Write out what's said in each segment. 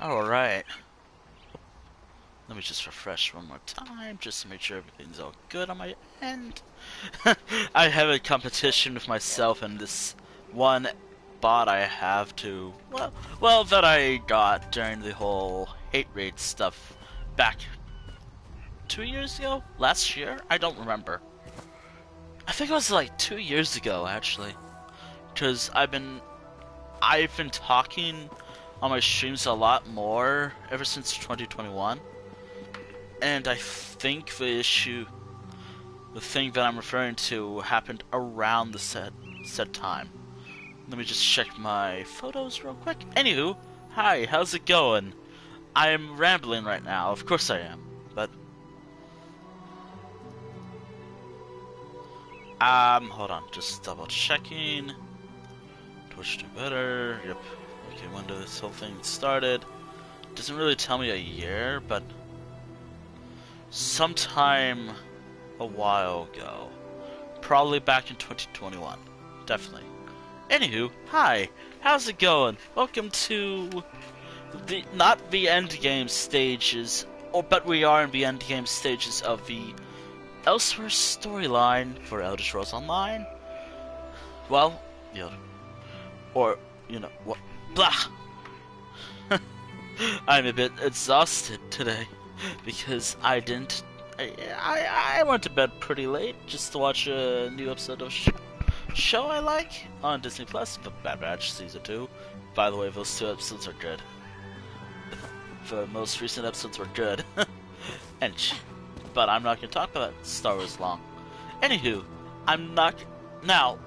Alright. Let me just refresh one more time, just to make sure everything's all good on my end. I have a competition with myself and this one bot I have to, well, that I got during the whole hate raid stuff back 2 years ago? Last year? I don't remember. I think it was like 2 years ago, actually. Because I've been talking on my streams a lot more ever since 2021. And I think the thing that I'm referring to happened around the said time. Let me just check my photos real quick. Anywho, hi, how's it going? I'm rambling right now, of course I am, but hold on, just double checking. Twitch do better, yep. Okay, when did this whole thing started? Doesn't really tell me a year, but sometime a while ago. Probably back in 2021. Definitely. Anywho, hi, how's it going? Welcome to not the end game stages, but we are in the end game stages of the Elsweyr storyline for Elder Scrolls Online. Well, or, what? Blah! I'm a bit exhausted today because I went to bed pretty late just to watch a new episode of show I like on Disney Plus, The Bad Batch Season 2. By the way, those two episodes are good. The most recent episodes were good. But I'm not going to talk about Star Wars long. Anywho, now,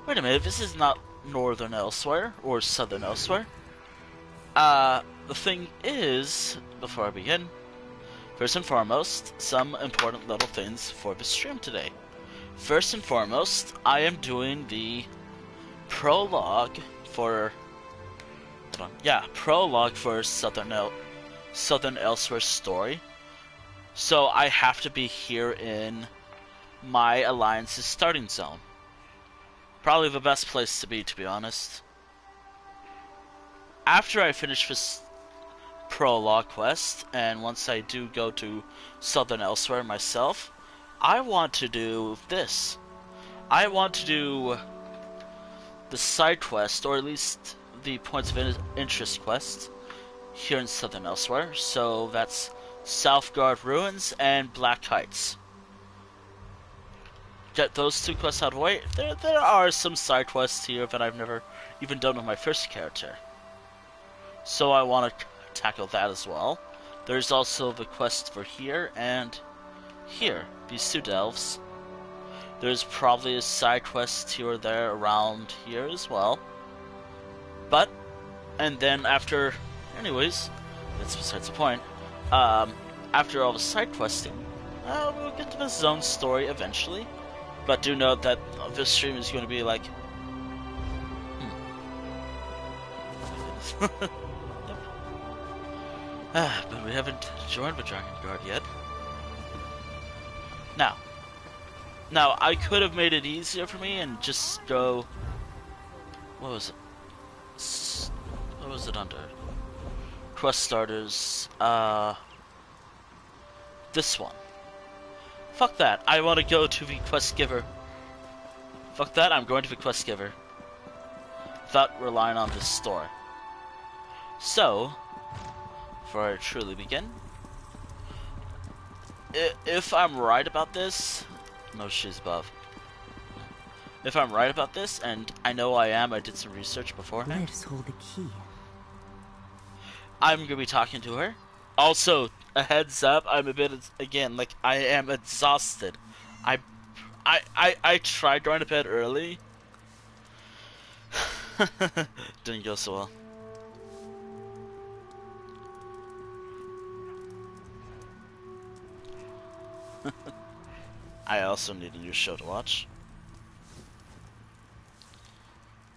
wait a minute, this is not Northern Elsweyr, or Southern Elsweyr. The thing is, before I begin, first and foremost, some important little things for the stream today. First and foremost, I am doing the prologue for Southern Elsweyr story. So I have to be here in my alliance's starting zone. Probably the best place to be honest. After I finish this prologue quest, and once I do go to Southern Elsweyr myself, I want to do this. I want to do the side quest, or at least the points of interest quest, here in Southern Elsweyr. So that's Southgard Ruins and Black Heights. Get those two quests out of the way. There are some side quests here that I've never even done with my first character, so I want to tackle that as well. There's also the quest for here and here, these two delves. There's probably a side quest here or there around here as well. And then after, anyways, that's besides the point. After all the side questing, we'll get to the zone story eventually. But do note that this stream is going to be like, but we haven't joined the Dragon Guard yet. Now I could have made it easier for me and just go. What was it? What was it under? Quest starters. This one. Fuck that. I want to go to the quest giver. Fuck that. I'm going to the quest giver. Without relying on this store. So, before I truly begin, if I'm right about this, no, she's above. If I'm right about this, and I know I am, I did some research beforehand. Let us hold the key. I'm gonna be talking to her. Also, a heads up, I'm a bit, again, like, I am exhausted. I tried going to bed early. Didn't go so well. I also need a new show to watch.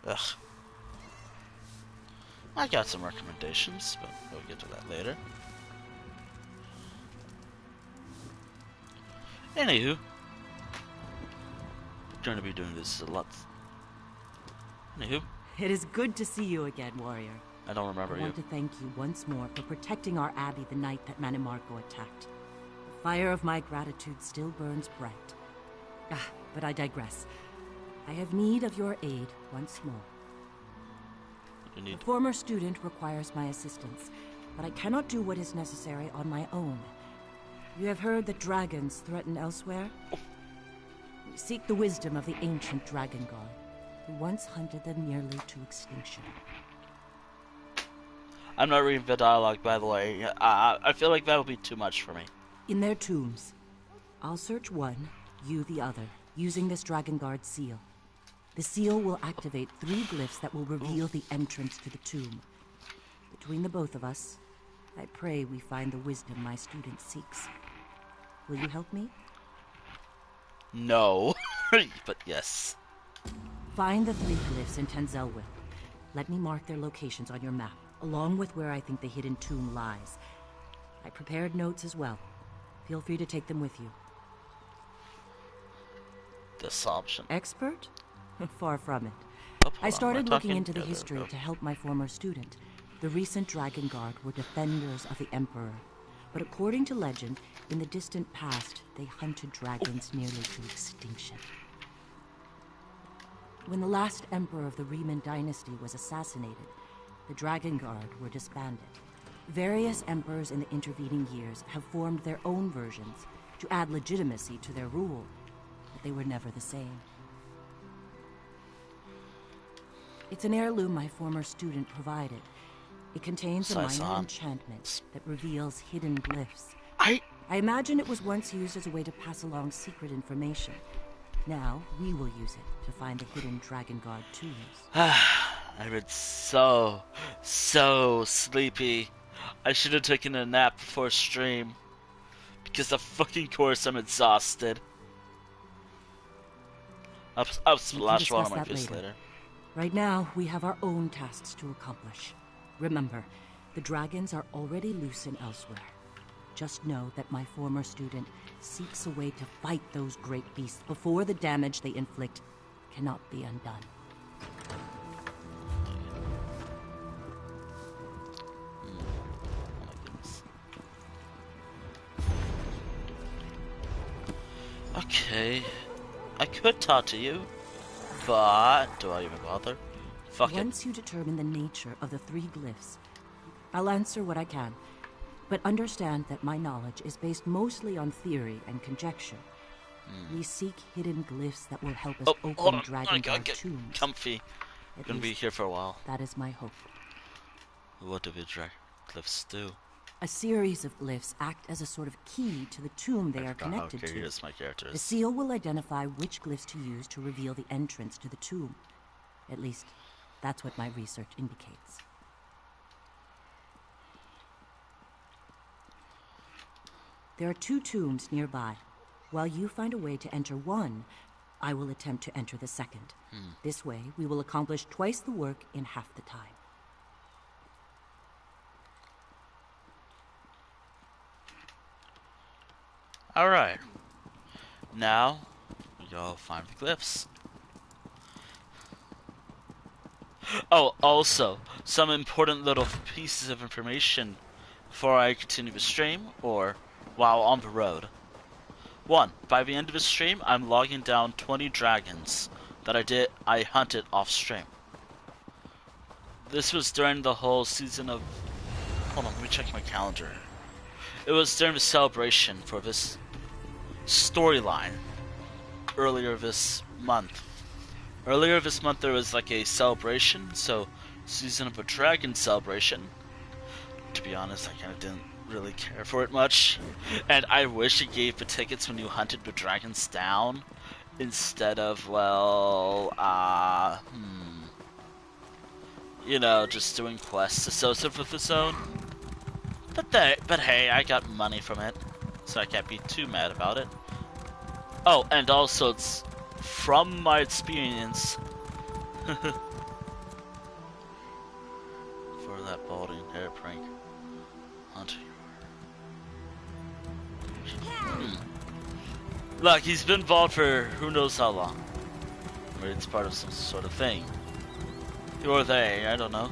Ugh. I got some recommendations, but we'll get to that later. Anywho, we're going to be doing this a lot. Anywho. It is good to see you again, warrior. I don't remember I you. want to thank you once more for protecting our abbey the night that Manimarco attacked. The fire of my gratitude still burns bright. But I digress. I have need of your aid once more. You The former student requires my assistance, but I cannot do what is necessary on my own. You have heard that dragons threaten Elsweyr? We seek the wisdom of the ancient dragon god, who once hunted them nearly to extinction. I'm not reading the dialogue, by the way. I feel like that'll be too much for me. In their tombs. I'll search one, you the other, using this dragon guard seal. The seal will activate 3 glyphs that will reveal the entrance to the tomb. Between the both of us, I pray we find the wisdom my student seeks. Will you help me? No, but yes. Find the 3 glyphs in Elweyr. Let me mark their locations on your map, along with where I think the hidden tomb lies. I prepared notes as well. Feel free to take them with you. This option. Expert? Far from it. Oh, I started looking into the There we history go. to help my former student. The recent Dragon Guard were defenders of the Emperor. But according to legend, in the distant past, they hunted dragons nearly to extinction. When the last Emperor of the Riemann dynasty was assassinated, the Dragon Guard were disbanded. Various emperors in the intervening years have formed their own versions to add legitimacy to their rule, but they were never the same. It's an heirloom my former student provided. It contains a minor enchantment that reveals hidden glyphs. I imagine it was once used as a way to pass along secret information. Now, we will use it to find the hidden Dragon Guard tombs. I've been so sleepy. I should have taken a nap before stream. Because of fucking course I'm exhausted. I'll splash one on my face later. Right now, we have our own tasks to accomplish. Remember, the dragons are already loose in Elsweyr. Just know that my former student seeks a way to fight those great beasts before the damage they inflict cannot be undone. Okay, I could talk to you, but do I even bother? Fuck it. Once you determine the nature of the 3 glyphs, I'll answer what I can, but understand that my knowledge is based mostly on theory and conjecture. We seek hidden glyphs that will help us open Dragon Guard tombs. Comfy. I'm gonna be here for a while. That is my hope. What do the glyphs do? A series of glyphs act as a sort of key to the tomb they are connected to. Here's my characters. The seal will identify which glyphs to use to reveal the entrance to the tomb. At least, that's what my research indicates. There are 2 tombs nearby. While you find a way to enter one, I will attempt to enter the second. This way, we will accomplish twice the work in half the time. Alright. Now, we go find the glyphs. Oh, also, some important little pieces of information before I continue the stream, or while on the road. 1. By the end of the stream, I'm logging down 20 dragons that I hunted off stream. This was during the whole season of... Hold on, let me check my calendar. It was during the celebration for this storyline earlier this month. Earlier this month there was like a celebration, so Season of a Dragon celebration. To be honest, I kind of didn't really care for it much, and I wish it gave the tickets when you hunted the dragons down instead of, well, you know, just doing quests associated with the zone. But hey, I got money from it, so I can't be too mad about it. Oh, and also it's from my experience for that balding hair prank. Hunter. Look, he's been bald for who knows how long. Maybe it's part of some sort of thing. Or they, I don't know.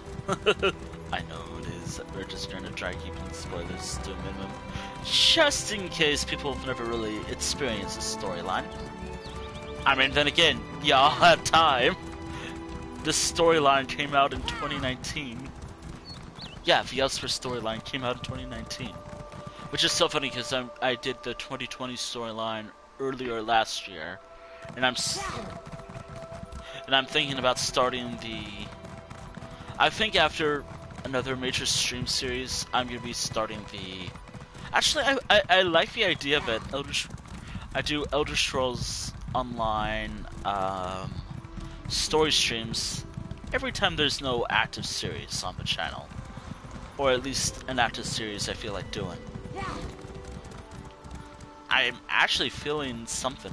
I know it is. We're just going to try keeping spoilers to a minimum, just in case people have never really experienced the storyline. I mean, then again, y'all had time. This storyline came out in 2019. Yeah, the Elsweyr storyline came out in 2019. Which is so funny because I did the 2020 storyline earlier last year. And I'm thinking about starting the... I think after another major stream series, I'm going to be starting the... Actually, I like the idea of it. I do Elder Scrolls Online story streams every time there's no active series on the channel. Or at least an active series I feel like doing. I'm actually feeling something.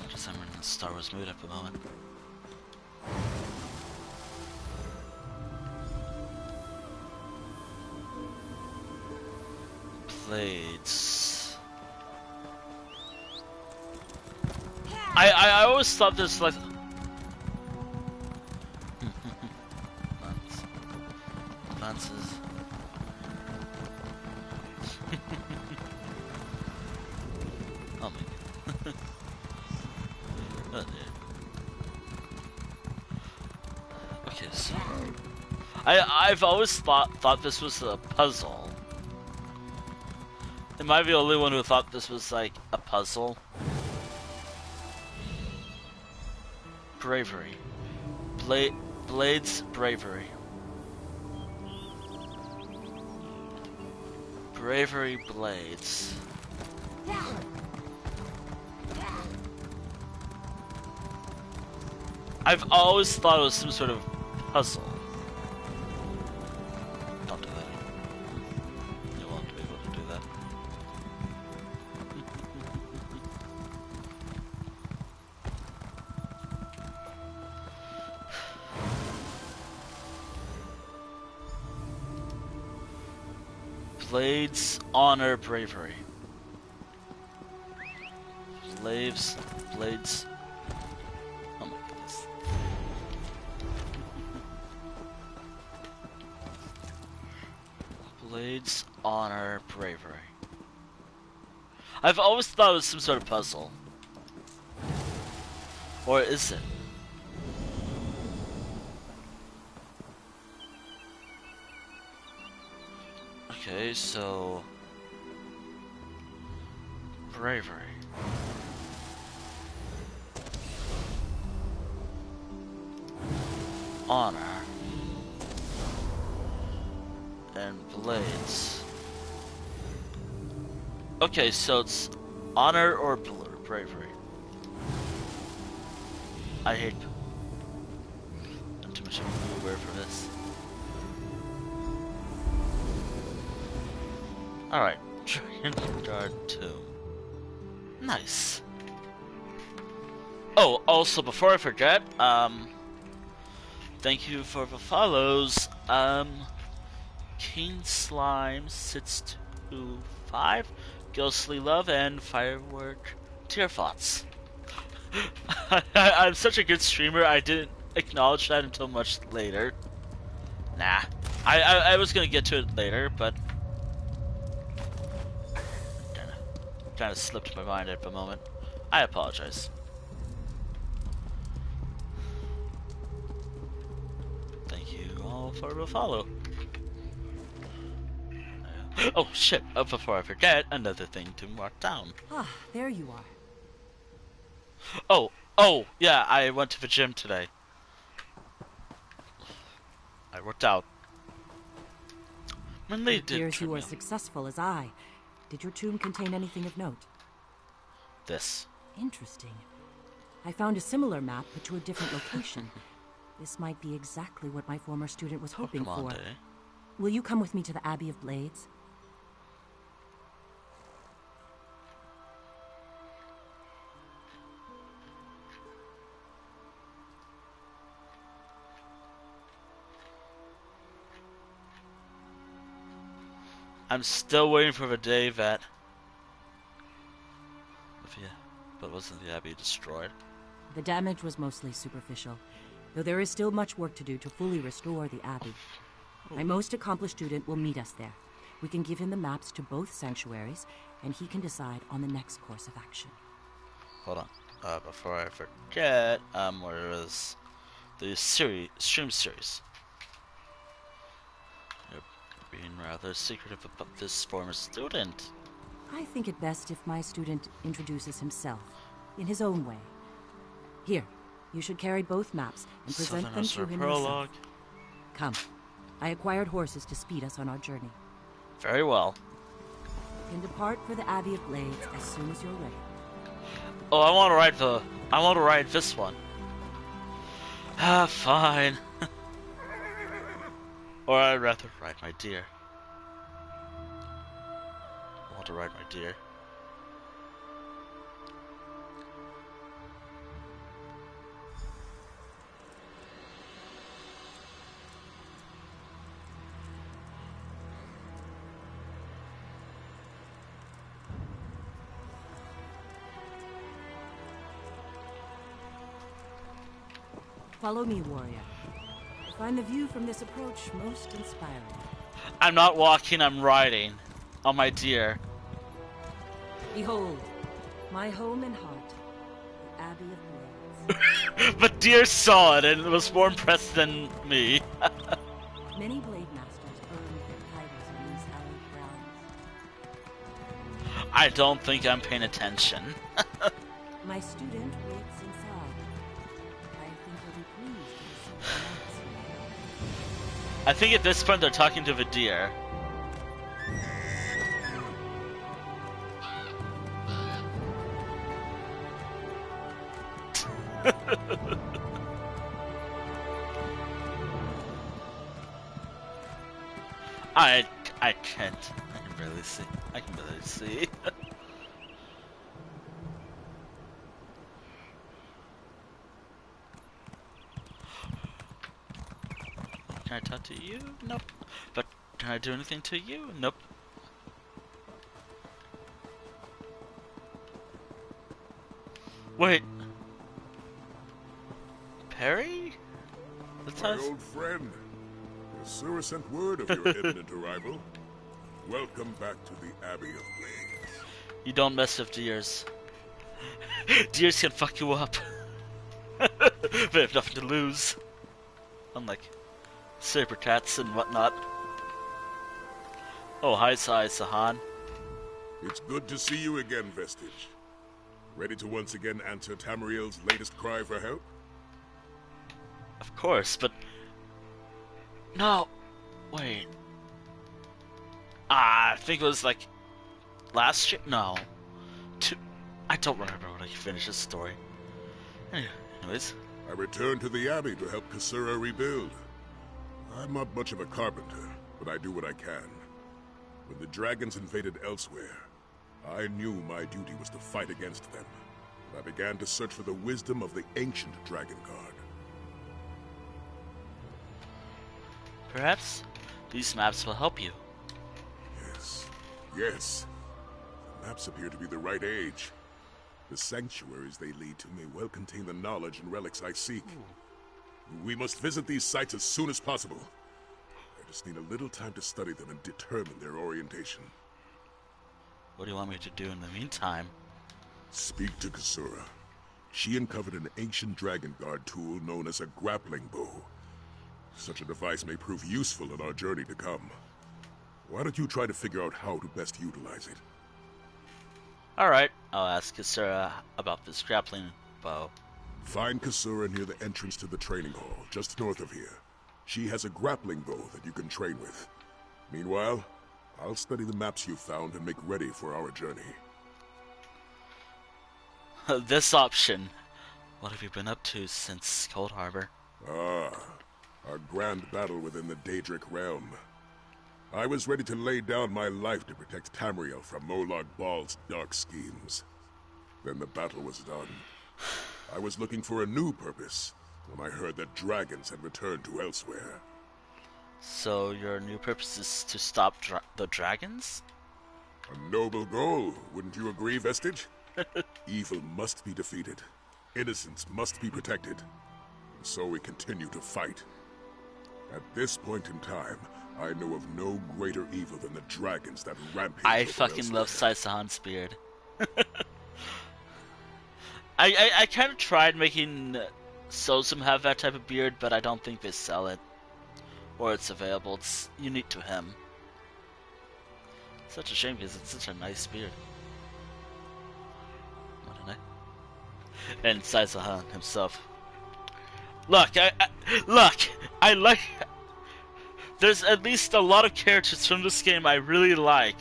Because I'm in the Star Wars mood at the moment. Blades. I always thought this like... Advances. Oh my god. Oh dear. Okay, so I've always thought this was a puzzle. Am I the only one who thought this was like a puzzle? Bravery. Blades bravery. Bravery blades. I've always thought it was some sort of puzzle. Don't do that. You won't be able to do that. Blades honor bravery. Blades. Oh my goodness. Blades honor bravery. I've always thought it was some sort of puzzle. Or is it? Okay, so... bravery. Honor. And blades. Okay, so it's honor or bravery. I hate... I'm too much of a aware for this. Alright, Dragon Guard 2. Nice. Oh, also, before I forget, thank you for the follows. King Slime 625, Ghostly Love, and Firework Tear Thoughts. I'm such a good streamer, I didn't acknowledge that until much later. Nah. I was gonna get to it later, but... kind of slipped my mind at the moment. I apologize. Thank you all for the follow. Oh shit, before I forget, another thing to mark down. Ah, there you are. Oh, yeah, I went to the gym today. I worked out. When they It did appears you were as successful as I. Did your tomb contain anything of note? This. Interesting. I found a similar map, but to a different location. This might be exactly what my former student was hoping Pokemon for. Day. Will you come with me to the Abbey of Blades? I'm still waiting for the day that... But wasn't the Abbey destroyed? The damage was mostly superficial, though there is still much work to do to fully restore the Abbey. My most accomplished student will meet us there. We can give him the maps to both sanctuaries, and he can decide on the next course of action. Hold on. Before I forget, where is the stream series? You're being rather secretive about this former student. I think it best if my student introduces himself, in his own way. Here, you should carry both maps and present Southern them to Elsweyr him Prologue. yourself. Come. I acquired horses to speed us on our journey. Very well. You can depart for the Abbey of Blades as soon as you're ready. Oh, I want to ride this one. Ah, fine. Or I'd rather ride my deer. I want to ride my deer. Follow me, warrior. I find the view from this approach most inspiring. I'm not walking, I'm riding. On my deer. Behold, my home and heart, the Abbey of Blades. But deer saw it and was more impressed than me. Many blade masters earned their titles in these hallowed grounds. I don't think I'm paying attention. My student waits inside. I think he'll be pleased to receive the maps. I think at this point they're talking to the deer. I can't. I can barely see. I can barely see. Can I talk to you? Nope. But can I do anything to you? Nope. Wait. Perry? That's My how old friend, Kasura sent word of your imminent arrival. Welcome back to the Abbey of Blades. you don't mess with deers. Deers can fuck you up. They have nothing to lose. Unlike saber cats and whatnot. Oh, hi, Sahan. It's good to see you again, Vestige. Ready to once again answer Tamriel's latest cry for help? Of course, but... No. Wait. I think it was like... last year? No. I don't remember when I finished this story. Anyways. I returned to the Abbey to help Kasura rebuild. I'm not much of a carpenter, but I do what I can. When the dragons invaded Elsweyr, I knew my duty was to fight against them. I began to search for the wisdom of the ancient Dragon Guard. Perhaps these maps will help you. Yes. The maps appear to be the right age. The sanctuaries they lead to may well contain the knowledge and relics I seek. We must visit these sites as soon as possible. I just need a little time to study them and determine their orientation. What do you want me to do in the meantime? Speak to Kasura. She uncovered an ancient Dragon Guard tool known as a grappling bow. Such a device may prove useful in our journey to come. Why don't you try to figure out how to best utilize it? Alright, I'll ask Kasura about this grappling bow. Find Kasura near the entrance to the training hall, just north of here. She has a grappling bow that you can train with. Meanwhile, I'll study the maps you found and make ready for our journey. This option. What have you been up to since Cold Harbor? Ah, our grand battle within the Daedric realm. I was ready to lay down my life to protect Tamriel from Molag Bal's dark schemes. Then the battle was done. I was looking for a new purpose when I heard that dragons had returned to Elsweyr. So your new purpose is to stop the dragons? A noble goal, wouldn't you agree, Vestige? Evil must be defeated. Innocence must be protected. And so we continue to fight. At this point in time, I know of no greater evil than the dragons that rampage I over fucking love Elsweyr. Saisahan's beard. I kind of tried making Sosum have that type of beard, but I don't think they sell it. Or it's available. It's unique to him. Such a shame because it's such a nice beard. What a nice. And Saisahan himself. Look, I like. There's at least a lot of characters from this game I really like.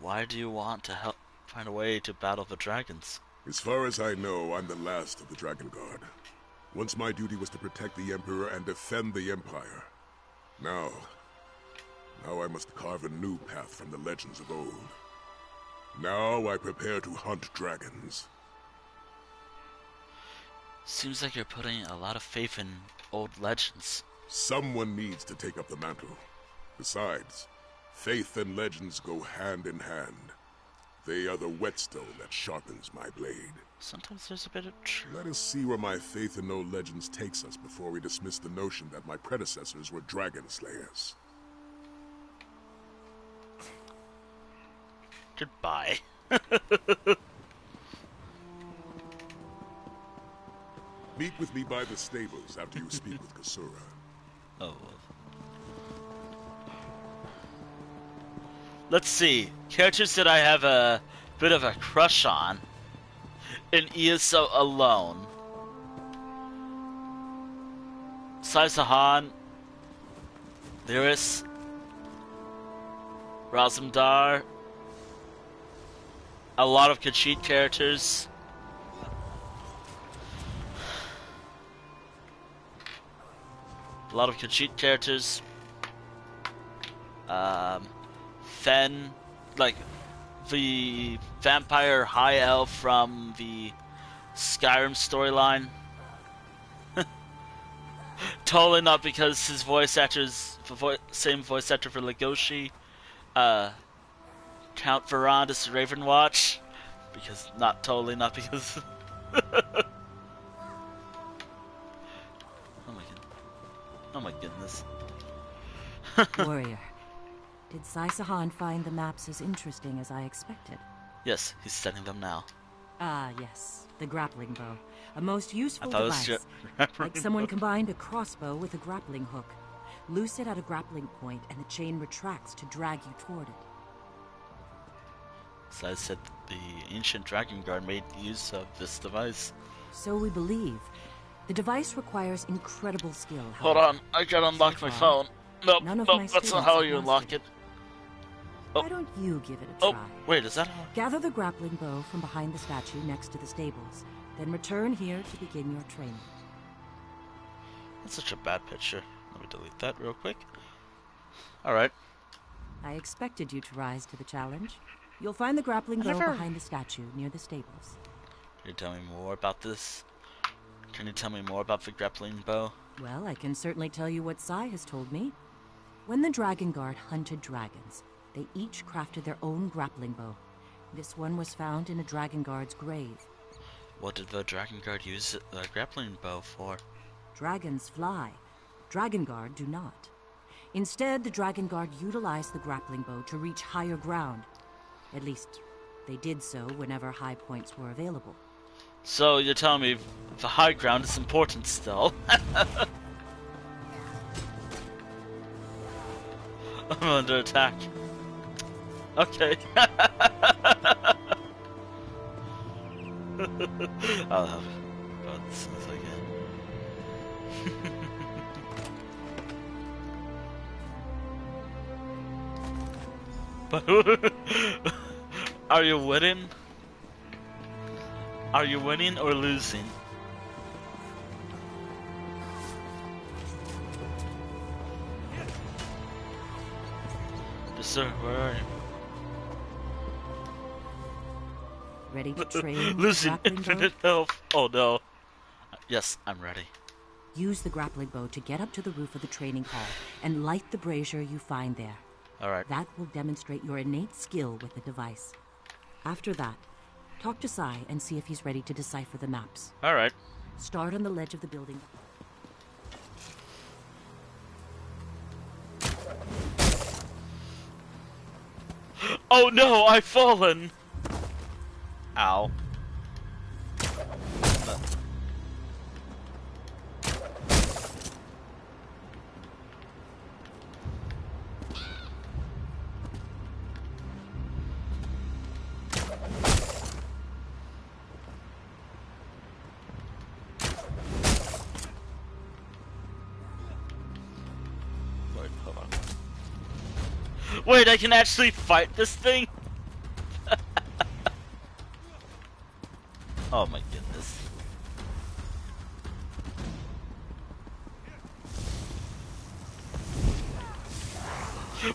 Why do you want to help find a way to battle the dragons? As far as I know, I'm the last of the Dragon Guard. Once my duty was to protect the Emperor and defend the Empire. Now I must carve a new path from the legends of old. Now I prepare to hunt dragons. Seems like you're putting a lot of faith in old legends. Someone needs to take up the mantle. Besides, faith and legends go hand in hand. They are the whetstone that sharpens my blade. Sometimes there's a bit of truth. Let us see where my faith in no legends takes us before we dismiss the notion that my predecessors were dragon slayers. Goodbye. Meet with me by the stables after you speak with Kasura. Oh. Let's see. Characters that I have a bit of a crush on. In ESO alone. Saisahan. Lyris. Razumdar. A lot of Khajiit characters. A lot of Khajiit characters. Fen, like the vampire high elf from the Skyrim storyline. Totally not because his voice actor is the same voice actor for Legoshi. Count Verandis Ravenwatch. Because not because Oh my goodness. Warrior, did Saisahan find the maps as interesting as I expected? Yes, he's studying them now. Ah, yes. The grappling bow. A most useful I thought it device. was Like someone combined a crossbow with a grappling hook. Loose it at a grappling point and the chain retracts to drag you toward it. So I said the ancient Dragon Guard made use of this device. So we believe. The device requires incredible skill. Hold on, I gotta unlock my phone. Nope, None of my that's not students how have you mastered unlock it. Oh. Why don't you give it a Oh, try? wait, is that how? Gather the grappling bow from behind the statue next to the stables. Then return here to begin your training. That's such a bad picture. Let me delete that real quick. Alright. I expected you to rise to the challenge. You'll find the grappling bow behind the statue near the stables. Can you tell me more about this? Can you tell me more about the grappling bow? Well, I can certainly tell you what Sai has told me. When the Dragon Guard hunted dragons, they each crafted their own grappling bow. This one was found in a Dragon Guard's grave. What did the Dragon Guard use the grappling bow for? Dragons fly. Dragon Guard do not. Instead, the Dragon Guard utilized the grappling bow to reach higher ground. At least, they did so whenever high points were available. So you're telling me the high ground is important still? I'm under attack. Okay. I'll have God as soon as I can. But are you winning? Are you winning or losing? Yes, sir. Where are you? Ready to train Losing grappling bow? infinite health. Oh no. Yes, I'm ready. Use the grappling bow to get up to the roof of the training hall and light the brazier you find there. Alright. That will demonstrate your innate skill with the device. After that, Talk to Sai and see if he's ready to decipher the maps. Alright. Start on the ledge of the building. Oh no, I've fallen! Ow. Wait, hold on. Wait, I can actually fight this thing? Oh my goodness.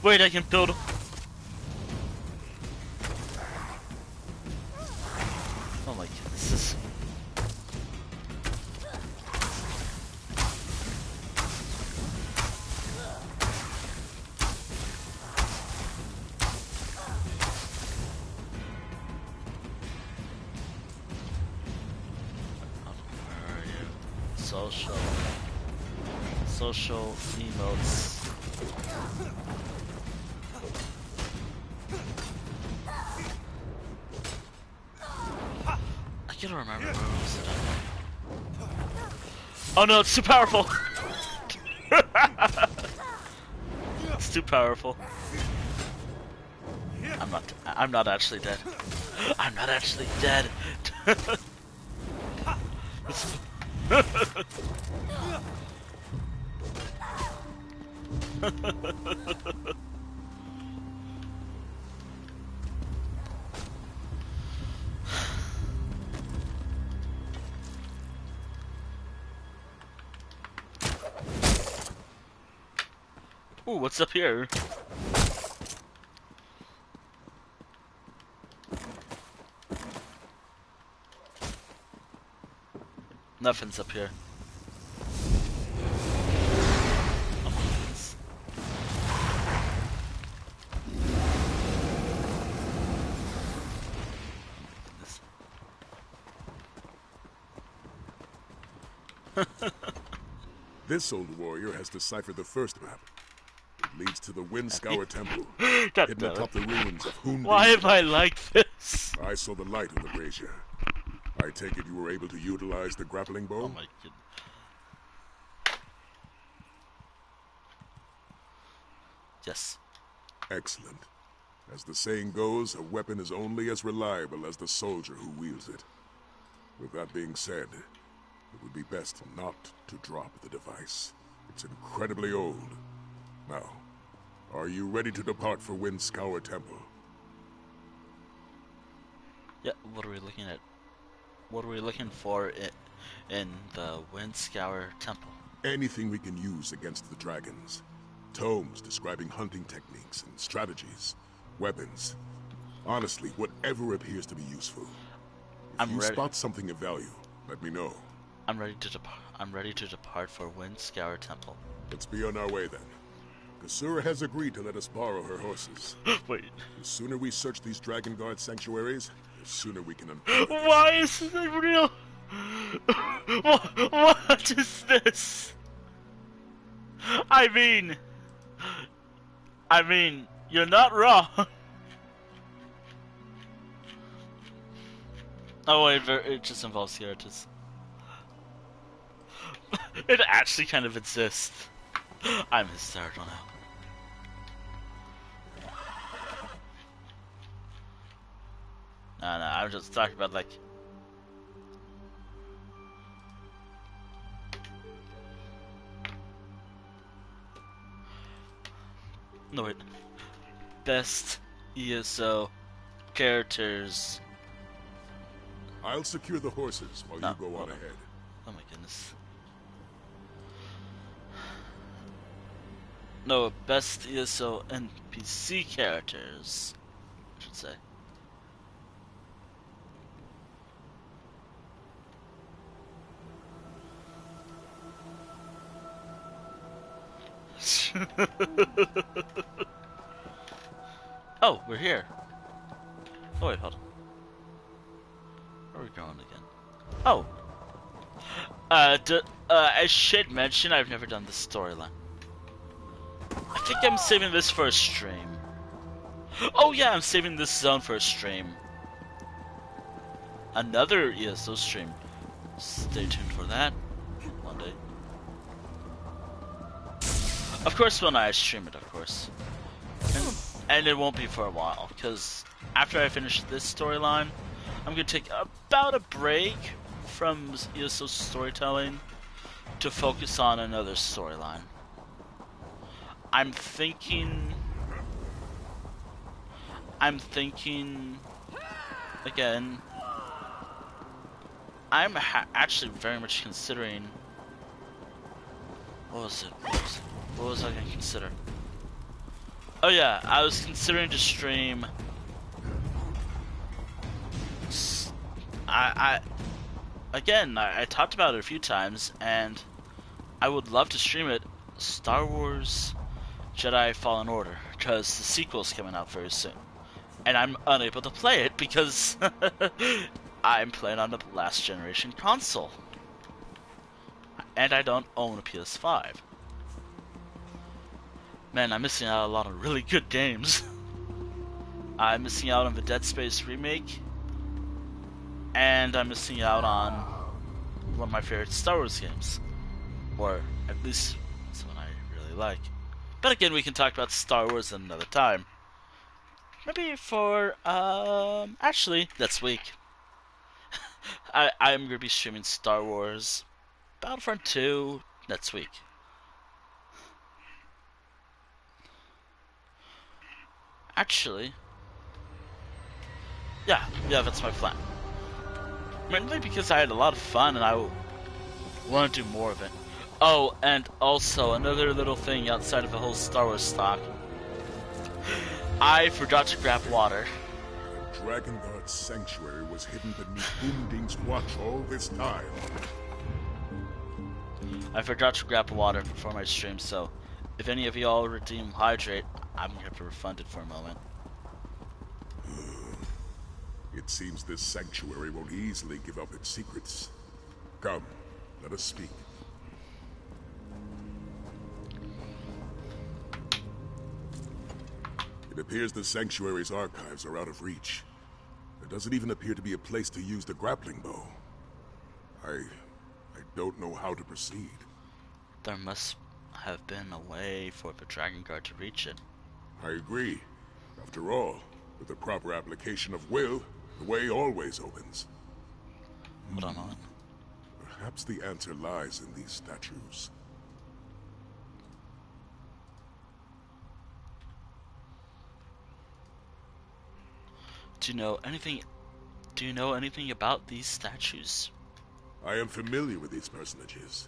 Wait, I can build. Oh my goodness. This is... Where are you? Social emotes. I can't remember where was it. Oh no, it's too powerful! It's too powerful. I'm not actually dead. I'm not actually dead. Ooh, what's up here? Nothing's up here. Oh my goodness. This old warrior has deciphered the first map. It leads to the Windscour Temple, God hidden damn it. atop the ruins of Hoon. Why am I like this? I saw the light on the brazier. I take it you were able to utilize the grappling bow? Oh my goodness. Yes. Excellent. As the saying goes, a weapon is only as reliable as the soldier who wields it. With that being said, it would be best not to drop the device. It's incredibly old. Now, are you ready to depart for Windscour Temple? Yeah, what are we looking at? What are we looking for in the Windscour Temple? Anything we can use against the dragons. Tomes describing hunting techniques and strategies. Weapons. Honestly, whatever appears to be useful. If I'm you ready. spot something of value, let me know. I'm ready to depart. I'm ready to depart for Windscour Temple. Let's be on our way then. Kasura has agreed to let us borrow her horses. Wait. The sooner we search these Dragon Guard sanctuaries, the sooner we can uncover this. Why is this real? What is this? I mean, you're not wrong. Oh wait, it just involves characters. It actually kind of exists. I'm hysterical now. No, I'm just talking about like... No wait. Best ESO characters. I'll secure the horses while you go on ahead. Oh my goodness. No, best ESO NPC characters, I should say. Oh, we're here. Oh wait, hold on. are we going again? Oh! I should mention I've never done this storyline. I think I'm saving this for a stream. Oh yeah, I'm saving this zone for a stream. Another ESO stream. Stay tuned for that one day. Of course when I stream it, of course. And it won't be for a while, because after I finish this storyline, I'm going to take about a break from ESO storytelling to focus on another storyline. I'm thinking again. I'm actually very much considering. What was it? What was I gonna consider? Oh yeah, I was considering to stream. I talked about it a few times, and I would love to stream it. Star Wars Jedi Fallen Order, because the sequel's coming out very soon. And I'm unable to play it because I'm playing on the last generation console. And I don't own a PS5. Man, I'm missing out on a lot of really good games. I'm missing out on the Dead Space remake. And I'm missing out on one of my favorite Star Wars games. Or at least someone I really like. But again, we can talk about Star Wars another time. Maybe for, actually, next week. I'm gonna be streaming Star Wars Battlefront 2 next week. Actually, yeah, that's my plan. Mainly because I had a lot of fun and I want to do more of it. Oh, and also another little thing outside of the whole Star Wars talk. I forgot to grab water. The Dragon Guard sanctuary was hidden beneath Boomding's watch all this time. I forgot to grab water before my stream, so if any of y'all redeem hydrate, I'm gonna have to refund it for a moment. It seems this sanctuary won't easily give up its secrets. Come, let us speak. It appears the sanctuary's archives are out of reach. There doesn't even appear to be a place to use the grappling bow. I don't know how to proceed. There must have been a way for the Dragon Guard to reach it. I agree. After all, with the proper application of will, the way always opens. Hold on a moment. Perhaps the answer lies in these statues. Do you know anything about these statues? I am familiar with these personages.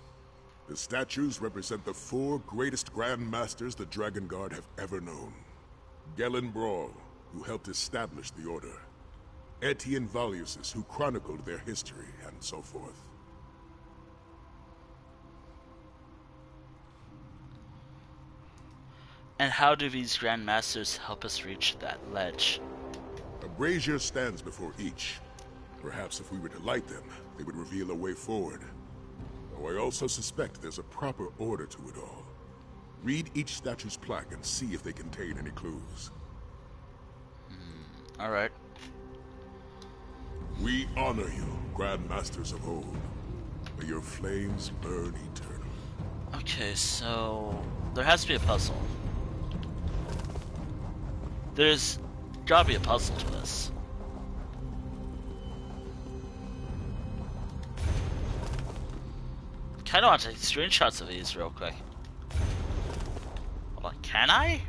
The statues represent the 4 greatest Grand Masters the Dragon Guard have ever known. Gellin Brawl, who helped establish the Order. Etienne Valiusis, who chronicled their history, and so forth. And how do these Grand Masters help us reach that ledge? A brazier stands before each. Perhaps if we were to light them, they would reveal a way forward. Though I also suspect there's a proper order to it all. Read each statue's plaque and see if they contain any clues. Alright. We honor you, Grand Masters of old. May your flames burn eternal. Okay, so there has to be a puzzle. There's gotta be a puzzle to this. Kinda want to take screenshots of these real quick. Hold on, can I?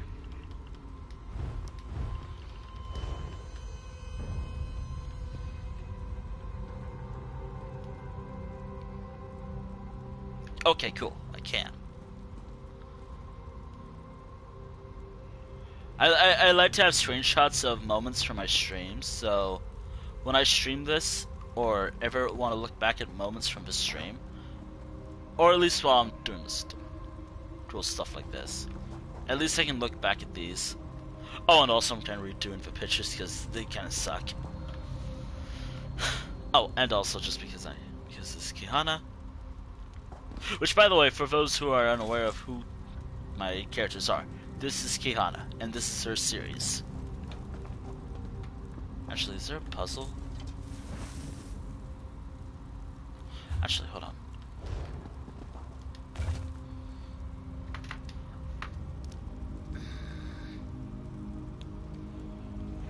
Okay, cool. I can. I like to have screenshots of moments from my streams, so when I stream this, or ever want to look back at moments from the stream, or at least while I'm doing this cool stuff like this, at least I can look back at these. Oh, and also I'm kind of redoing the pictures because they kind of suck. Oh, and also just because this is Kihana. Which, by the way, for those who are unaware of who my characters are, this is Kihana, and this is her series. Actually, is there a puzzle? Actually, hold on.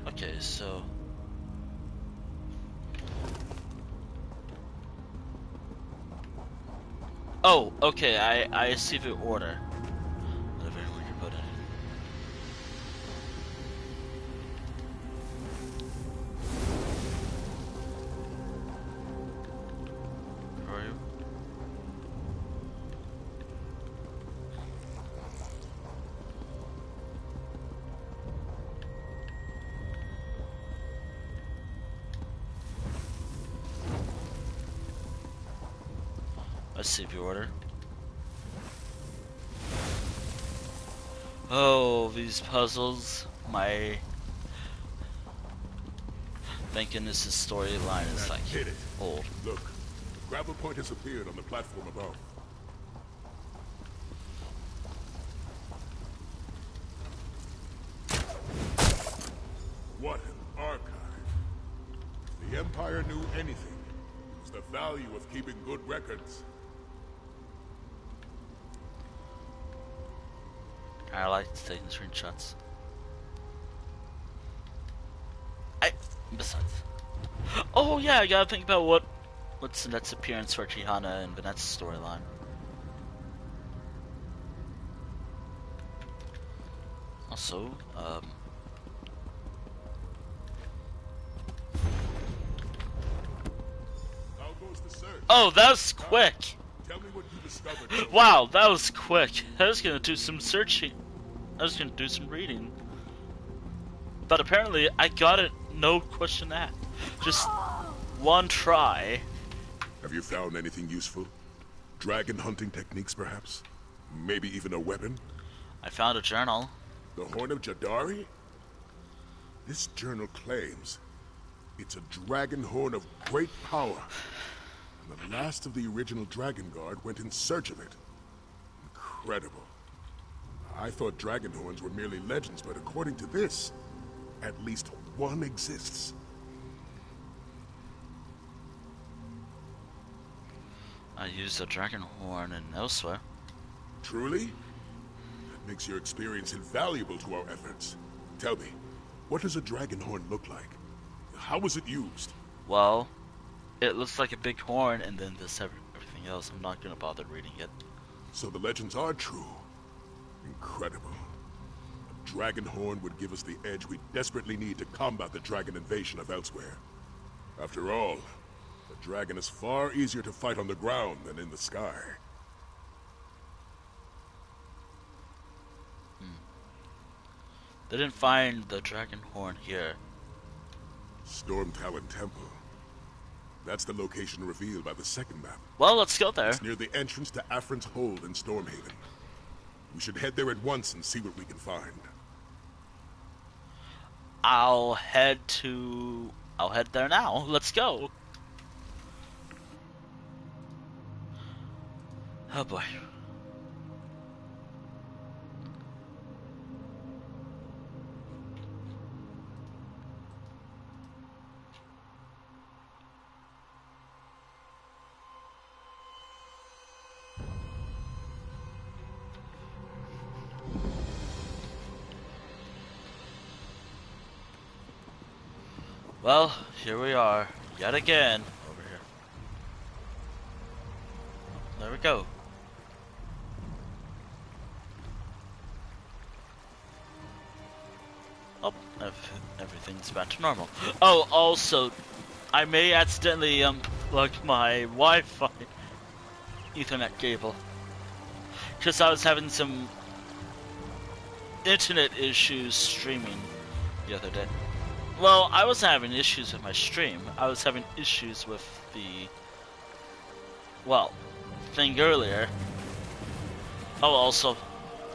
Okay, so... Oh, okay, I see the order. Whatever we can put in. Where are you? Let's see the order. Oh, these puzzles. My... Thank goodness this storyline is like Hit it. old. Look, the gravel point has appeared on the platform above. What an archive. If the Empire knew anything, it was the value of keeping good records. I like taking screenshots. Besides. Oh yeah, I gotta think about what's the next appearance for Kihana and Vanette's storyline. Also, How goes the search? oh, that was quick! Tell me what you discovered. Wow, that was quick. I was gonna do some searching. I was gonna do some reading. But apparently, I got it, no question asked. Just one try. Have you found anything useful? Dragon hunting techniques, perhaps? Maybe even a weapon? I found a journal. The Horn of Jadari? This journal claims it's a dragon horn of great power. And the last of the original Dragon Guard went in search of it. Incredible. I thought dragon horns were merely legends, but according to this, at least one exists. I used a dragon horn in Elsweyr. Truly? That makes your experience invaluable to our efforts. Tell me, what does a dragon horn look like? How was it used? Well, it looks like a big horn, and then this everything else. I'm not gonna bother reading it. So the legends are true. Incredible. A dragon horn would give us the edge we desperately need to combat the dragon invasion of Elsweyr. After all, the dragon is far easier to fight on the ground than in the sky. They didn't find the dragon horn here. Storm Talon Temple. That's the location revealed by the second map. Well, let's go there. It's near the entrance to Afrin's Hold in Stormhaven. We should head there at once and see what we can find. I'll head there now. Let's go. Oh boy. Well, here we are, yet again, over here. There we go. Oh, everything's back to normal. Oh, also, I may accidentally unplug my Wi-Fi Ethernet cable. Because I was having some internet issues streaming the other day. Well, I wasn't having issues with my stream. I was having issues with the, well, thing earlier. Oh, also,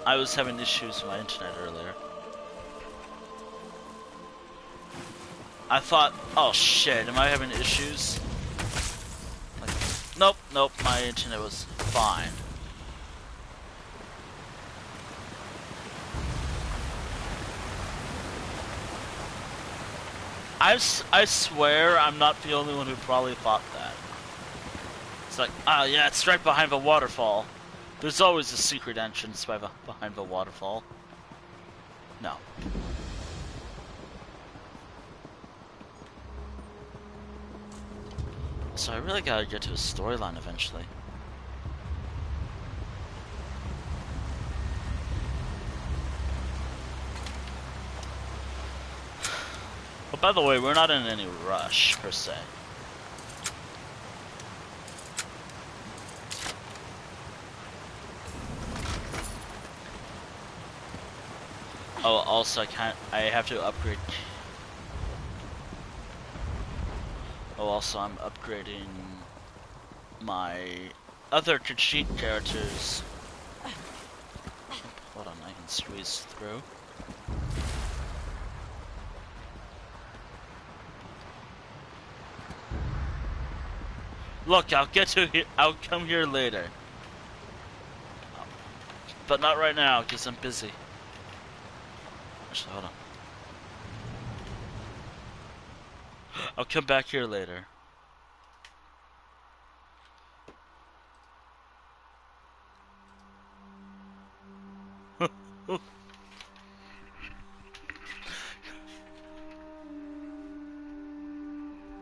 I was having issues with my internet earlier. I thought, oh shit, am I having issues? Nope, nope, my internet was fine. I swear I'm not the only one who probably thought that. It's like, ah, yeah, it's right behind the waterfall. There's always a secret entrance behind the waterfall. No. So I really gotta get to a storyline eventually. But by the way, we're not in any rush, per se. Oh, also I have to upgrade. Oh, also I'm upgrading my other cheat characters. Hold on, I can squeeze through. Look, I'll come here later. But not right now, because I'm busy. Actually, hold on. I'll come back here later.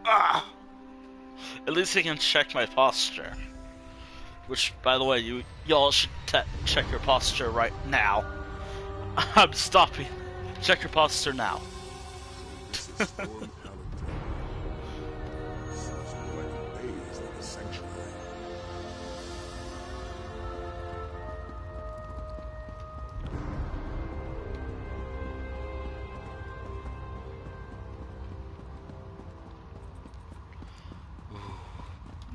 Ah! At least I can check my posture. Which, by the way, y'all should check your posture right now. I'm stopping. Check your posture now. This is Storm Palantir. Seems more like a maze than a sanctuary.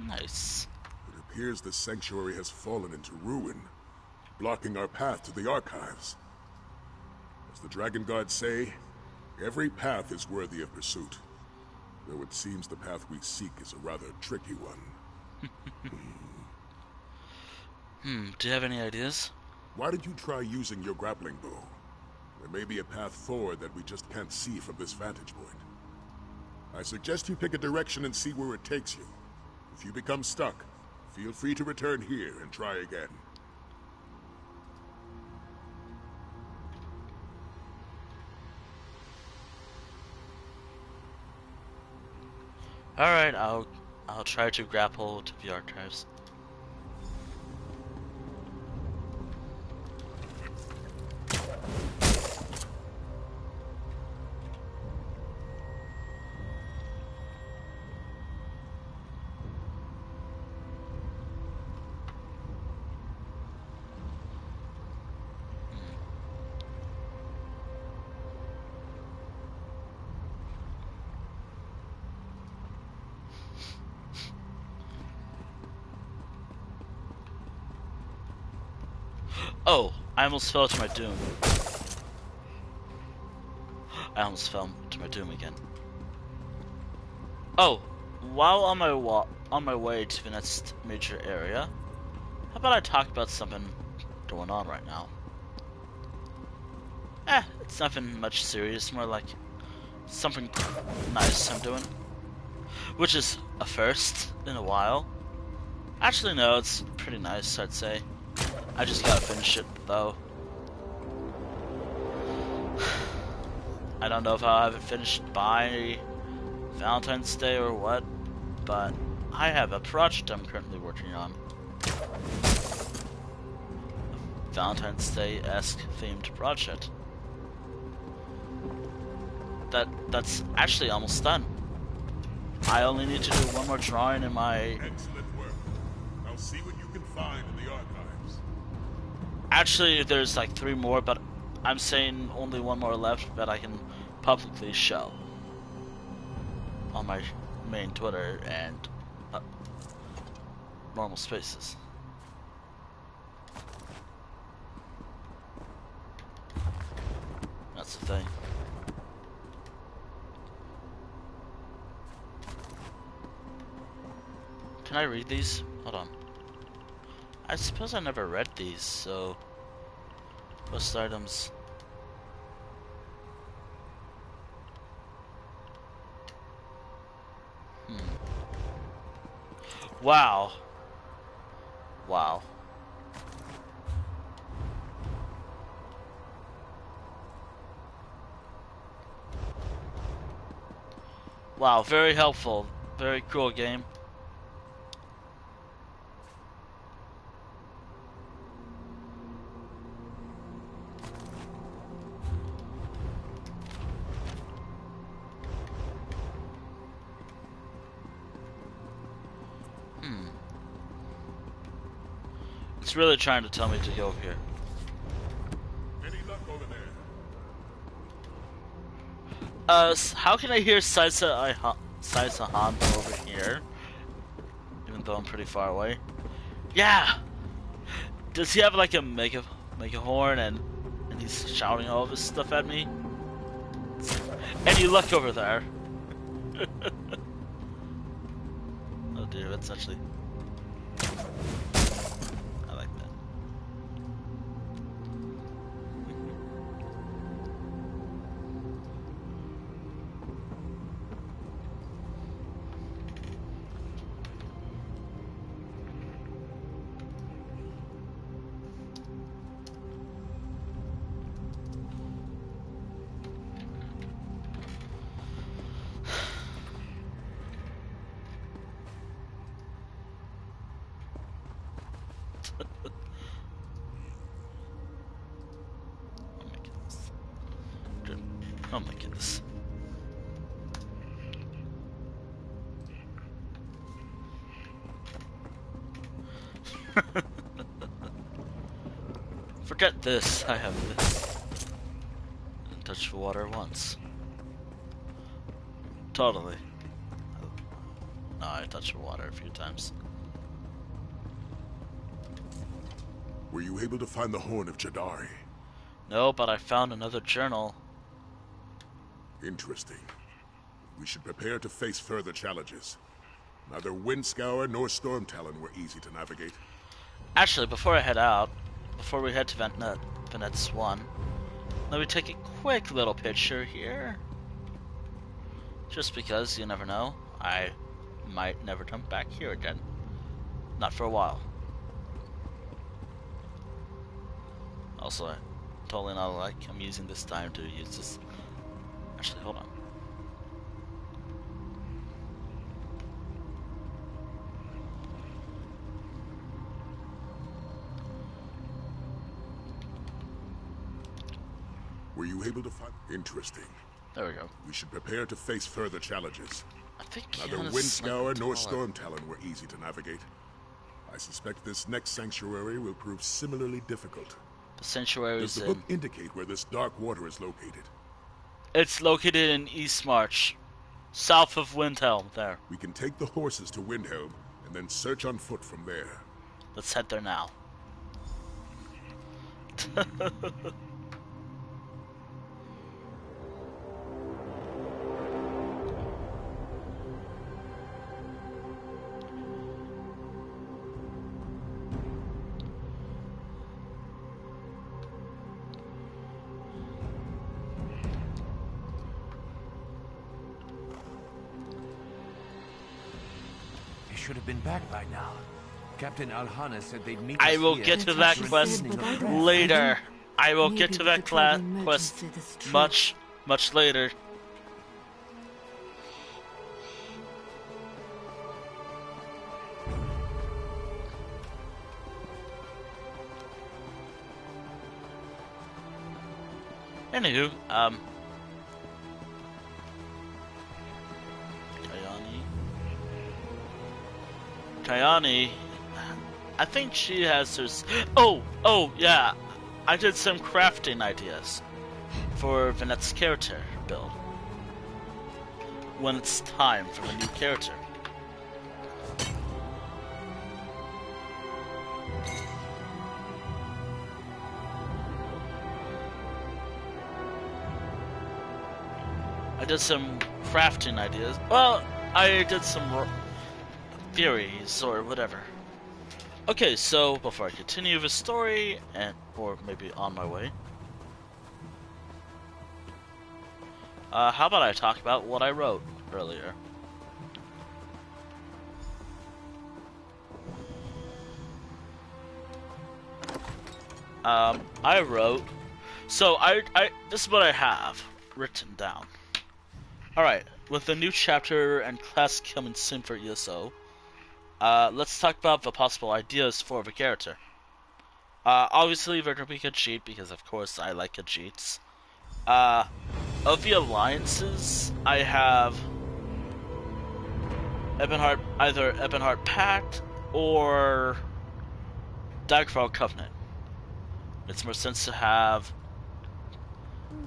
Nice. It appears the sanctuary has fallen into ruin, blocking our path to the archives. As the Dragon Guards say, every path is worthy of pursuit, though it seems the path we seek is a rather tricky one. Do you have any ideas? Why did you try using your grappling bow? There may be a path forward that we just can't see from this vantage point. I suggest you pick a direction and see where it takes you. If you become stuck, feel free to return here and try again. Alright, I'll try to grapple to the archives. Oh, I almost fell to my doom. I almost fell to my doom again. Oh, while on my way to the next major area, how about I talk about something going on right now? It's nothing much serious, more like something nice I'm doing. Which is a first in a while. Actually, no, it's pretty nice, I'd say. I just gotta finish it, though. I don't know if I'll have it finished by Valentine's Day or what, but I have a project I'm currently working on. A Valentine's Day-esque themed project. That's actually almost done. I only need to do one more drawing in my... Excellent work. Now see what you can find in the archives. Actually, there's like 3 more, but I'm saying only 1 more left that I can publicly show on my main Twitter and normal spaces. That's the thing. Can I read these? Hold on. I suppose I never read these, so... Quest items... Wow. Wow. Wow, very helpful. Very cool game. It's really trying to tell me to go here. Any luck over there? How can I hear Saisa Han from over here? Even though I'm pretty far away. Yeah! Does he have like a mega horn and he's shouting all of his stuff at me? Any luck over there? Oh dear, that's actually... I like that. Oh my goodness. Forget this, I have this. Didn't touch the water once. Totally. No, I touched the water a few times. Were you able to find the Horn of Jadari? No, but I found another journal. Interesting. We should prepare to face further challenges. Neither Windscour nor Storm Talon were easy to navigate. Actually, before I head out, before we head to Venet's 1, let me take a quick little picture here. Just because, you never know, I might never come back here again. Not for a while. Also, totally not like I'm using this time to use this. Actually, hold on. Were you able to find... Interesting. There we go. We should prepare to face further challenges. I think Neither Windscour nor Storm Talon were easy to navigate. I suspect this next sanctuary will prove similarly difficult. The sanctuary Does is the book indicate where this dark water is located? It's located in East March, south of Windhelm. There. We can take the horses to Windhelm and then search on foot from there. Let's head there now. Should have been back by now. Captain Alhana said they'd meet I us will here. get to that quest later. I will get to that quest much later. Anywho, Kayani, I think she has her... Oh, yeah. I did some crafting ideas for Venet's character build. When it's time for the new character. I did some crafting ideas. Well, I did some theories or whatever. Okay, so before I continue the story, or maybe on my way, how about I talk about what I wrote earlier? I wrote. So this is what I have written down. All right, with the new chapter and class coming soon for ESO, let's talk about the possible ideas for the character. Obviously, they're gonna be Khajiit because, of course, I like Khajiits. Of the alliances, I have either Ebonheart Pact or Daggerfall Covenant. Makes more sense to have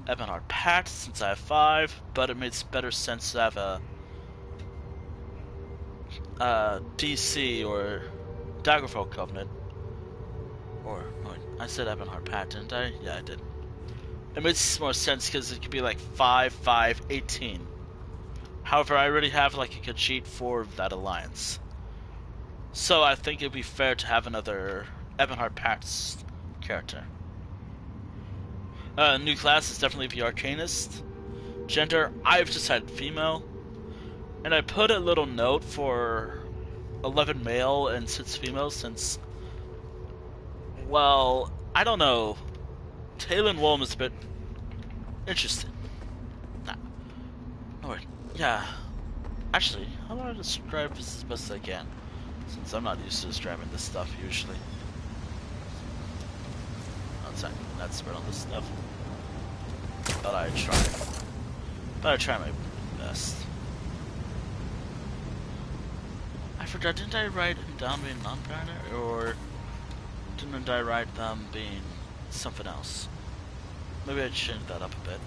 Ebonheart Pact since I have 5, but it makes better sense to have a DC or Daggerfall Covenant. Or, no, I said Ebonheart Pact, didn't I? Yeah, I did. It makes more sense because it could be like 5, 5, 18. However, I already have like a Khajiit for that alliance. So I think it'd be fair to have another Ebonheart Pact character. New class is definitely the Arcanist. Gender, I've decided female. And I put a little note for 11 male and 6 female since, well, I don't know. Talon Wolm is a bit interesting. Nah. No, wait. Yeah. Actually, how do I describe this as best as I can? Since I'm not used to describing this stuff usually. That's spread on this stuff. But I try my best. I forgot, didn't I write him down being non-binary? Or didn't I write them being something else? Maybe I'd change that up a bit.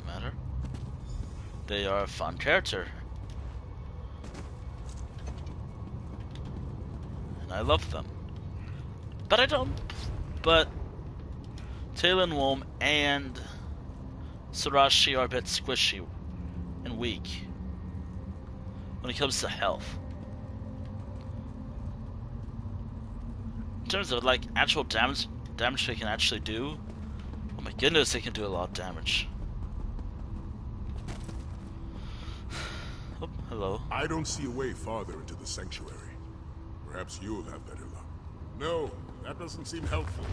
No matter. They are a fun character. And I love them. But Talon Wolm and Sarashi are a bit squishy and weak when it comes to health. In terms of like actual damage they can actually do, oh my goodness, they can do a lot of damage. Oh, hello. I don't see a way farther into the sanctuary. Perhaps you'll have better luck. No, that doesn't seem helpful.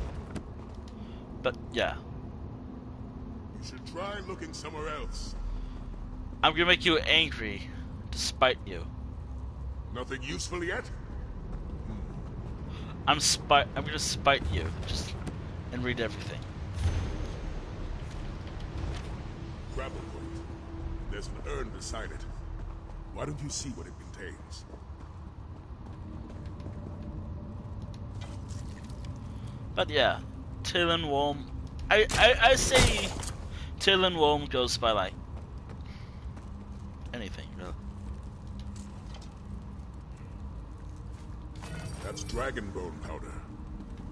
But yeah. You should try looking somewhere else. I'm gonna make you angry, despite you. Nothing useful yet? I'm gonna spite you, and read everything. Grapple point. There's an urn beside it. Why don't you see what it contains? But yeah, Talon Wolm. I say Talon Wolm goes by like anything, really. That's dragon bone powder.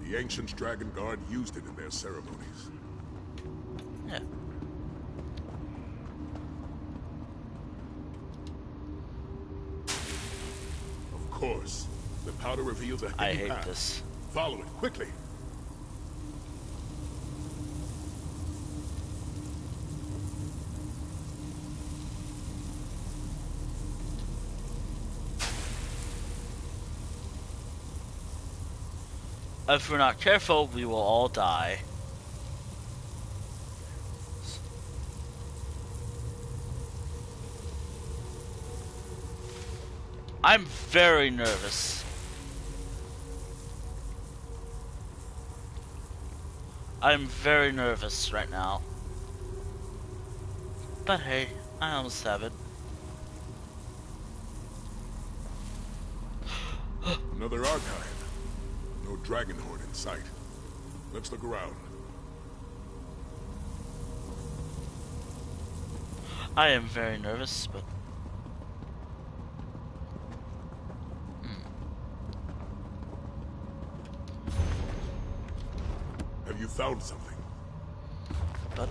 The ancient Dragon Guard used it in their ceremonies. Yeah. Of course. The powder reveals a hidden I hate path. this. Follow it, quickly. If we're not careful, we will all die. I'm very nervous. I'm very nervous right now. But hey, I almost have it. Another archive. No dragon horde in sight. Let's look around. I am very nervous, but... Have you found something? But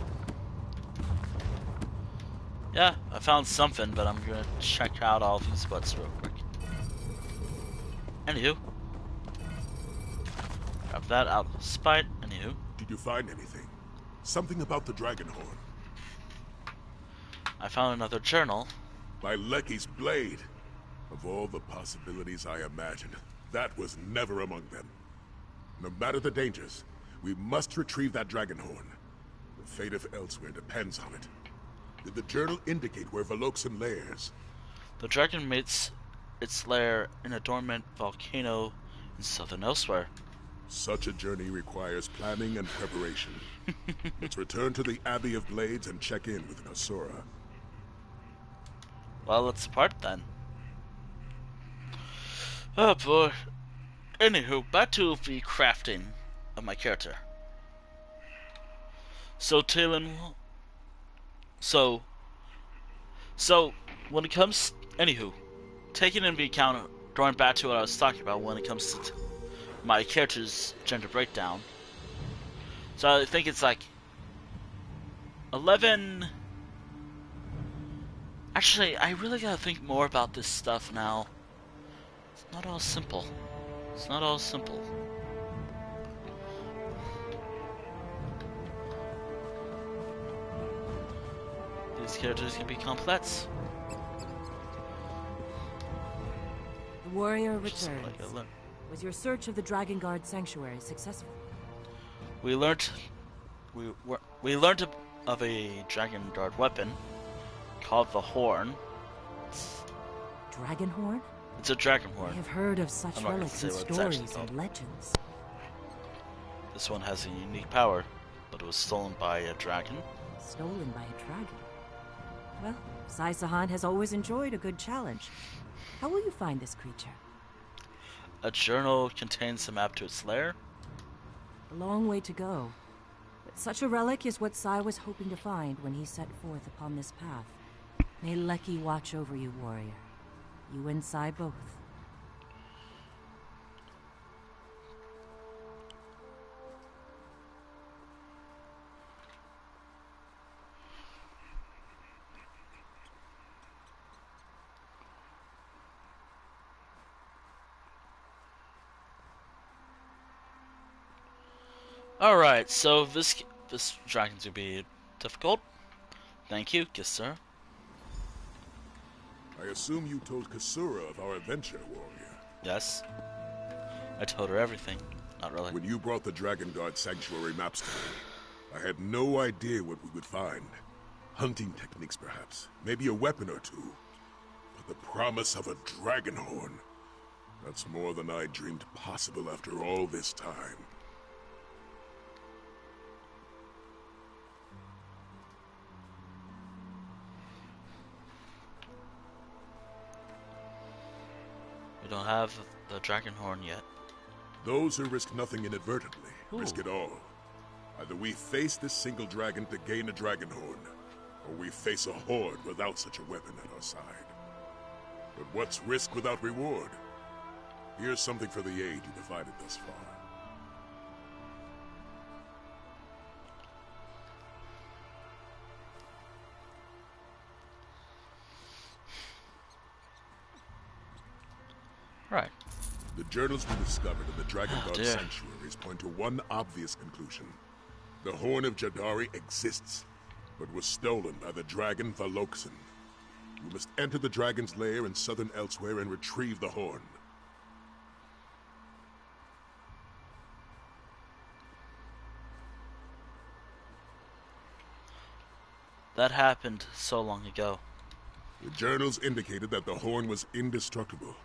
Yeah, I found something, but I'm gonna check out all these butts real quick. Anywho. Grab that out of spite. Anywho. Did you find anything? Something about the dragon horn? I found another journal. By Lecky's blade! Of all the possibilities I imagined, that was never among them. No matter the dangers, we must retrieve that dragon horn. The fate of Elsweyr depends on it. Did the journal indicate where Veloxen lairs? The dragon makes its lair in a dormant volcano in Southern Elsweyr. Such a journey requires planning and preparation. Let's return to the Abbey of Blades and check in with Kasura. Well, let's part then. Oh boy. Anywho, back to the crafting of my character. So Talon, so when it comes, anywho, taking into account, going back to what I was talking about when it comes to my character's gender breakdown. So I think it's like 11. Actually, I really gotta think more about this stuff now. It's not all simple. It's not all simple. These characters can be complex. The warrior Just returns. like a Was your search of the Dragon Guard sanctuary successful? We learned of a dragon guard weapon called the Horn. Dragon horn? It's a dragon I horn. have heard of such I'm not gonna relics say in what it's actually stories called. and legends. This one has a unique power, but it was stolen by a dragon. Stolen by a dragon. Well, Sai Sahan has always enjoyed a good challenge. How will you find this creature? A journal contains the map to its lair. A long way to go. But such a relic is what Sai was hoping to find when he set forth upon this path. May Lecky watch over you, warrior. You and Sai both. Alright, so this dragon's gonna be difficult. Thank you, yes sir. I assume you told Kasura of our adventure, warrior. Yes. I told her everything. Not really. When you brought the Dragon Guard sanctuary maps to me, I had no idea what we would find. Hunting techniques, perhaps. Maybe a weapon or two. But the promise of a dragon horn. That's more than I dreamed possible after all this time. We don't have the dragon horn yet. Those who risk nothing inadvertently risk Ooh. it all. Either we face this single dragon to gain a dragon horn, or we face a horde without such a weapon at our side. But what's risk without reward? Here's something for the aid you provided thus far. Right. The journals we discovered in the Dragon Guard dear. sanctuaries point to one obvious conclusion. The Horn of Jadari exists, but was stolen by the dragon Veloxen. We must enter the dragon's lair in Southern Elsweyr and retrieve the horn. That happened so long ago. The journals indicated that the horn was indestructible.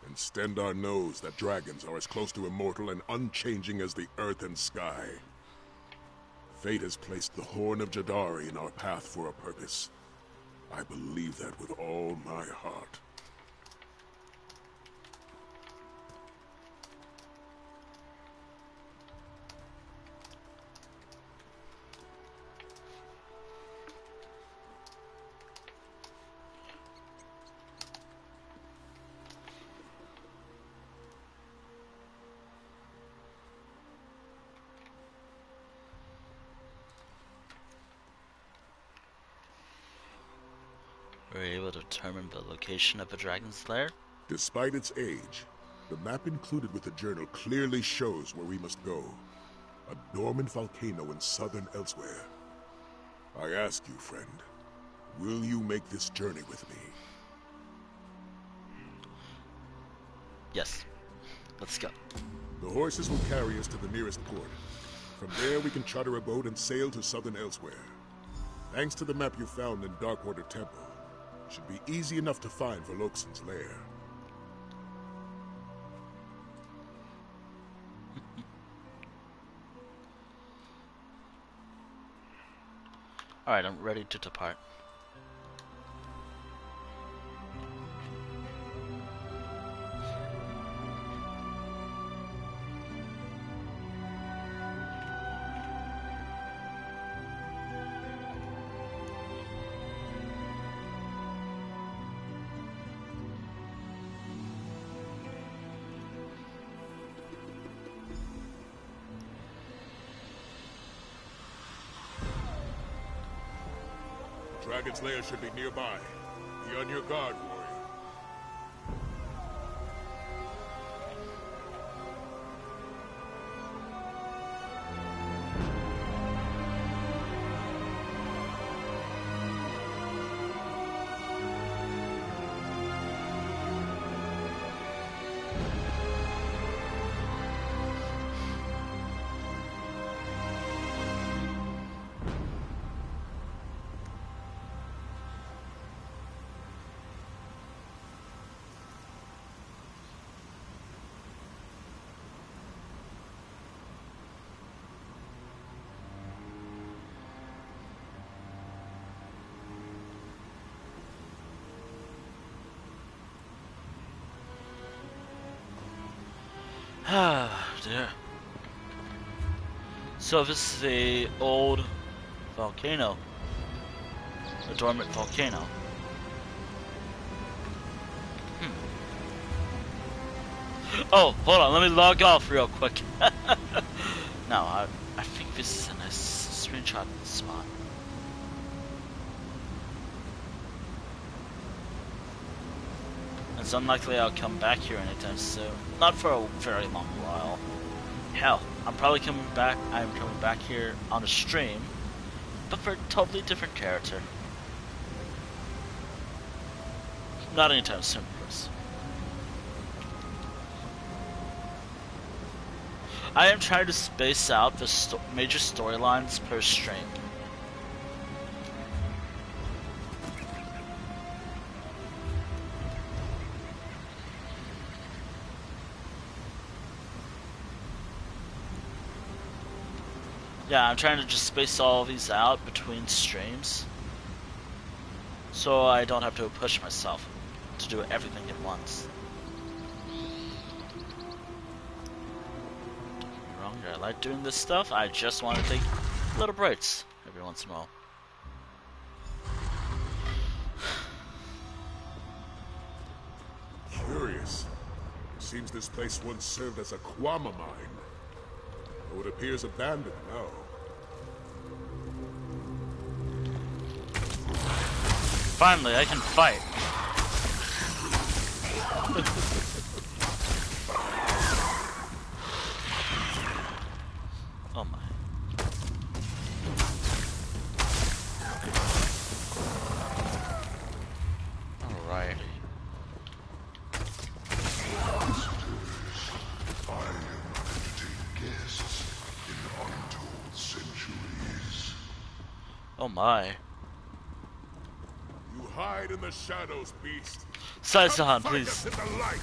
And Stendar knows that dragons are as close to immortal and unchanging as the earth and sky. Fate has placed the Horn of Jadari in our path for a purpose. I believe that with all my heart. Were you able to determine the location of the dragon's lair? Despite its age, the map included with the journal clearly shows where we must go. A dormant volcano in Southern Elsweyr. I ask you, friend, will you make this journey with me? Yes. Let's go. The horses will carry us to the nearest port. From there, we can charter a boat and sail to Southern Elsweyr. Thanks to the map you found in Darkwater Temple, it should be easy enough to find Verloxen's lair. Alright, I'm ready to depart. Dragon's lair should be nearby. Be on your guard, warrior. Ah, dear. So this is the old volcano. A dormant volcano. Oh, hold on, let me log off real quick. No, I think this is a nice screenshot spot. It's unlikely I'll come back here anytime soon. Not for a very long while. Hell, I'm coming back here on a stream, but for a totally different character. Not anytime soon, of course. I am trying to space out the major storylines per stream. Yeah, I'm trying to just space all these out between streams, so I don't have to push myself to do everything at once. Don't get me wrong, I like doing this stuff. I just want to take little breaks every once in a while. Curious. It seems this place once served as a Kwama mine. Though it appears abandoned now. Finally, I can fight. Oh my. Alrighty. Oh my. You hide in the shadows, beast. Saizahan, Fight please. us in the light.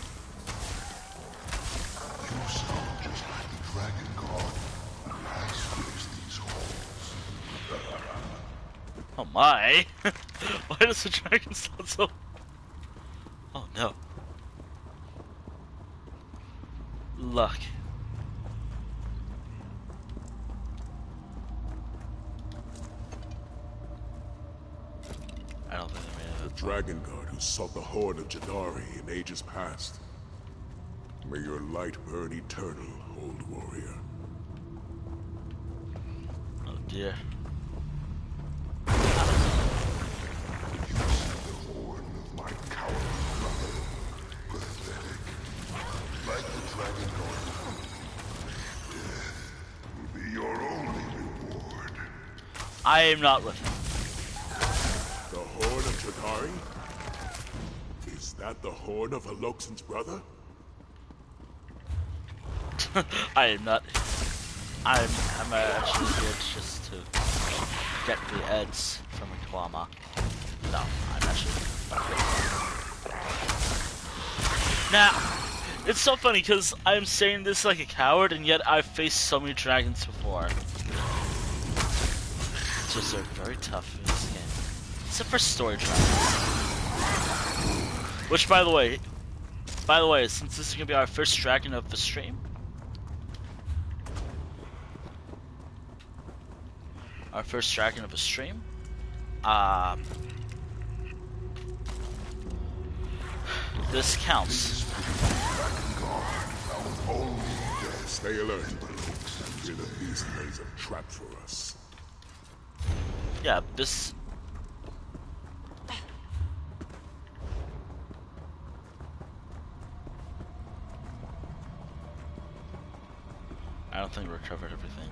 You sound just like the dragon god who has graced these halls. Oh my. Why does the dragon sound so... Oh no. Luck. I don't think they made it. The dragon guard who sought the horn of Jadari in ages past. May your light burn eternal, old warrior. Oh dear. You see the I am not with him. The horn of Chagari? Is that the horn of Aloxan's brother? I am not. I'm actually here just to get the eds from Ikwama. No, I'm actually not good. Now, it's so funny because I'm saying this like a coward, and yet I've faced so many dragons before. It's just they're very tough in this game. Except for story dragons. Which, by the way, since this is gonna be our first dragon of the stream, this counts. Stay alert. Fear the beast lays a trap for us. Yeah, this. I don't think we recovered everything.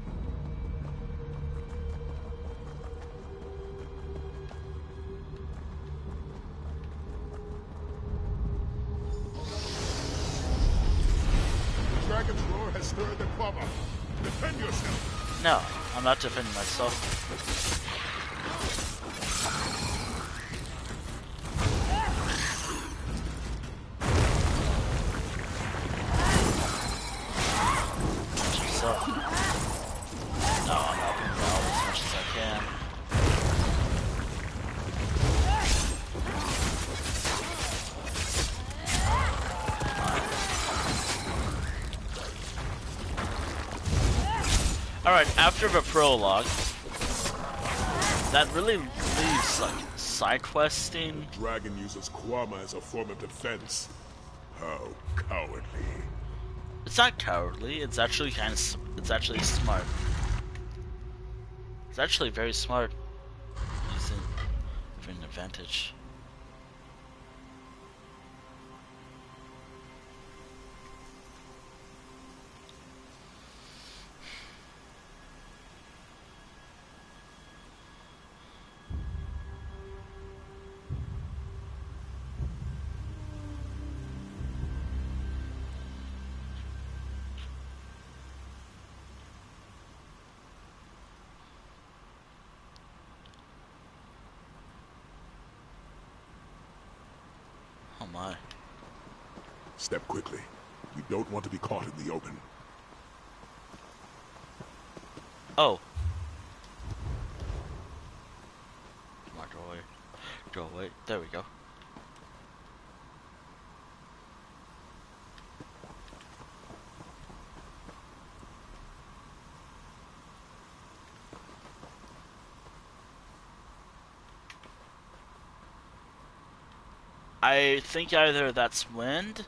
The dragon's roar has stirred the Quama. Defend yourself. No, I'm not defending myself. Yourself. No, I'm helping you out as much as I can. Alright, after the prologue, that really leaves like side questing. The dragon uses Quama as a form of defense. How cowardly. It's not cowardly, it's actually it's actually smart. It's actually very smart using for an advantage. Oh my. Step quickly. You don't want to be caught in the open. Oh. Come on, go away. Go away. There we go. I think either that's wind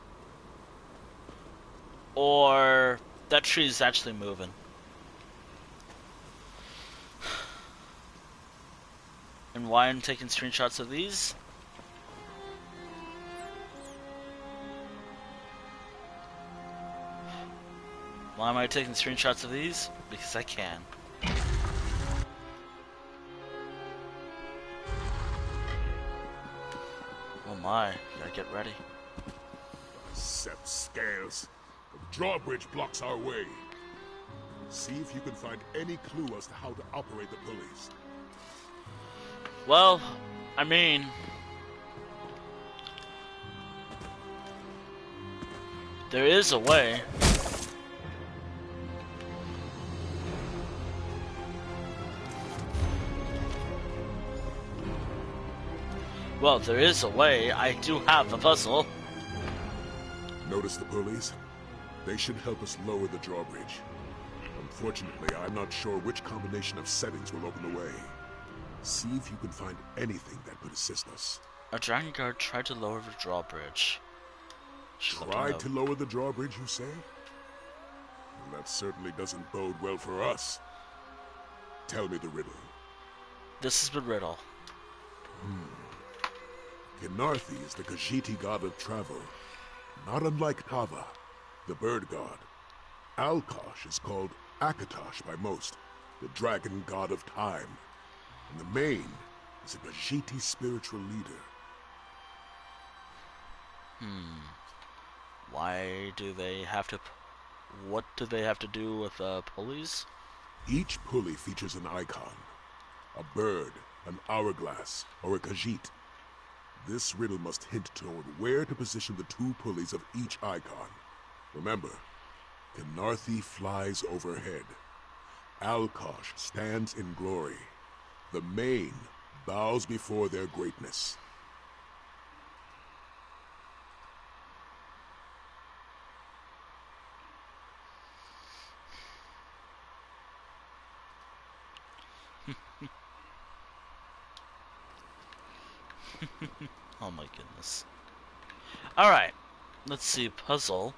or that tree is actually moving. And why I'm taking screenshots of these? Why am I taking screenshots of these? Because I can. Oh my, gotta get ready. Sept scales. The drawbridge blocks our way. See if you can find any clue as to how to operate the pulleys. Well, I mean... there is a way. Well, there is a way. I do have a puzzle. Notice the pulleys? They should help us lower the drawbridge. Unfortunately, I'm not sure which combination of settings will open the way. See if you can find anything that could assist us. A dragon guard tried to lower the drawbridge. Tried to lower the drawbridge, you say? Well, that certainly doesn't bode well for us. Tell me the riddle. This is the riddle. Kinarthi is the Khajiiti god of travel, not unlike Tava, the bird god. Alkosh is called Akatosh by most, the dragon god of time. and the main is a Khajiiti spiritual leader. Why do they have to... What do they have to do with pulleys? Each pulley features an icon. A bird, an hourglass, or a Khajiit. This riddle must hint toward where to position the 2 pulleys of each icon. Remember, Kenarthi flies overhead. Alkosh stands in glory. The main bows before their greatness. Oh my goodness. Alright, let's see, puzzle.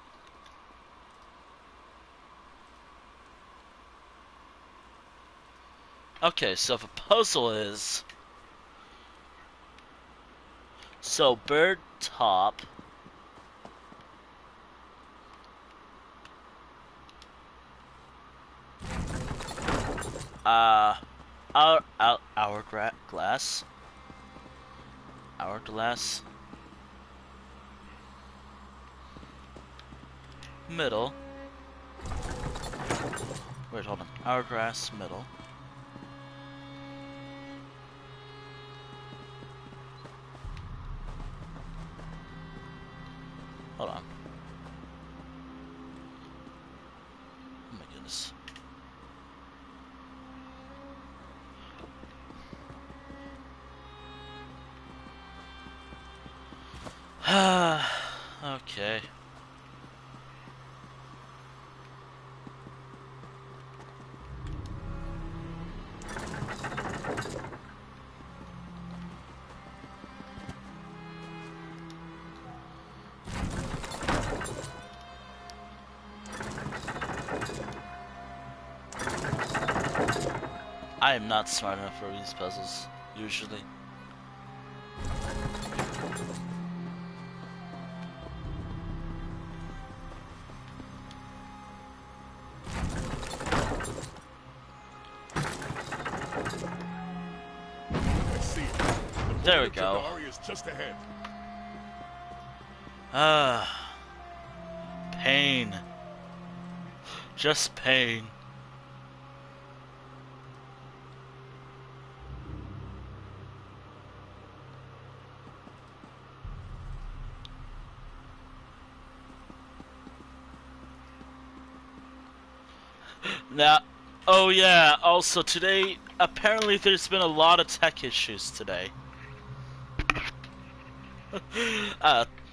Okay, so if a puzzle is... So, bird top... Hourglass. Hourglass. Middle. Wait, hold on. Hourglass, middle. Hold on. Oh my goodness. Okay. I am not smart enough for these puzzles, usually. There we go. Is just ahead. Pain. Just pain. Now, oh yeah, also today, apparently there's been a lot of tech issues today.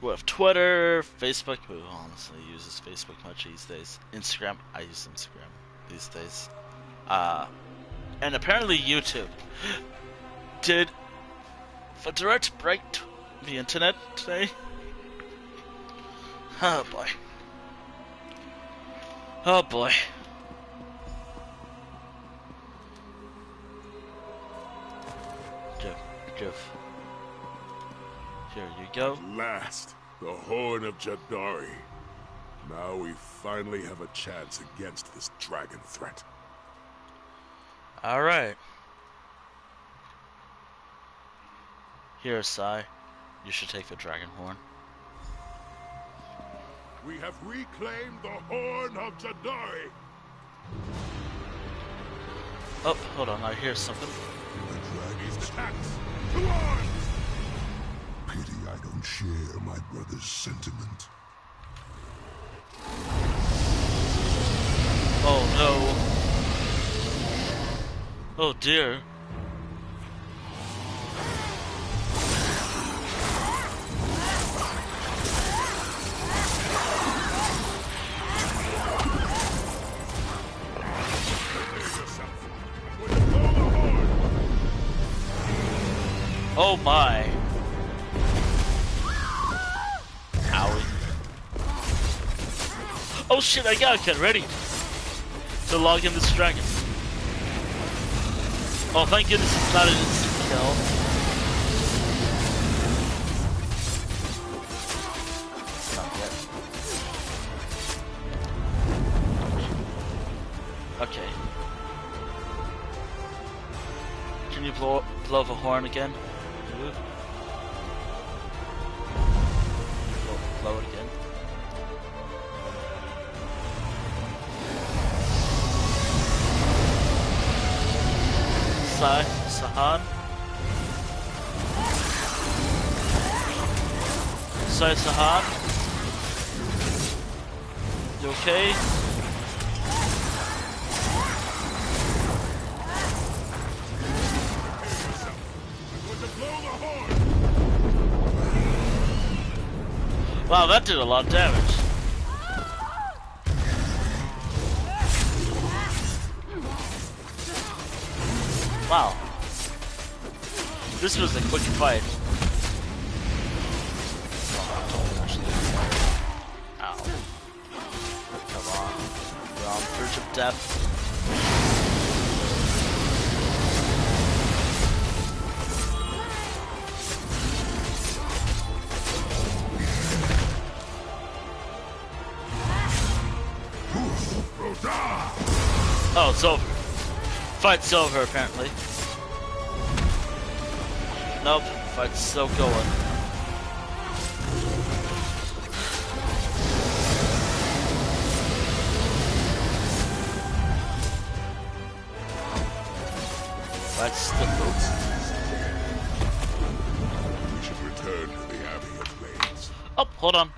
With Twitter, Facebook, who honestly uses Facebook much these days? Instagram, I use Instagram these days. And apparently YouTube. Did Direct break the internet today? Oh boy. Oh boy. Jeff. Here you go. At last, the Horn of Jadari. Now we finally have a chance against this dragon threat. Alright. Here, Sai. You should take the dragon horn. We have reclaimed the Horn of Jadari. Oh, hold on, I hear something. The dragon's attacks. To arms! Pity I don't share my brother's sentiment. Oh no. Oh dear. Oh my. Owie. Oh shit, I gotta get ready to log in this dragon. Oh, thank goodness it's not an instant kill. Not yet. Okay. Can you blow the horn again. Blow it again. Sahan. Sorry, Sahan. You okay? Wow, that did a lot of damage. Wow. This was a quick fight. Ow. Come on. We're on the verge of death. Oh, it's over. Fight's over, apparently. Nope, fight's still going. Fight's still going. We should return to the Abbey of Blades. Oh, hold on.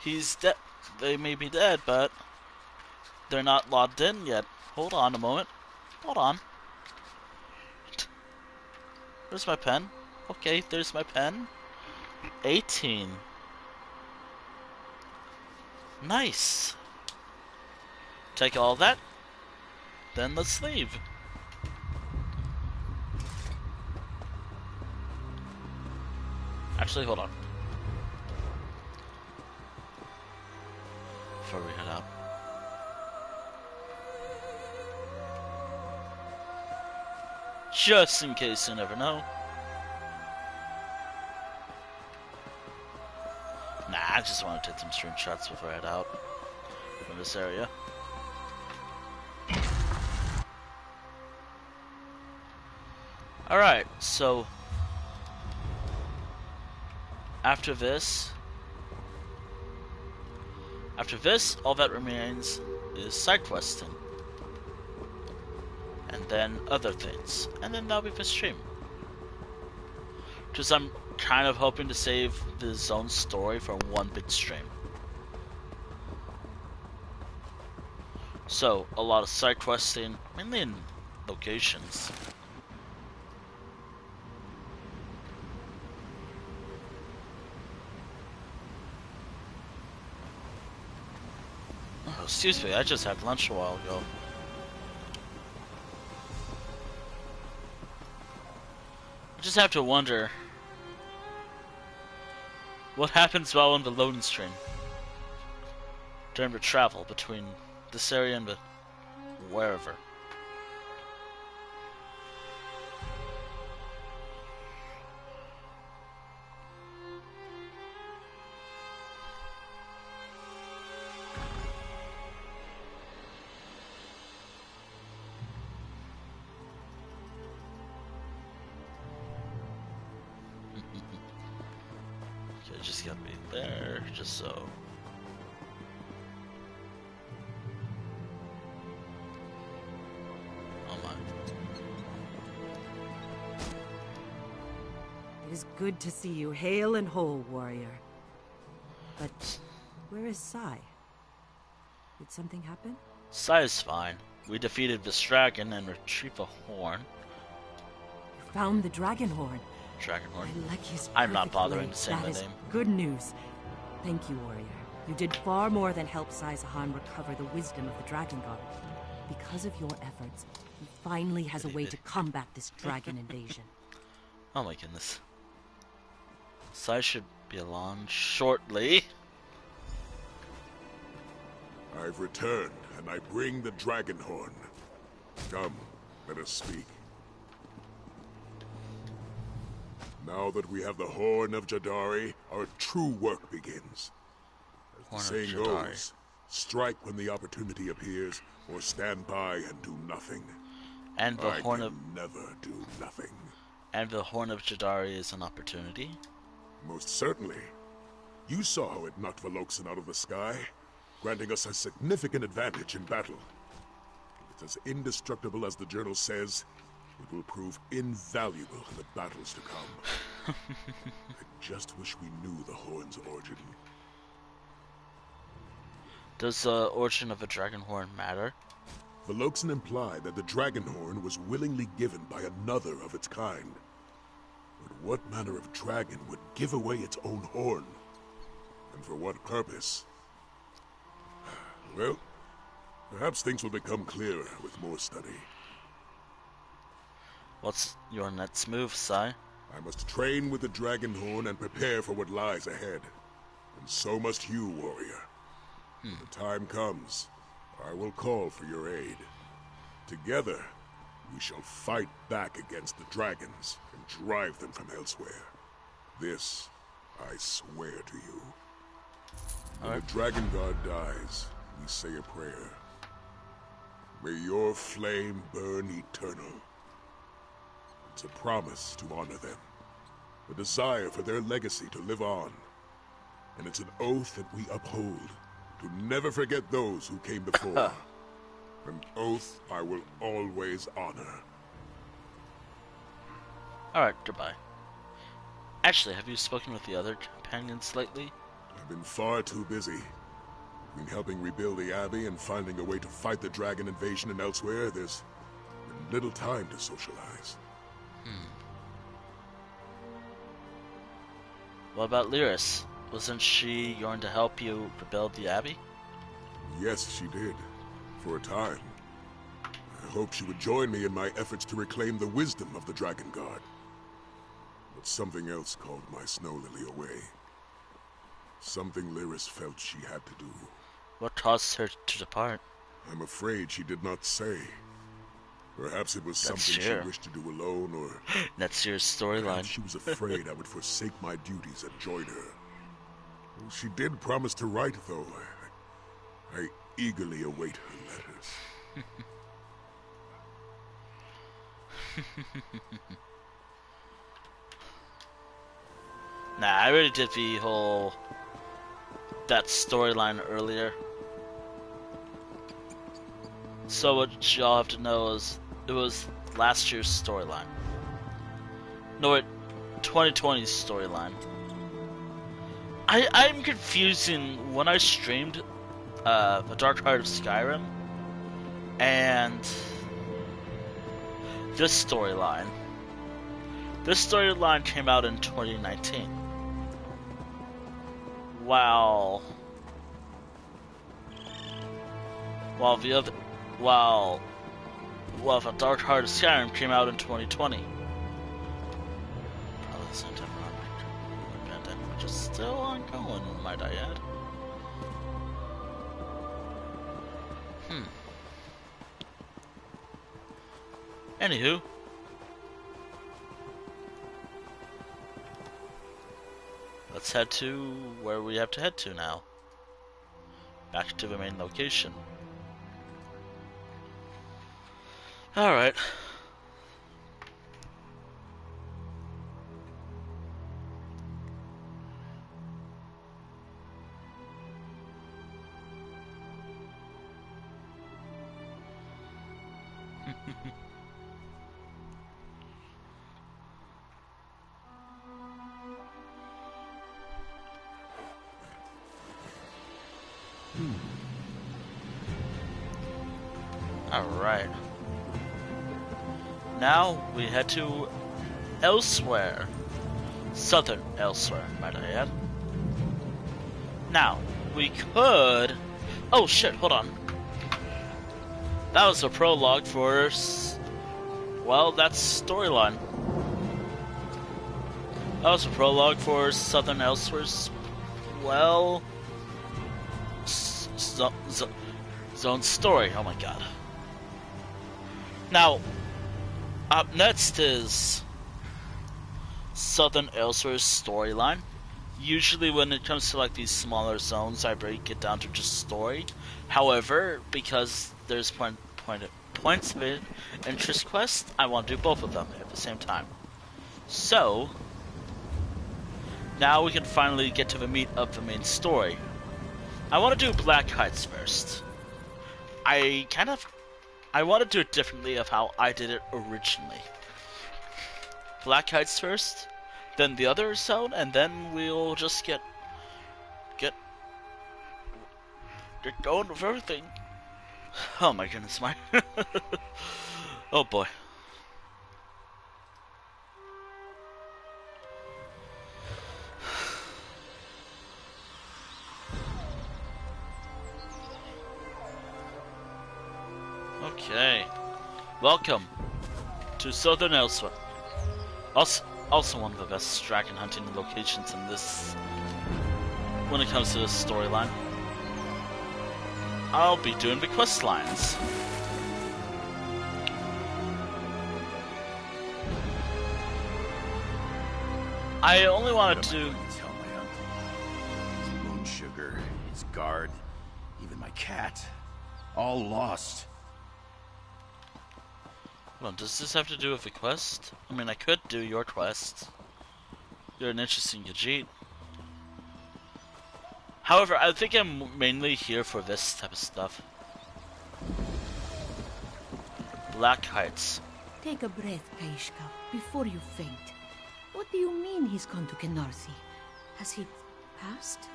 He's dead. They may be dead, but they're not logged in yet. Hold on a moment. Hold on. Where's my pen? Okay, there's my pen. 18. Nice. Take all that. Then let's leave. Actually, hold on. Before we head out. Just in case, you never know. Nah, I just want to take some screenshots before I head out from this area. Alright, so after this, all that remains is side questing. And then other things. And then that'll be the stream. Because I'm kind of hoping to save the zone story for one big stream. So, a lot of side questing, mainly in locations. Oh, excuse me, I just had lunch a while ago. I just have to wonder what happens while on the loading screen during the travel between this area and the wherever. Just gotta be there, just so. Oh my. It is good to see you hale and whole, warrior. But where is Sai? Did something happen? Sai is fine. We defeated this dragon and retrieved a horn. You found the dragon horn. Dragonhorn. I'm not bothering to say the name. Good news. Thank you, warrior. You did far more than help Sai-Sahan recover the wisdom of the Dragon God. Because of your efforts, he finally has a way to combat this dragon invasion. Oh my goodness. Sai should be along shortly. I've returned, and I bring the dragon horn. Come, let us speak. Now that we have the Horn of Jadari, our true work begins. As the saying goes, strike when the opportunity appears, or stand by and do nothing. And the I Horn can of never do nothing. Jadari is an opportunity. Most certainly. You saw how it knocked Veloxen out of the sky, granting us a significant advantage in battle. If it's as indestructible as the journal says, it will prove invaluable in the battles to come. I just wish we knew the Horn's origin. Does the origin of a dragon horn matter? Veloxen implied that the dragon horn was willingly given by another of its kind. But what manner of dragon would give away its own horn? And for what purpose? Well, perhaps things will become clearer with more study. What's your next move, Sai? I must train with the dragon horn and prepare for what lies ahead. And so must you, warrior. When the time comes, I will call for your aid. Together, we shall fight back against the dragons and drive them from Elsweyr. This, I swear to you. When the dragon guard dies, we say a prayer. May your flame burn eternal. It's a promise to honor them, a desire for their legacy to live on. And it's an oath that we uphold, to never forget those who came before. An oath I will always honor. Alright, goodbye. Actually, have you spoken with the other companions lately? I've been far too busy. Between helping rebuild the Abbey and finding a way to fight the dragon invasion in Elsweyr, there's been little time to socialize. What about Lyris? Wasn't she going to help you rebuild the Abbey? Yes, she did. For a time. I hoped she would join me in my efforts to reclaim the wisdom of the Dragon Guard. But something else called my snow lily away. Something Lyris felt she had to do. What caused her to depart? I'm afraid she did not say. Perhaps it was That's something true. she wished to do alone, or That's your storyline. perhaps she was afraid I would forsake my duties and join her. Well, she did promise to write, though. I eagerly await her letters. Nah, I already did the whole... that storyline earlier. So what y'all have to know is, it was last year's storyline. No, wait, 2020's storyline. I'm confusing when I streamed The Dark Heart of Skyrim and this storyline. This storyline came out in 2019. While The Dark Heart of Skyrim came out in 2020. Probably the same time the pandemic, which is still ongoing, might I add. Anywho. Let's head to where we have to head to now. Back to the main location. Alright. Alright. Now we head to Elsweyr. Southern Elsweyr, might I add. Now, we could... Oh shit, hold on. That was a prologue for... Well, that's storyline. That was a prologue for Southern Elsweyr's... Well... Zone story. Oh my god. Now, up next is Southern Elsweyr's storyline. Usually when it comes to like these smaller zones, I break it down to just story. However, because there's plenty points of interest quest, I want to do both of them at the same time. So, now we can finally get to the meat of the main story. I want to do Black Heights first. I want to do it differently of how I did it originally. Black Heights first, then the other zone, and then we'll just get going with everything. Oh my goodness, my oh boy. Okay, welcome to Southern Elsweyr. Also one of the best dragon hunting locations in this when it comes to the storyline. I'll be doing the quest lines. I only wanted to Tell my uncle. His moon sugar, his guard, even my cat. All lost. Well, does this have to do with the quest? I mean, I could do your quest. You're an interesting Khajiit. However, I think I'm mainly here for this type of stuff. Black Heights. Take a breath, Kaishka, before you faint. What do you mean he's gone to Kenarthi? Has he passed?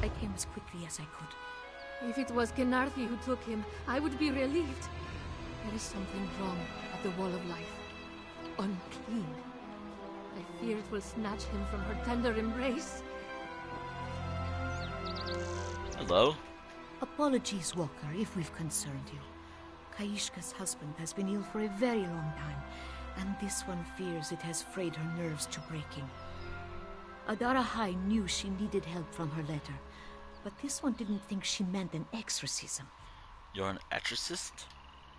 I came as quickly as I could. If it was Kenarthi who took him, I would be relieved. There is something wrong at the Wall of Life. Unclean. I fear it will snatch him from her tender embrace. Hello? Apologies, Walker, if we've concerned you. Kaishka's husband has been ill for a very long time, and this one fears it has frayed her nerves to breaking. Adara High knew she needed help from her letter, but this one didn't think she meant an exorcism. You're an exorcist?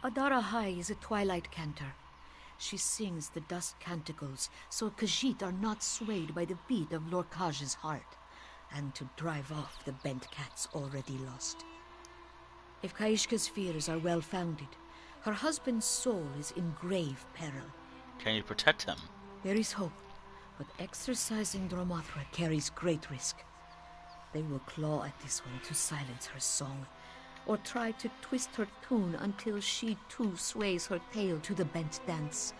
Adara High is a twilight cantor. She sings the dusk canticles, so Khajiit are not swayed by the beat of Lorkaj's heart, and to drive off the bent cats already lost. If Kaishka's fears are well-founded, her husband's soul is in grave peril. Can you protect him? There is hope, but exorcising Dromothra carries great risk. They will claw at this one to silence her song, or try to twist her tune until she too sways her tail to the bent dance.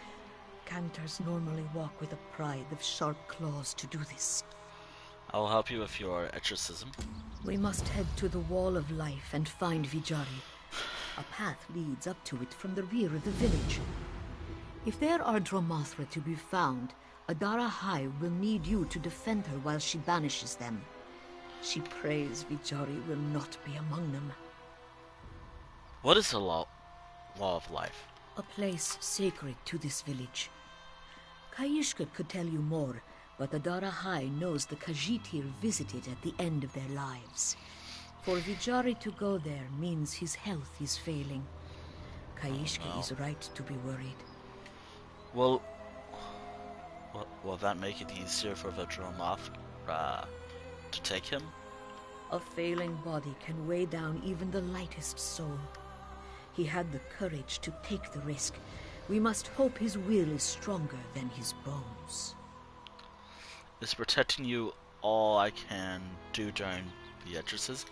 Cantors normally walk with a pride of sharp claws to do this. I'll help you with your exorcism. We must head to the Wall of Life and find Vijari. A path leads up to it from the rear of the village. If there are Dromothra to be found, Adara High will need you to defend her while she banishes them. She prays Vijari will not be among them. What is the law of life? A place sacred to this village. Kaishka could tell you more, but Adara High knows the Khajiit here visited at the end of their lives. For Vijari to go there means his health is failing. Kaishka is right to be worried. Well, will that make it easier for the Dromothra to take him? A failing body can weigh down even the lightest soul. He had the courage to take the risk. We must hope his will is stronger than his bones. Is protecting you all I can do during the exorcism?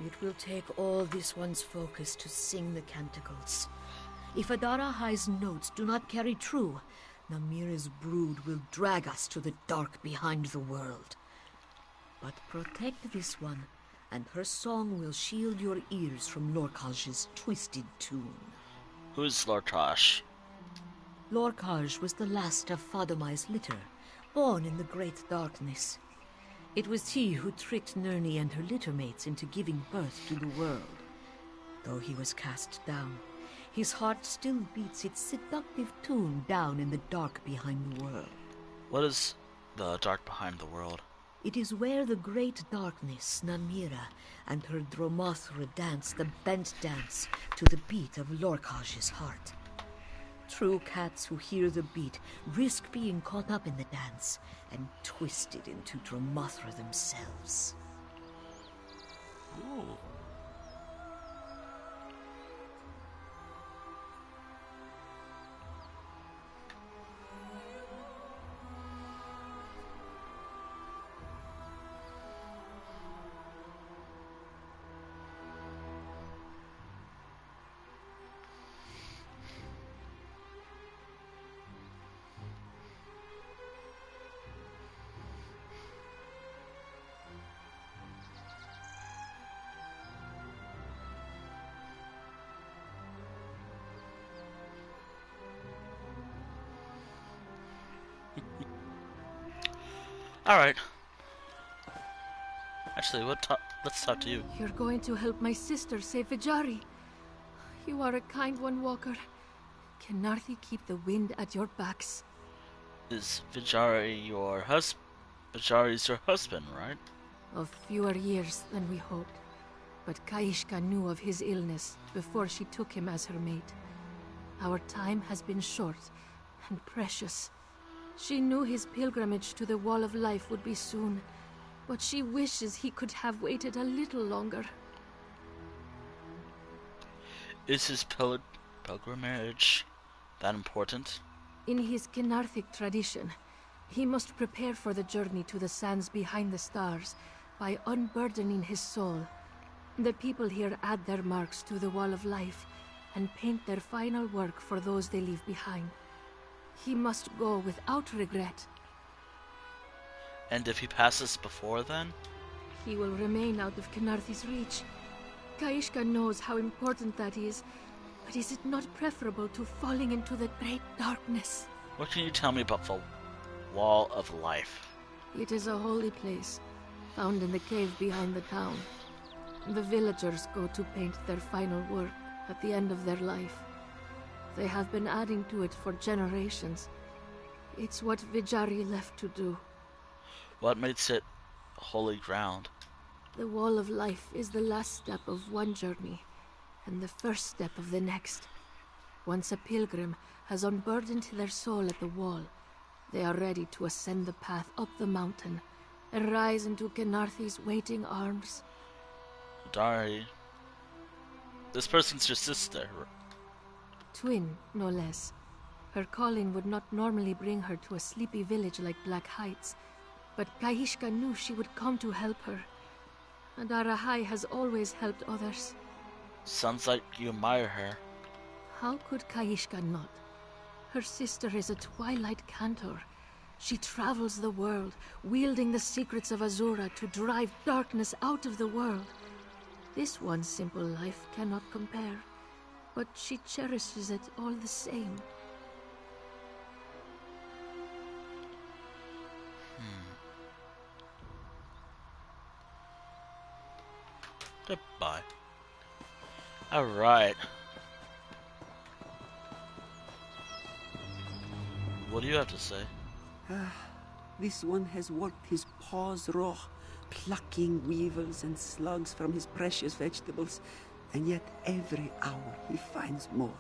It will take all this one's focus to sing the canticles. If Adara High's notes do not carry true, Namira's brood will drag us to the dark behind the world. But protect this one, and her song will shield your ears from Lorkaj's twisted tune. Who's Lorkaj? Lorkaj was the last of Fadumai's litter, born in the Great Darkness. It was he who tricked Nirni and her littermates into giving birth to the world. Though he was cast down, his heart still beats its seductive tune down in the dark behind the world. What is the dark behind the world? It is where the Great Darkness, Namira, and her Dromothra dance the bent dance to the beat of Lorkaj's heart. True cats who hear the beat risk being caught up in the dance and twisted into Dromothra themselves. Ooh. Alright. Actually, let's talk to you. You're going to help my sister save Vijari. You are a kind one, Walker. Can Narthi keep the wind at your backs? Is Vijari your husband? Vijari's your husband, right? Of fewer years than we hoped. But Kaishka knew of his illness before she took him as her mate. Our time has been short and precious. She knew his pilgrimage to the Wall of Life would be soon, but she wishes he could have waited a little longer. Is his pilgrimage that important? In his Kynarthic tradition, he must prepare for the journey to the sands behind the stars by unburdening his soul. The people here add their marks to the Wall of Life and paint their final work for those they leave behind. He must go without regret. And if he passes before then? He will remain out of Kynarthi's reach. Kaishka knows how important that is, but is it not preferable to falling into the great darkness? What can you tell me about the Wall of Life? It is a holy place, found in the cave behind the town. The villagers go to paint their final work at the end of their life. They have been adding to it for generations. It's what Vijari left to do. What makes it holy ground? The Wall of Life is the last step of one journey, and the first step of the next. Once a pilgrim has unburdened their soul at the wall, they are ready to ascend the path up the mountain and rise into Kynarthi's waiting arms. Dari, this person's your sister. Twin, no less. Her calling would not normally bring her to a sleepy village like Black Heights, but Kaishka knew she would come to help her. And Arahai has always helped others. Sounds like you admire her. How could Kaishka not? Her sister is a twilight cantor. She travels the world, wielding the secrets of Azura to drive darkness out of the world. This one simple life cannot compare, but she cherishes it all the same. Goodbye. Alright. What do you have to say? This one has worked his paws raw, plucking weevils and slugs from his precious vegetables, and yet every hour he finds more.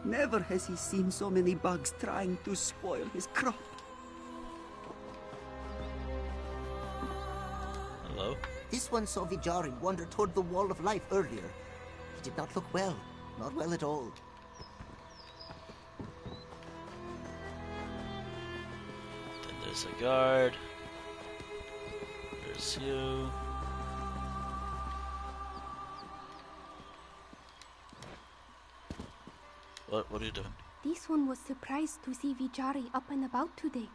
Never has he seen so many bugs trying to spoil his crop. Hello? This one saw Vijari wander toward the Wall of Life earlier. He did not look well. Not well at all. Then there's a guard. There's you. What are you doing? This one was surprised to see Vijari up and about today.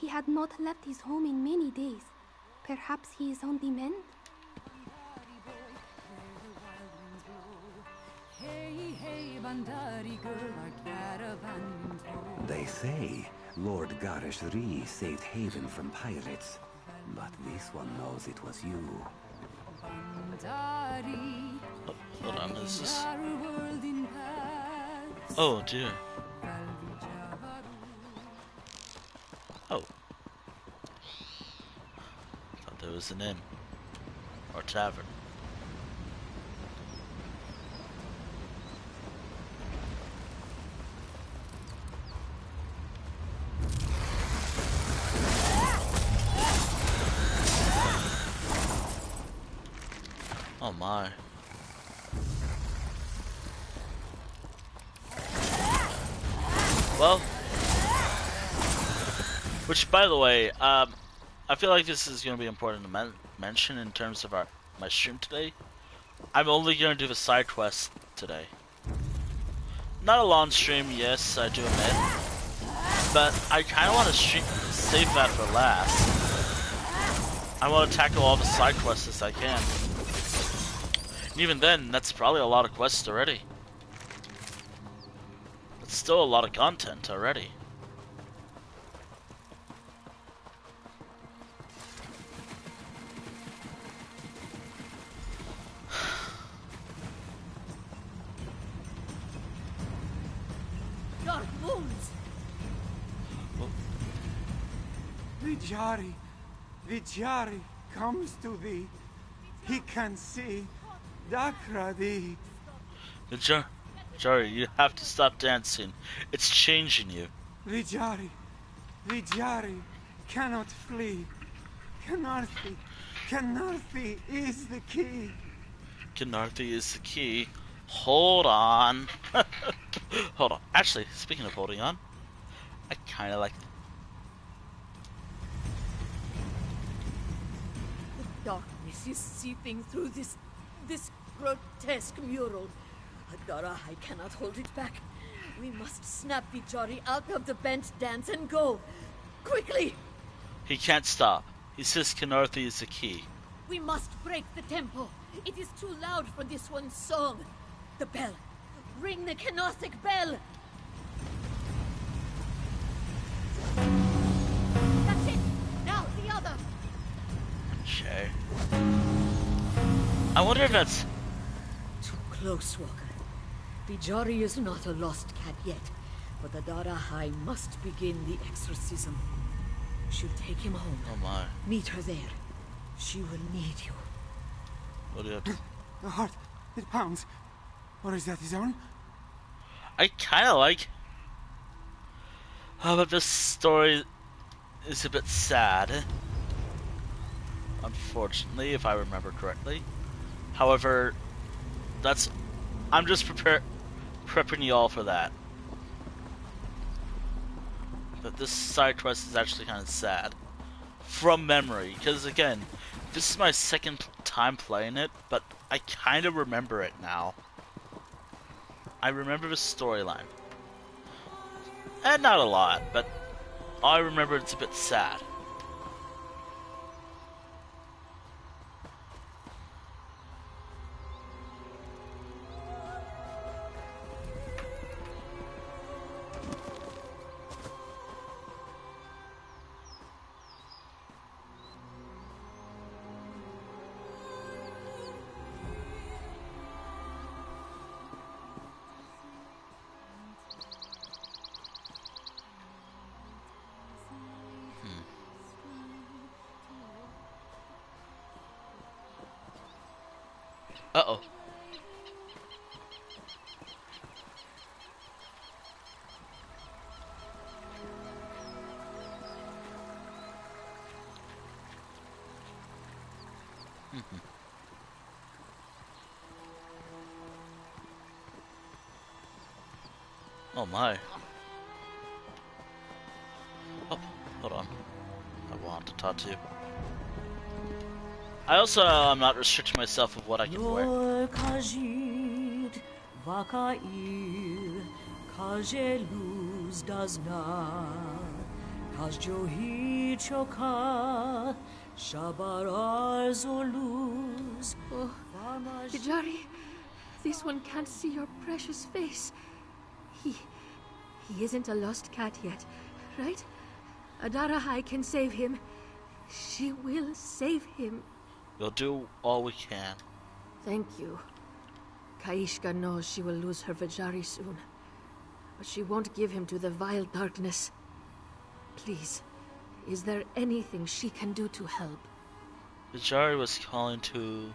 He had not left his home in many days. Perhaps he is on the mend? They say Lord Garishri saved Haven from pirates, but this one knows it was you. Oh, hold on, is this... Oh dear. Oh. Thought there was an inn. Or tavern. Oh my. Well, which, by the way, I feel like this is going to be important to mention in terms of my stream today. I'm only going to do the side quest today. Not a long stream, yes, I do admit, but I kind of want to save that for last. I want to tackle all the side quests as I can. And even then, that's probably a lot of quests already. It's still a lot of content already. wounds. Vijari comes to thee. He can see Dakra thee. Jari, you have to stop dancing. It's changing you. Vijari cannot flee. Kanarthi is the key. Kanarthi is the key. Hold on. Hold on. Actually, speaking of holding on, I kind of like... The darkness is seeping through this grotesque mural. Adara, I cannot hold it back. We must snap Vijari out of the bent dance and go. Quickly! He can't stop. He says Kanarthi is the key. We must break the tempo. It is too loud for this one's song. The bell. Ring the Canothic bell. That's it. Now the other. Okay. I wonder if that's... Too close, Walker. Vijari is not a lost cat yet, but the Dara High must begin the exorcism. She'll take him home. Oh my. Meet her there. She will need you. What do you have to... The heart, it pounds. What is that, his own? I kind of like... Oh, but this story is a bit sad. Unfortunately, if I remember correctly. However, that's... I'm just prepping you all for that. But this side quest is actually kind of sad. From memory, because again, this is my second time playing it, but I kind of remember it now. I remember the storyline. And not a lot, but I remember it's a bit sad. Uh-oh. Oh my. Oh, hold on. I want to talk to you. I also am not restricting myself of what I can wear. Oh, Vijari, this one can't see your precious face. He isn't a lost cat yet, right? Adarahai can save him. She will save him. We'll do all we can. Thank you. Kaishka knows she will lose her Vijari soon, but she won't give him to the vile darkness. Please, is there anything she can do to help? Vijari was calling to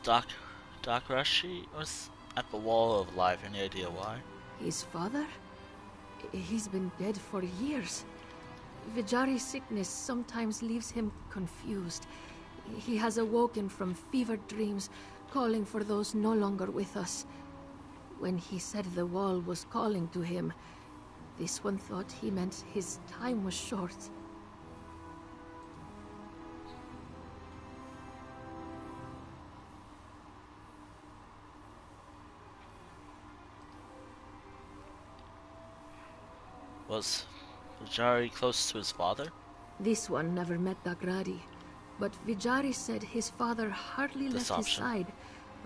Dakrashi was at the Wall of Life. Any idea why? His father? He's been dead for years. Vijari's sickness sometimes leaves him confused. He has awoken from fevered dreams, calling for those no longer with us. When he said the wall was calling to him, this one thought he meant his time was short. Was Vijari close to his father? This one never met Dagradi, but Vijari said his father hardly left his side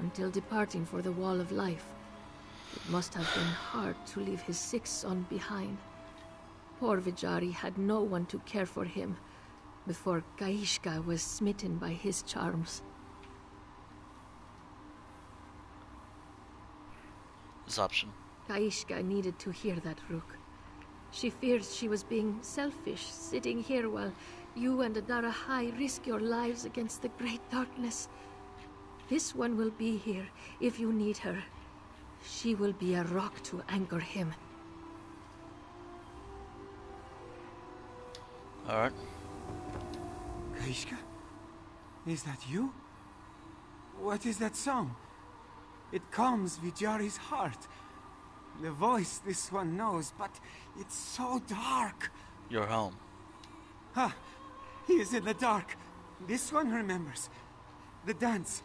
until departing for the Wall of Life. It must have been hard to leave his sick son behind. Poor Vijari had no one to care for him before Kaishka was smitten by his charms. This option. Kaishka needed to hear that, Rook. She fears she was being selfish, sitting here while you and Adara High risk your lives against the great darkness. This one will be here if you need her. She will be a rock to anchor him. Alright. Kaishka? Is that you? What is that song? It calms Vijari's heart. The voice this one knows, but it's so dark. You're home. Ah, he is in the dark. This one remembers. The dance.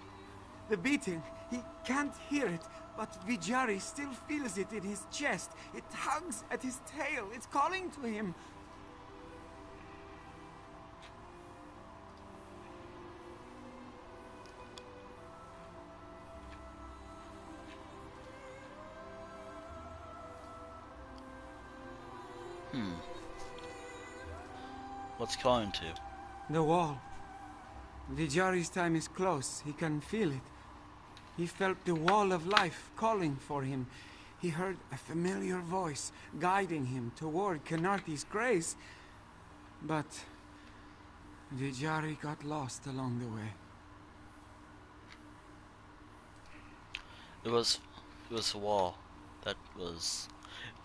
The beating. He can't hear it, but Vijari still feels it in his chest. It tugs at his tail. It's calling to him. What's calling to? The wall. Vijari's time is close. He can feel it. He felt the wall of life calling for him. He heard a familiar voice guiding him toward Kenarthi's grace. But Vijari got lost along the way. It was a wall. That was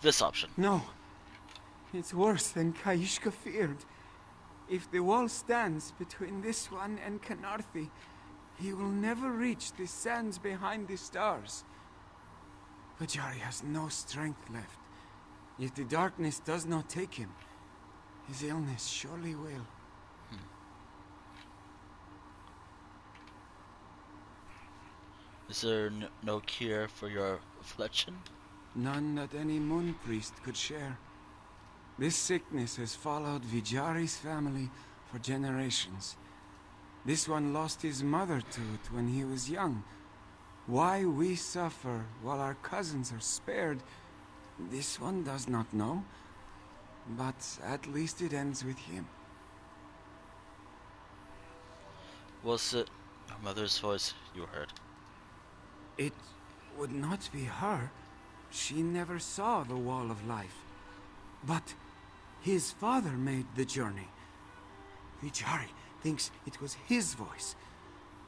this option. No. It's worse than Kaishka feared. If the wall stands between this one and Kenarthi, he will never reach the sands behind the stars. Vijari has no strength left. If the darkness does not take him, his illness surely will. Is there no cure for your affliction? None that any moon priest could share. This sickness has followed Vijari's family for generations. This one lost his mother to it when he was young. Why we suffer while our cousins are spared, this one does not know. But at least it ends with him. Was it her mother's voice you heard? It would not be her. She never saw the Wall of Life. But his father made the journey. Vijari thinks it was his voice.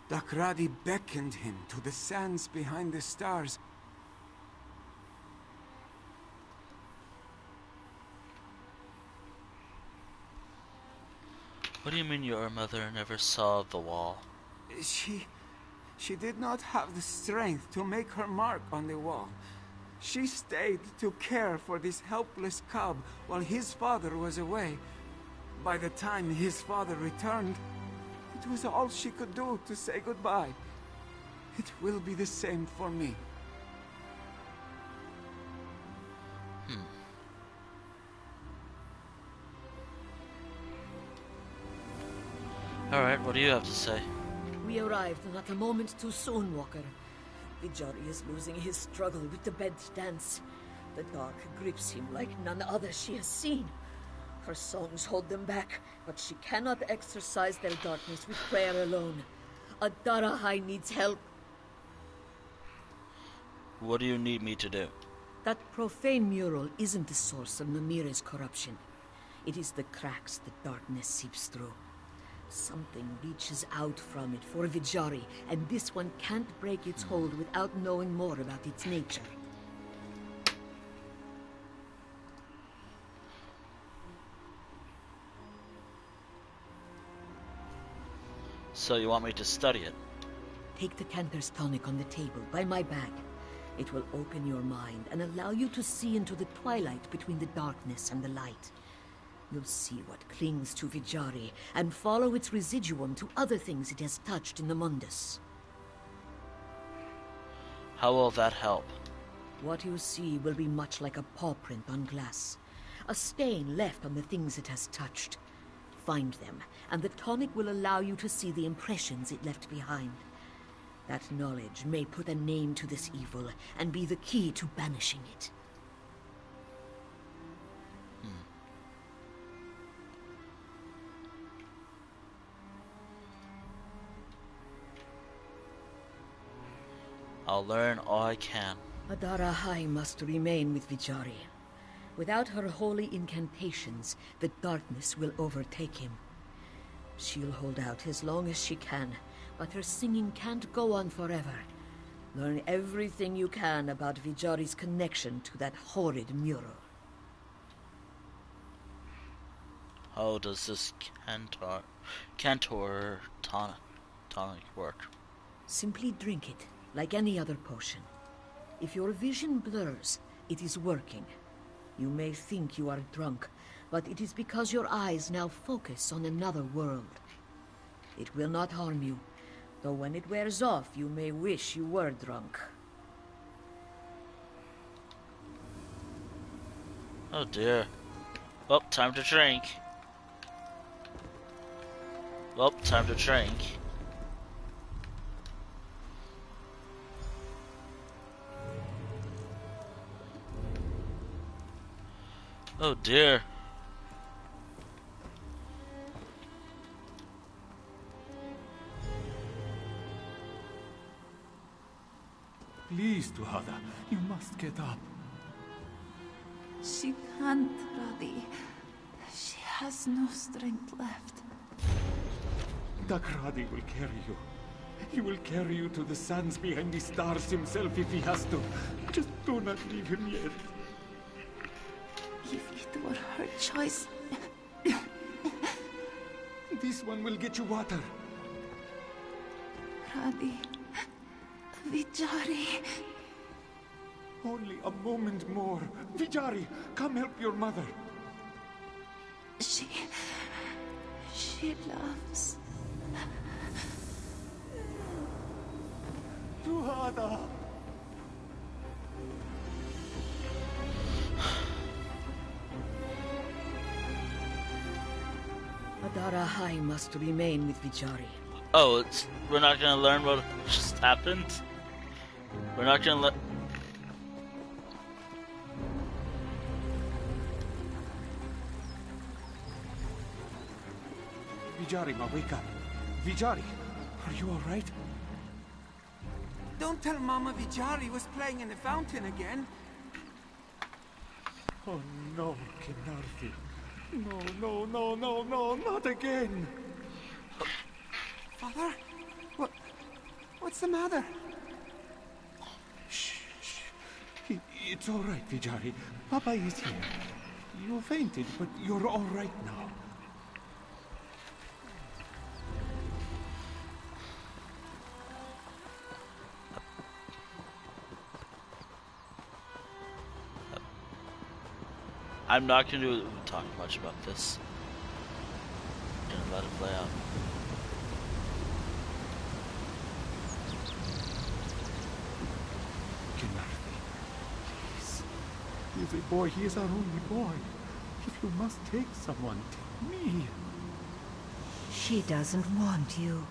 Dakradi beckoned him to the sands behind the stars. What do you mean your mother never saw the wall? She did not have the strength to make her mark on the wall. She stayed to care for this helpless cub while his father was away. By the time his father returned, it was all she could do to say goodbye. It will be the same for me. Alright, what do you have to say? We arrived not a moment too soon, Walker. Vijari is losing his struggle with the bed dance. The dark grips him like none other she has seen. Her songs hold them back, but she cannot exorcise their darkness with prayer alone. Adarahai needs help. What do you need me to do? That profane mural isn't the source of Namira's corruption. It is the cracks the darkness seeps through. Something reaches out from it for Vijari, and this one can't break its hold without knowing more about its nature. So you want me to study it? Take the Cantor's tonic on the table by my bag. It will open your mind and allow you to see into the twilight between the darkness and the light. You'll see what clings to Vijari and follow its residuum to other things it has touched in the Mundus. How will that help? What you see will be much like a paw print on glass. A stain left on the things it has touched. Find them, and the tonic will allow you to see the impressions it left behind. That knowledge may put a name to this evil and be the key to banishing it. I'll learn all I can. Adarahai must remain with Vijari. Without her holy incantations, the darkness will overtake him. She'll hold out as long as she can, but her singing can't go on forever. Learn everything you can about Vijari's connection to that horrid mural. How does this Cantor tonic work? Simply drink it, like any other potion. If your vision blurs, it is working. You may think you are drunk, but it is because your eyes now focus on another world. It will not harm you, though when it wears off, you may wish you were drunk. Oh dear. Well, time to drink. Well, time to drink. Oh dear. Please, Tuhada, you must get up. She can't, Radi. She has no strength left. Dakradi will carry you. He will carry you to the sands behind the stars himself if he has to. Just do not leave him yet. If it were her choice... This one will get you water. Radi... Vijari... Only a moment more. Vijari, come help your mother. She loves... Tuhada! Adara Hai must remain with Vijari. Oh, we're not gonna learn what just happened? We're not gonna let... Vijari, ma, wake up. Vijari, are you alright? Don't tell Mama Vijari was playing in the fountain again. Oh no, Kinarthi. No, not again. Father? What's the matter? Shh. It's alright, Vijari. Papa is here. You fainted, but you're alright now. I'm not gonna talk much about this. I'm gonna let it play out. Kinarthi, please. He is a boy. He is our only boy. If you must take someone, take me. She doesn't want you.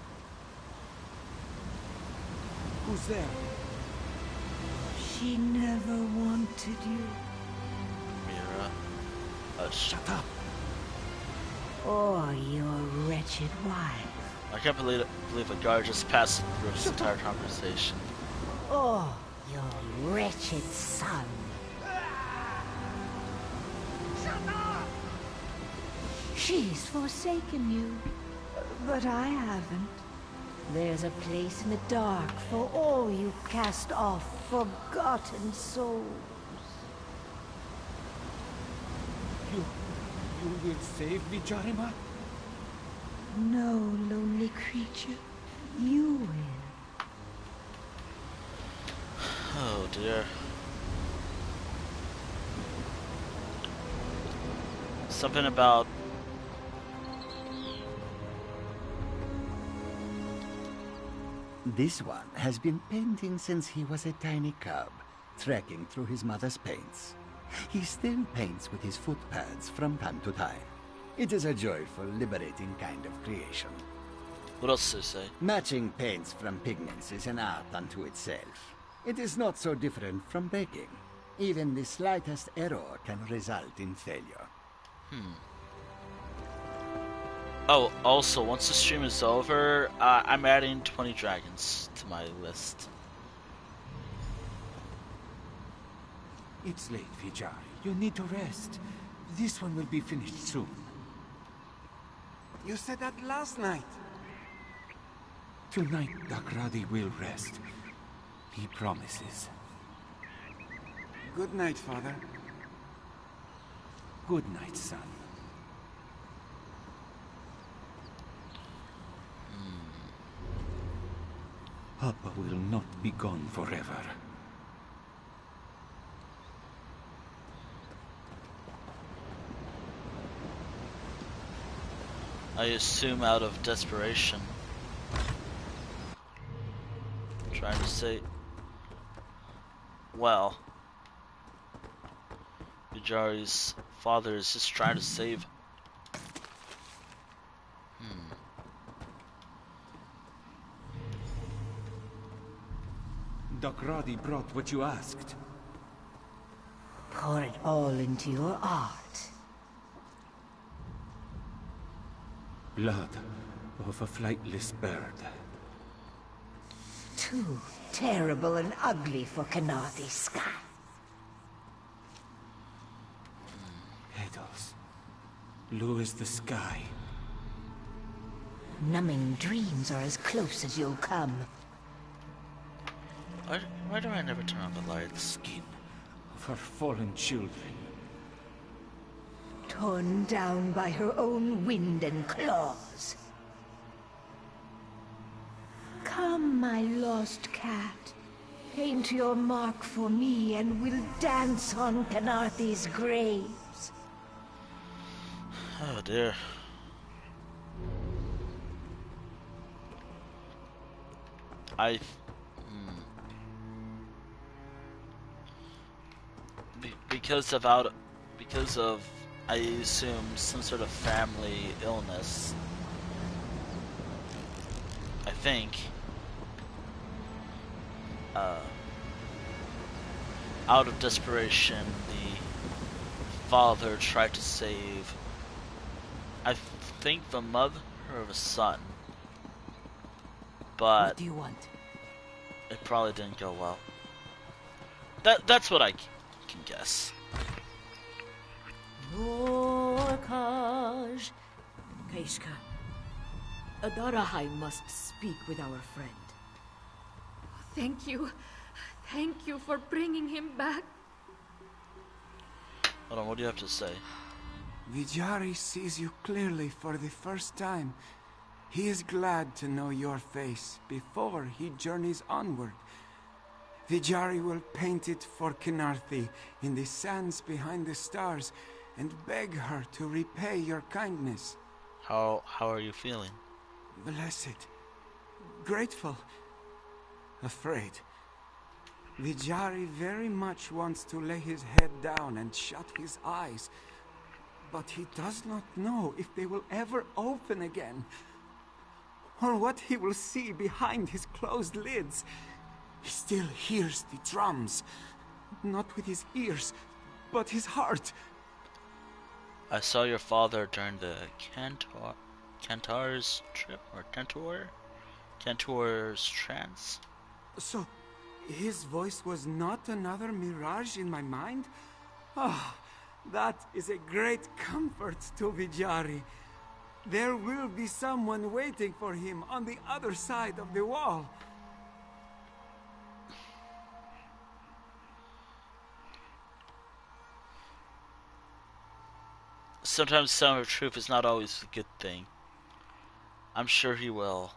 Who's there? She never wanted you. Shut up. Or your wretched wife. I can't believe a guard just passed through this entire conversation. Or your wretched son. Shut up! She's forsaken you, but I haven't. There's a place in the dark for all you cast off forgotten souls. You will save Vijarima? No, lonely creature. You will. Oh dear. Something about... This one has been painting since he was a tiny cub, trekking through his mother's paints. He still paints with his footpads from time to time. It is a joyful, liberating kind of creation. What else do they say? Matching paints from pigments is an art unto itself. It is not so different from baking. Even the slightest error can result in failure. Oh, also, once the stream is over, I'm adding 20 dragons to my list. It's late, Vijari. You need to rest. This one will be finished soon. You said that last night. Tonight, Dakradi will rest. He promises. Good night, Father. Good night, son. Papa will not be gone forever. I assume out of desperation. Trying to say... Well... Vijari's father is just trying to save... Dakradi brought what you asked. Pour it all into your art. Blood of a flightless bird. Too terrible and ugly for Kanathi's sky. Petals. Blue as the sky. Numbing dreams are as close as you'll come. Why do I never turn on the lights? Skin of her fallen children. Torn down by her own wind and claws. Come, my lost cat. Paint your mark for me and we'll dance on Kanathi's graves. Oh dear. Because of I assume some sort of family illness. I think out of desperation the father tried to save I think the mother of a son. But what do you want? It probably didn't go well. That's what I can guess. Norkaj. Kaishka. Adarahai must speak with our friend. Thank you. Thank you for bringing him back. Hold on, what do you have to say? Vijari sees you clearly for the first time. He is glad to know your face before he journeys onward. Vijari will paint it for Kinarthi in the sands behind the stars and beg her to repay your kindness. How are you feeling? Blessed. Grateful. Afraid. Vijari very much wants to lay his head down and shut his eyes, but he does not know if they will ever open again, or what he will see behind his closed lids. He still hears the drums, not with his ears, but his heart. I saw your father during the Cantor's trip, or Cantor's trance. So, his voice was not another mirage in my mind? Ah, that is a great comfort to Vijari. There will be someone waiting for him on the other side of the wall. Sometimes telling the truth is not always a good thing. I'm sure he will.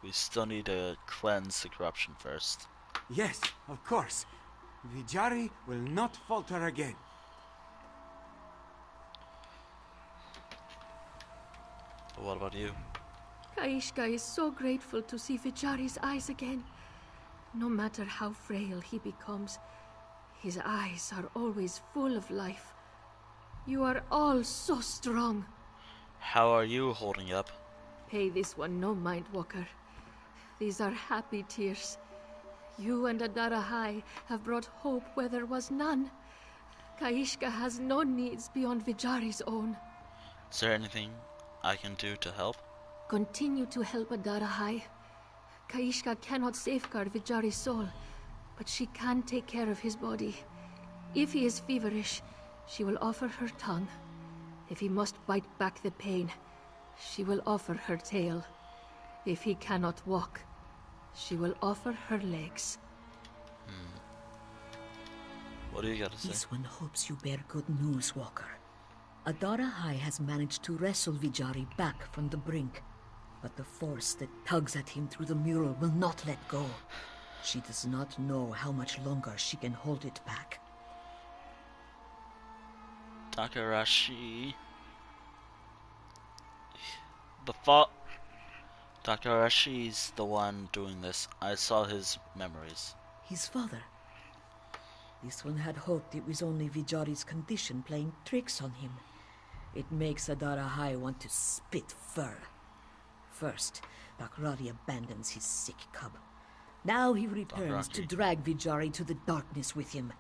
We still need to cleanse the corruption first. Yes, of course. Vijari will not falter again. But what about you? Kaishka is so grateful to see Vijari's eyes again. No matter how frail he becomes, his eyes are always full of life. You are all so strong. How are you holding up? Pay this one no mind, Walker. These are happy tears. You and Adarahai have brought hope where there was none. Kaishka has no needs beyond Vijari's own. Is there anything I can do to help? Continue to help Adarahai. Kaishka cannot safeguard Vijari's soul, but she can take care of his body. If he is feverish, she will offer her tongue. If he must bite back the pain, she will offer her tail. If he cannot walk, she will offer her legs. What do you gotta say? This one hopes you bear good news, Walker. Adara High has managed to wrestle Vijari back from the brink, but the force that tugs at him through the mural will not let go. She does not know how much longer she can hold it back. Takarashi. Takarashi's the one doing this. I saw his memories. His father. This one had hoped it was only Vijari's condition playing tricks on him. It makes Adara High want to spit fur. First, Takrari abandons his sick cub. Now he returns to drag Vijari to the darkness with him.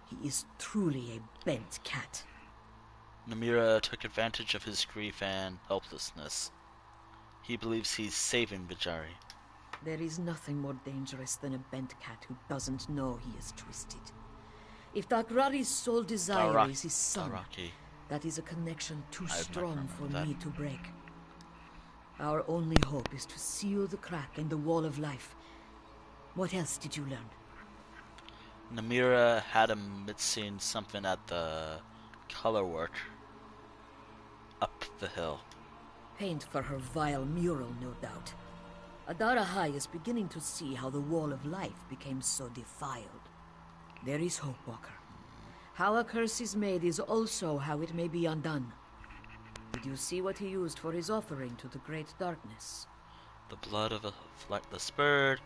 He is truly a bent cat. Namira took advantage of his grief and helplessness. He believes he's saving Vijari. There is nothing more dangerous than a bent cat who doesn't know he is twisted. If Takrari's sole desire is his son, that is a connection too strong for me to break. Our only hope is to seal the crack in the wall of life. What else did you learn? Namira had him missing something at the color work up the hill. Paint for her vile mural, no doubt. Adara High is beginning to see how the wall of life became so defiled. There is hope, Walker. How a curse is made is also how it may be undone. Did you see what he used for his offering to the great darkness? The blood of a flightless bird,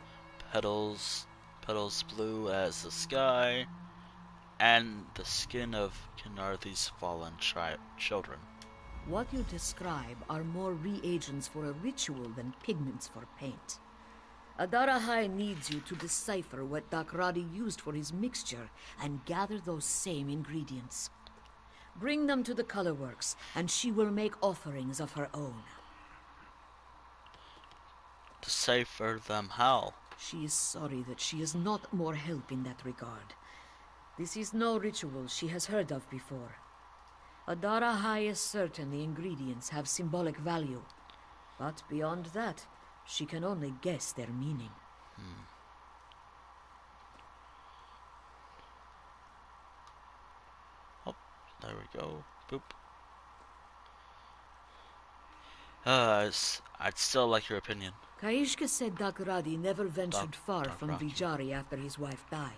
petals blue as the sky, and the skin of Kinarthi's fallen children. What you describe are more reagents for a ritual than pigments for paint. Adara High needs you to decipher what Takrari used for his mixture and gather those same ingredients. Bring them to the colorworks, and she will make offerings of her own. Decipher them how? She is sorry that she is not more help in that regard. This is no ritual she has heard of before. Adara High is certain the ingredients have symbolic value, but beyond that, she can only guess their meaning. Oh, there we go. Boop. I'd still like your opinion. Kaishka said Takradi never ventured far from Vijari after his wife died.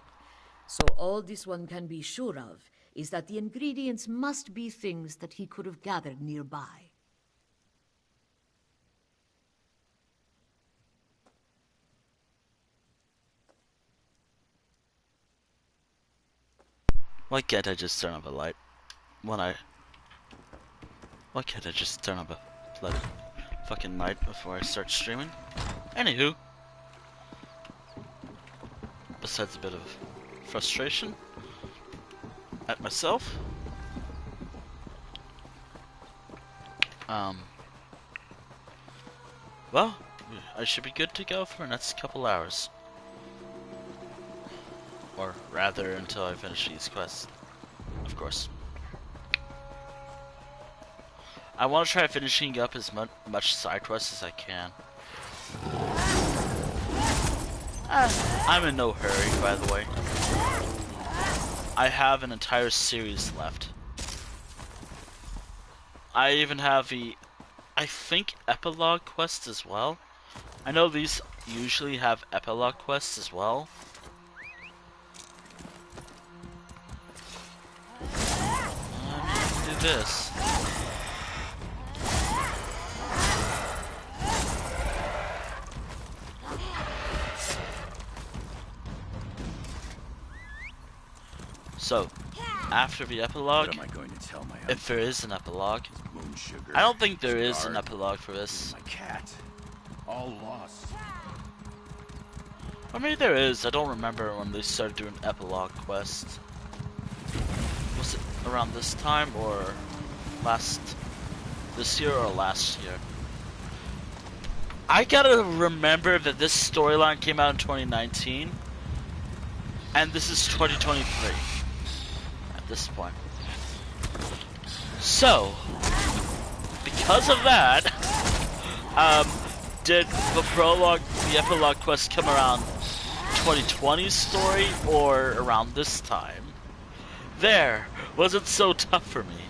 So all this one can be sure of is that the ingredients must be things that he could have gathered nearby. Why can't I just turn up a light? Why can't I just turn up a bloody fucking light before I start streaming? Anywho. Besides a bit of frustration at myself. Well, I should be good to go for the next couple hours. Or rather, until I finish these quests. Of course. I want to try finishing up as much side quests as I can. I'm in no hurry, by the way. I have an entire series left. I even have the, I think, epilogue quests as well. I know these usually have epilogue quests as well. Do this. So, after the epilogue, What am I going to tell my if there is an epilogue, moon sugar, I don't think there is guard, an epilogue for this. my cat, all lost. Or maybe there is. I don't remember when they started doing epilogue quests. Was it around this time or this year or last year? I gotta remember that this storyline came out in 2019, and this is 2023 at this point. So, because of that, did the prologue, the epilogue quest come around 2020's story or around this time? There, was it so tough for me?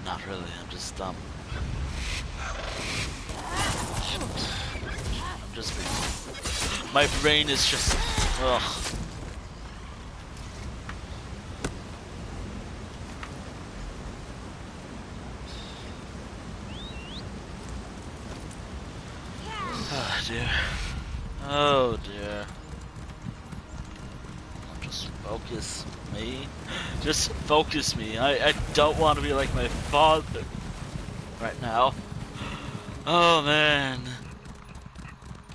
Not really, I'm just dumb. I'm just being... My brain is just... ugh. Oh dear. Oh dear. Just focus me. Just focus me. I don't want to be like my father right now. Oh man.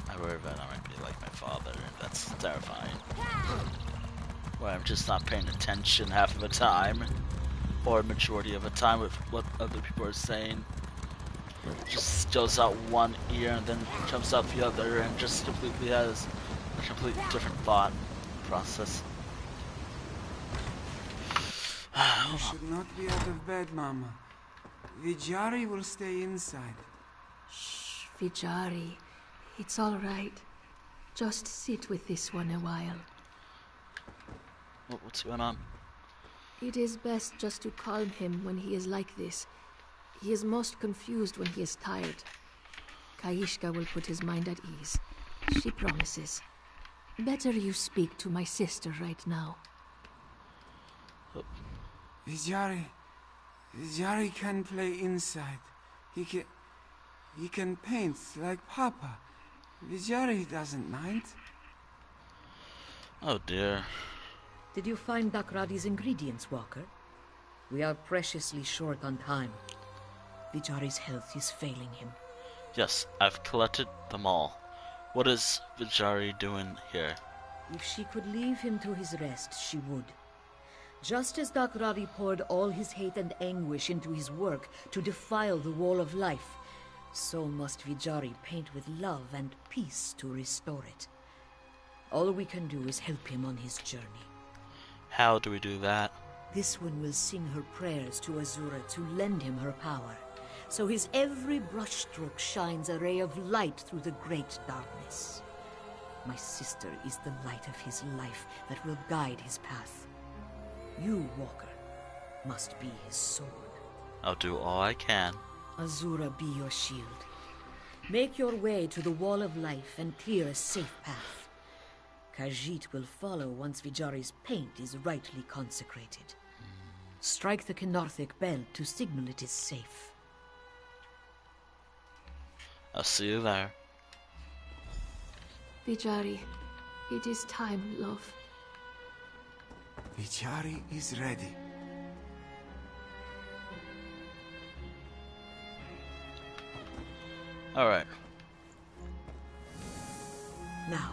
I worry about I might be like my father. That's terrifying. Where I'm just not paying attention half of the time. Or majority of the time with what other people are saying. Just goes out one ear and then comes out the other and just completely has a completely different thought process. You should not be out of bed, Mama. Vijari will stay inside. Shh, Vijari. It's all right. Just sit with this one a while. What's going on? It is best just to calm him when he is like this. He is most confused when he is tired. Kaishka will put his mind at ease. She promises. Better you speak to my sister right now. Vijari can play inside. He can paint like Papa. Vijari doesn't mind. Oh dear. Did you find Dakradi's ingredients, Walker? We are preciously short on time. Vijari's health is failing him. Yes, I've collected them all. What is Vijari doing here? If she could leave him to his rest, she would. Just as Dakradi poured all his hate and anguish into his work to defile the Wall of Life, so must Vijari paint with love and peace to restore it. All we can do is help him on his journey. How do we do that? This one will sing her prayers to Azura to lend him her power, so his every brushstroke shines a ray of light through the great darkness. My sister is the light of his life that will guide his path. You, Walker, must be his sword. I'll do all I can. Azura be your shield. Make your way to the Wall of Life and clear a safe path. Khajiit will follow once Vijari's paint is rightly consecrated. Strike the Kenarthic bell to signal it is safe. I'll see you there. Vijari, it is time, love. Vijari is ready. Alright. Now,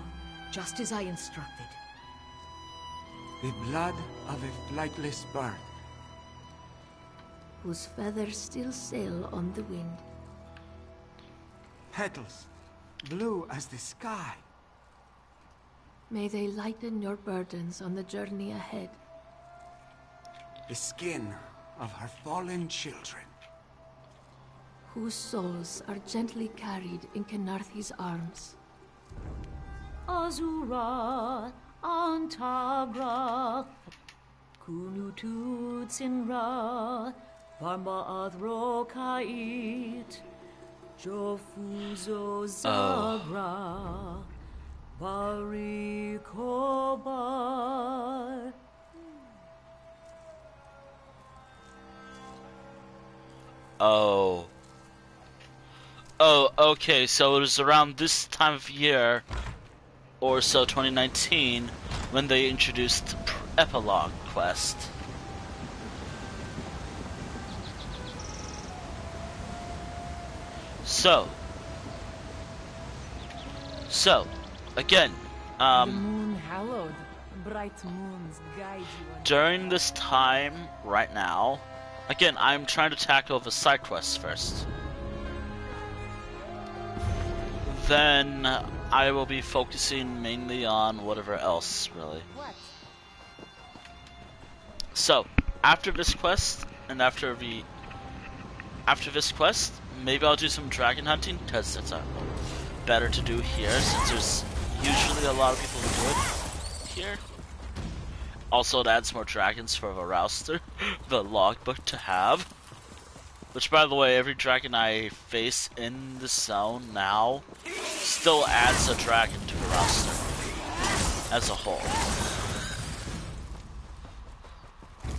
just as I instructed. The blood of a flightless bird. Whose feathers still sail on the wind. Petals, blue as the sky. May they lighten your burdens on the journey ahead. The skin of her fallen children. Whose souls are gently carried in Kenarthi's arms. Azura, Antagra, Kunututsinra, Varma Adrokait, Jofuzo Zagra, Varikobar. Oh. Oh, okay, so it was around this time of year, or so 2019, when they introduced the Epilogue quest. So, again, the moon hallowed, bright moons guide you. During this time, right now, again, I'm trying to tackle the side quests first. Then I will be focusing mainly on whatever else, really. What? So, after this quest and after this quest, maybe I'll do some dragon hunting because it's better to do here since there's usually a lot of people who do it here. Also, it adds more dragons for Varauster, the logbook to have. Which, by the way, every dragon I face in the zone now still adds a dragon to Varauster as a whole.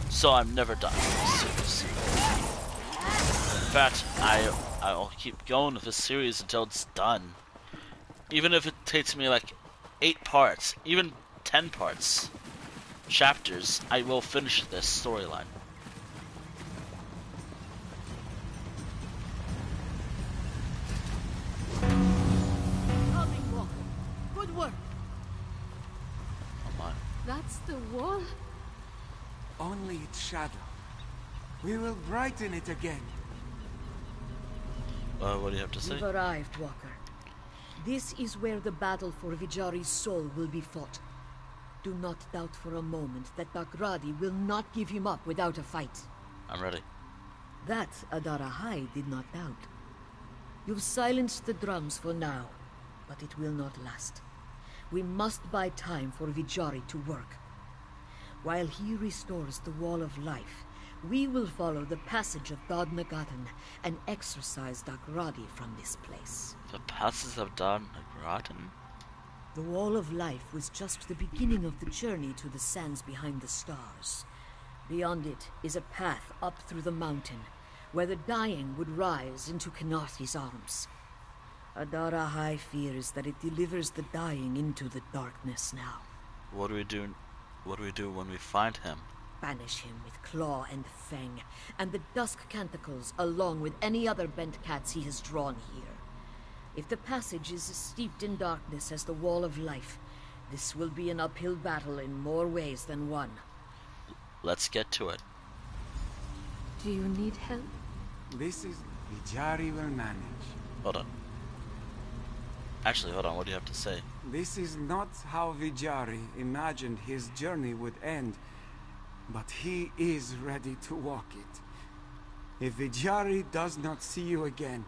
So I'm never done with this series. In fact, I'll keep going with this series until it's done. Even if it takes me like 8 parts, even 10 parts. Chapters, I will finish this storyline. Good work. Come on. That's the wall? Only its shadow. We will brighten it again. What do you have to say? You've arrived, Walker. This is where the battle for Vijari's soul will be fought. Do not doubt for a moment that Dakradi will not give him up without a fight. I'm ready. That Adara High did not doubt. You've silenced the drums for now, but it will not last. We must buy time for Vijari to work. While he restores the Wall of Life, we will follow the passage of Dod Nagatan and exorcise Dakradi from this place. The passage of Dod Nagatan? The Wall of Life was just the beginning of the journey to the sands behind the stars. Beyond it is a path up through the mountain, where the dying would rise into Kenarthi's arms. Adara High fears that it delivers the dying into the darkness now. What do we do? What do we do when we find him? Banish him with Claw and Fang, and the Dusk Canticles, along with any other bent cats he has drawn here. If the passage is as steeped in darkness as the Wall of Life, this will be an uphill battle in more ways than one. Let's get to it. Do you need help? This is Vijari will manage. Hold on. Actually, hold on. What do you have to say? This is not how Vijari imagined his journey would end, but he is ready to walk it. If Vijari does not see you again,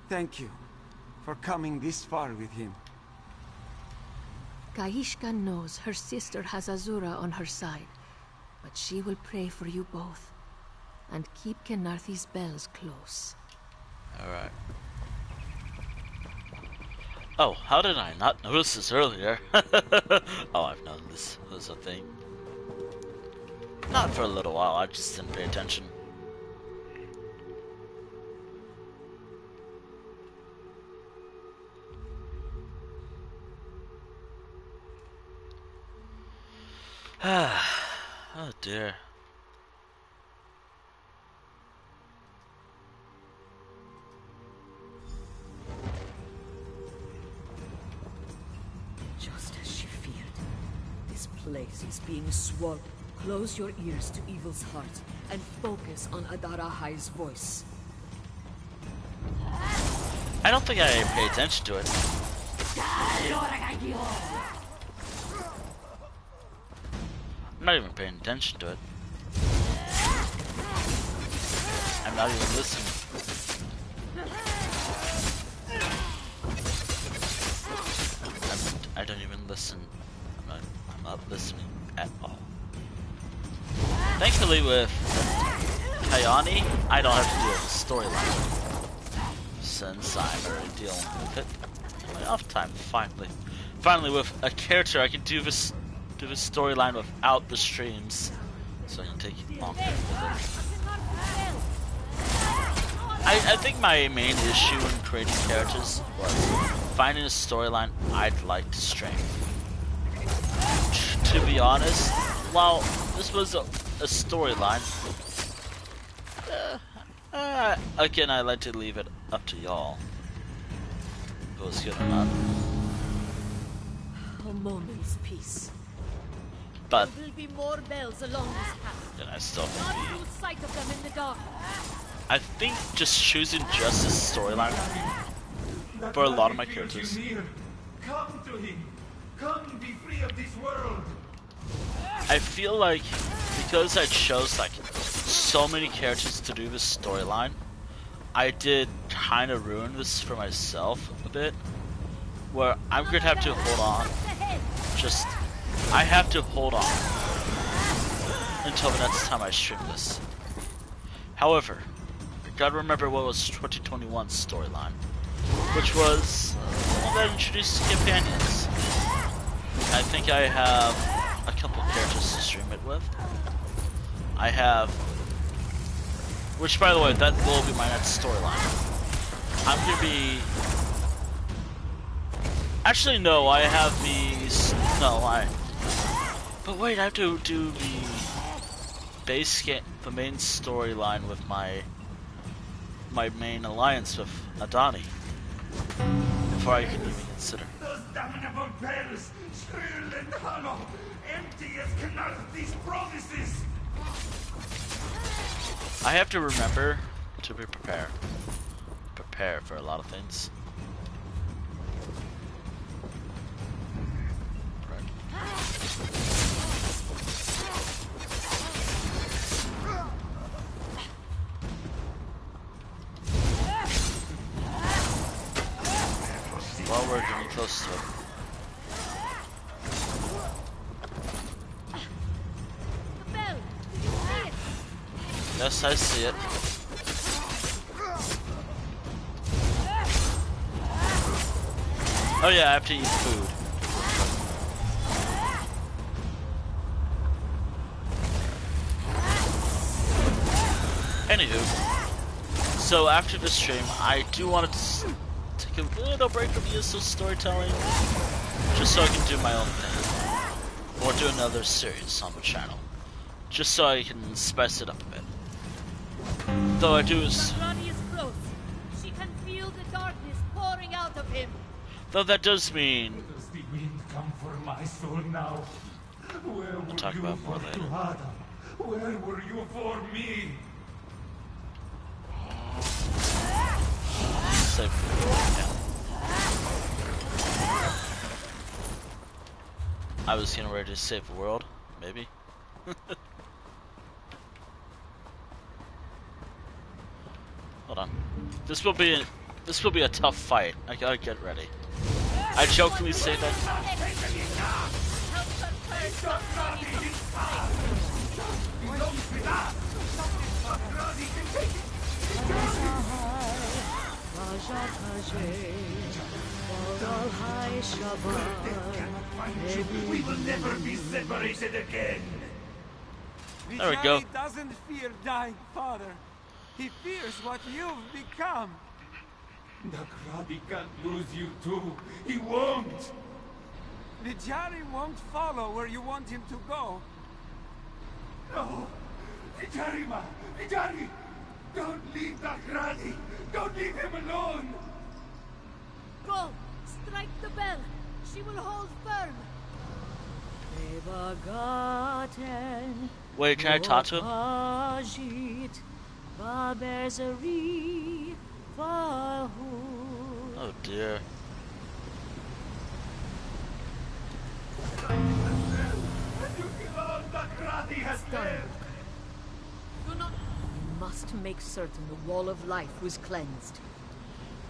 thank you for coming this far with him. Kaishka knows her sister has Azura on her side, but she will pray for you both, and keep Kenarthi's bells close. Alright. Oh, how did I not notice this earlier? Oh, I've known this was a thing. Not for a little while, I just didn't pay attention. Oh dear. Just as she feared, this place is being swallowed. Close your ears to evil's heart and focus on Adara High's voice. I don't think I pay attention to it. I'm not even paying attention to it. I'm not even listening. I don't even listen. I'm not listening at all. Thankfully with Kayani, I don't have to deal with the storyline. Since I'm already dealing with it in my off time, finally. Finally with a character I can do this storyline without the streams. So I can take it longer with it. I think my main issue in creating characters was finding a storyline I'd like to stream. To be honest, while this was a storyline, again, I like to leave it up to y'all. If it was good or not. A moment's peace. But there will be more bells along this path. then I still Not lose sight of them in the dark. I think just choosing just this storyline for a lot of my characters. Come to him. Come be free of this world. I feel like because I chose like so many characters to do this storyline, I did kind of ruin this for myself a bit. Where I'm gonna have to hold on. I have to hold on until the next time I stream this. However, you gotta remember what was 2021's storyline, which was the one that introduced companions. I think I have a couple characters to stream it with. I have, which by the way, that will be my next storyline. I'm gonna be. Actually, no, I have the. No, But wait, I have to do the base game, the main storyline with my main alliance with Adani before I can even consider. Those damnable bells, shrill and hollow, empty as cannot these promises. I have to remember to be prepared. Prepare for a lot of things. Well, we're getting close to it. The bell! Did you see it? Yes, I see it. Oh yeah, I have to eat food. Anywho, so after the stream, I do want to take a little break from useless storytelling, just so I can do my own thing, or do another series on the channel, just so I can spice it up a bit. Though I do. Rani is close. She can feel the darkness pouring out of him. Though that does mean. Does the wind come for my soul now? Where We'll talk about more later. Where were you for me? Save I was getting ready to save the world, maybe. Hold on. This will be a tough fight. I gotta get ready. I jokingly say that. We will never be separated again. There we go. He doesn't fear dying, Father. He fears what you've become. Nakradi can't lose you too. He won't. Vijari won't follow where you want him to go. No. Vijari, Vijari! Don't leave Nakradi! Don't leave him alone! Go! Strike the bell! She will hold firm! Wait, can I talk to him? Oh dear. Do not. We must make certain the wall of life was cleansed.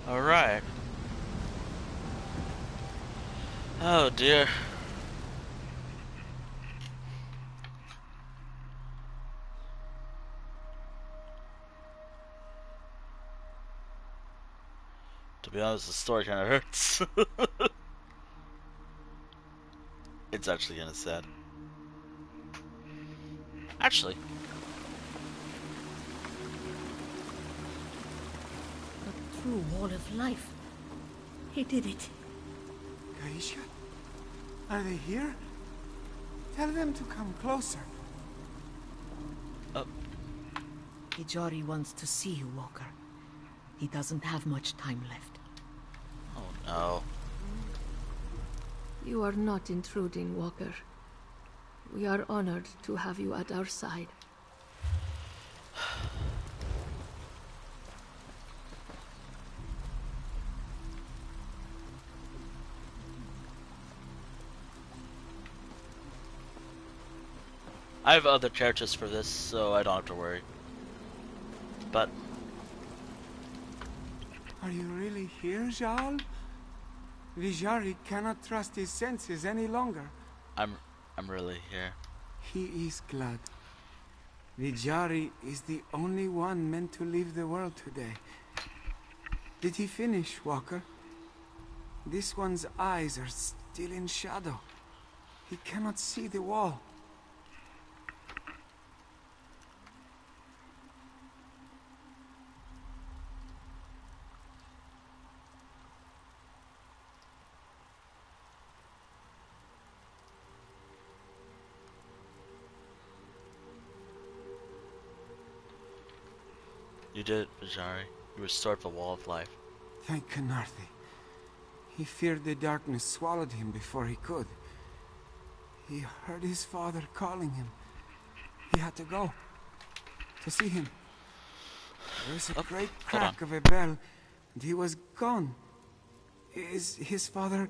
Alright. Oh dear. To be honest, the story kind of hurts. It's actually kind of sad. Actually. A true wall of life. He did it. Kaisha? Are they here? Tell them to come closer. Ijari wants to see you, Walker. He doesn't have much time left. Oh no. You are not intruding, Walker. We are honored to have you at our side. I have other characters for this, so I don't have to worry. But Are you really here, Jarl? Vijari cannot trust his senses any longer. I'm really here. He is glad. Vijari is the only one meant to leave the world today. Did he finish, Walker? This one's eyes are still in shadow. He cannot see the wall. You did it, Vijari. You restored the Wall of Life. Thank Khenarthi. He feared the darkness swallowed him before he could. He heard his father calling him. He had to go. To see him. There was a great crack of a bell, and he was gone. Is his father...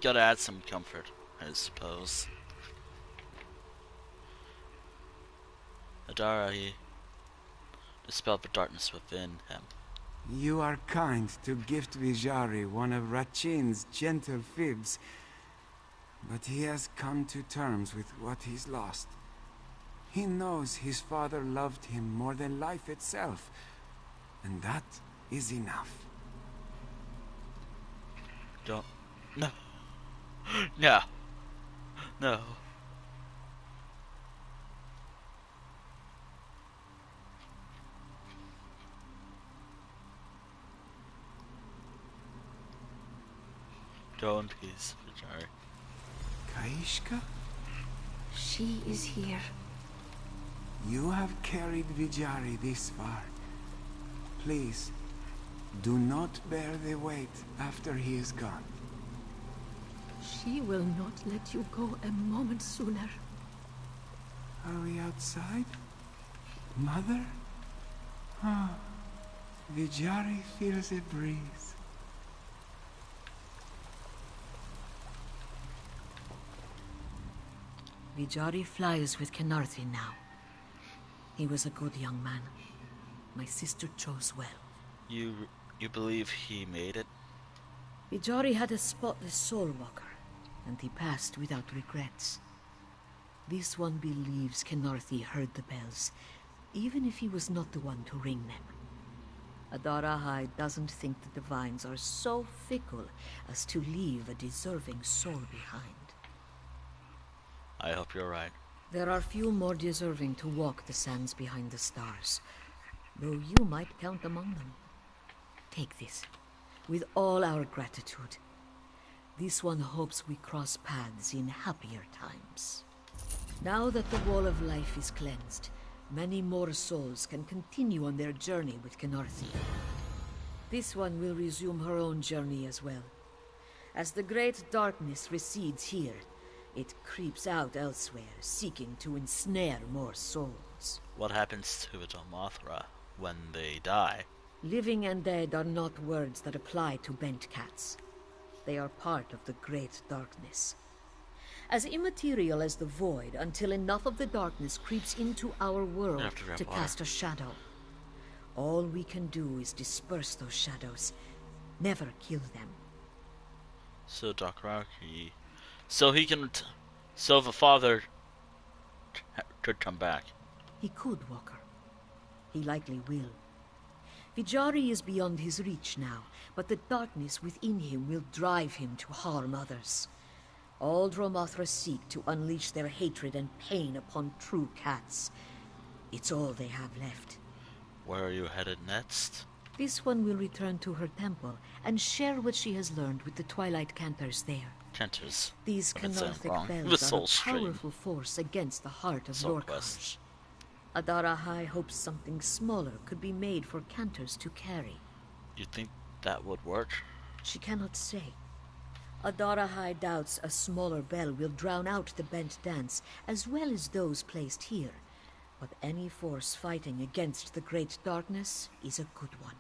Gotta add some comfort, I suppose. Adara, he dispelled the darkness within him. You are kind to gift Vijari one of Rachin's gentle fibs, but he has come to terms with what he's lost. He knows his father loved him more than life itself, and that is enough. Don't... No. No. No. Don't, please, Vijari. Kaishka? She is here. You have carried Vijari this far. Please, do not bear the weight after he is gone. She will not let you go a moment sooner. Are we outside? Mother? Ah, Vijari feels a breeze. Vijari flies with Khenarthi now. He was a good young man. My sister chose well. You believe he made it? Vijari had a spotless soul walker, and he passed without regrets. This one believes Khenarthi heard the bells, even if he was not the one to ring them. Adarahai doesn't think the divines are so fickle as to leave a deserving soul behind. I hope you're right. There are few more deserving to walk the sands behind the stars, though you might count among them. Take this, with all our gratitude. This one hopes we cross paths in happier times. Now that the Wall of Life is cleansed, many more souls can continue on their journey with Khenarthi. This one will resume her own journey as well. As the great darkness recedes here, it creeps out elsewhere, seeking to ensnare more souls. What happens to the Mothra when they die? Living and dead are not words that apply to bent cats. They are part of the great darkness. As immaterial as the void until enough of the darkness creeps into our world to cast a shadow. All we can do is disperse those shadows, never kill them. So Dothraki... So he can... So the father could come back. He could, Walker. He likely will. Vijari is beyond his reach now, but the darkness within him will drive him to harm others. All Dromothra seek to unleash their hatred and pain upon true cats. It's all they have left. Where are you headed next? This one will return to her temple and share what she has learned with the Twilight Cantors there. Cantors. These Khenarthic bells are a powerful force against the heart of Lorkhaj. Adarahai hopes something smaller could be made for Cantors to carry. You think that would work? She cannot say. Adarahai doubts a smaller bell will drown out the bent dance, as well as those placed here. But any force fighting against the great darkness is a good one.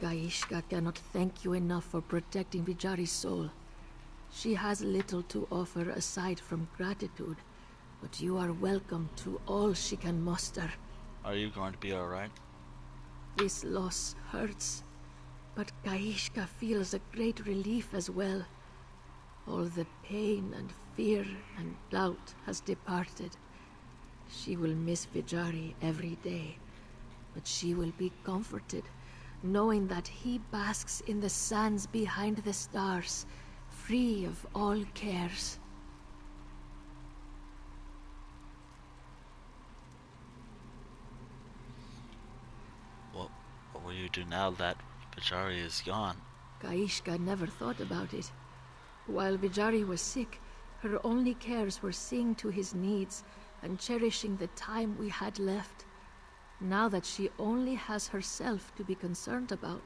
Gaishka cannot thank you enough for protecting Vijari's soul. She has little to offer aside from gratitude, but you are welcome to all she can muster. Are you going to be alright? This loss hurts, but Gaishka feels a great relief as well. All the pain and fear and doubt has departed. She will miss Vijari every day, but she will be comforted, knowing that he basks in the sands behind the stars, free of all cares. What will you do now that Vijari is gone? Gaishka never thought about it. While Vijari was sick, her only cares were seeing to his needs and cherishing the time we had left. Now that she only has herself to be concerned about,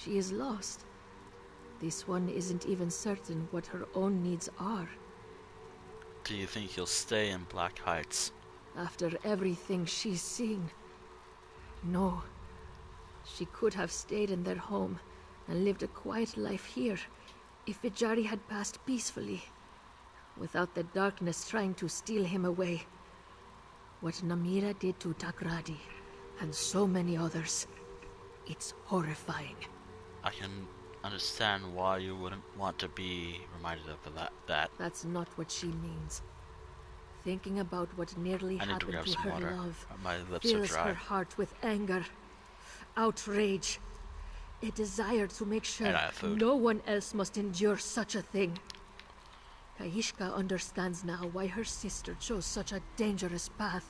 she is lost. This one isn't even certain what her own needs are. Do you think you'll stay in Black Heights? After everything she's seen, no. She could have stayed in their home and lived a quiet life here if Vijari had passed peacefully, without the darkness trying to steal him away. What Namira did to Takradi, and so many others, it's horrifying. I can understand why you wouldn't want to be reminded of that. That's not what she means. Thinking about what nearly happened to her water. love My lips fills are dry. her heart with anger, outrage, a desire to make sure no one else must endure such a thing. Kaishka understands now why her sister chose such a dangerous path.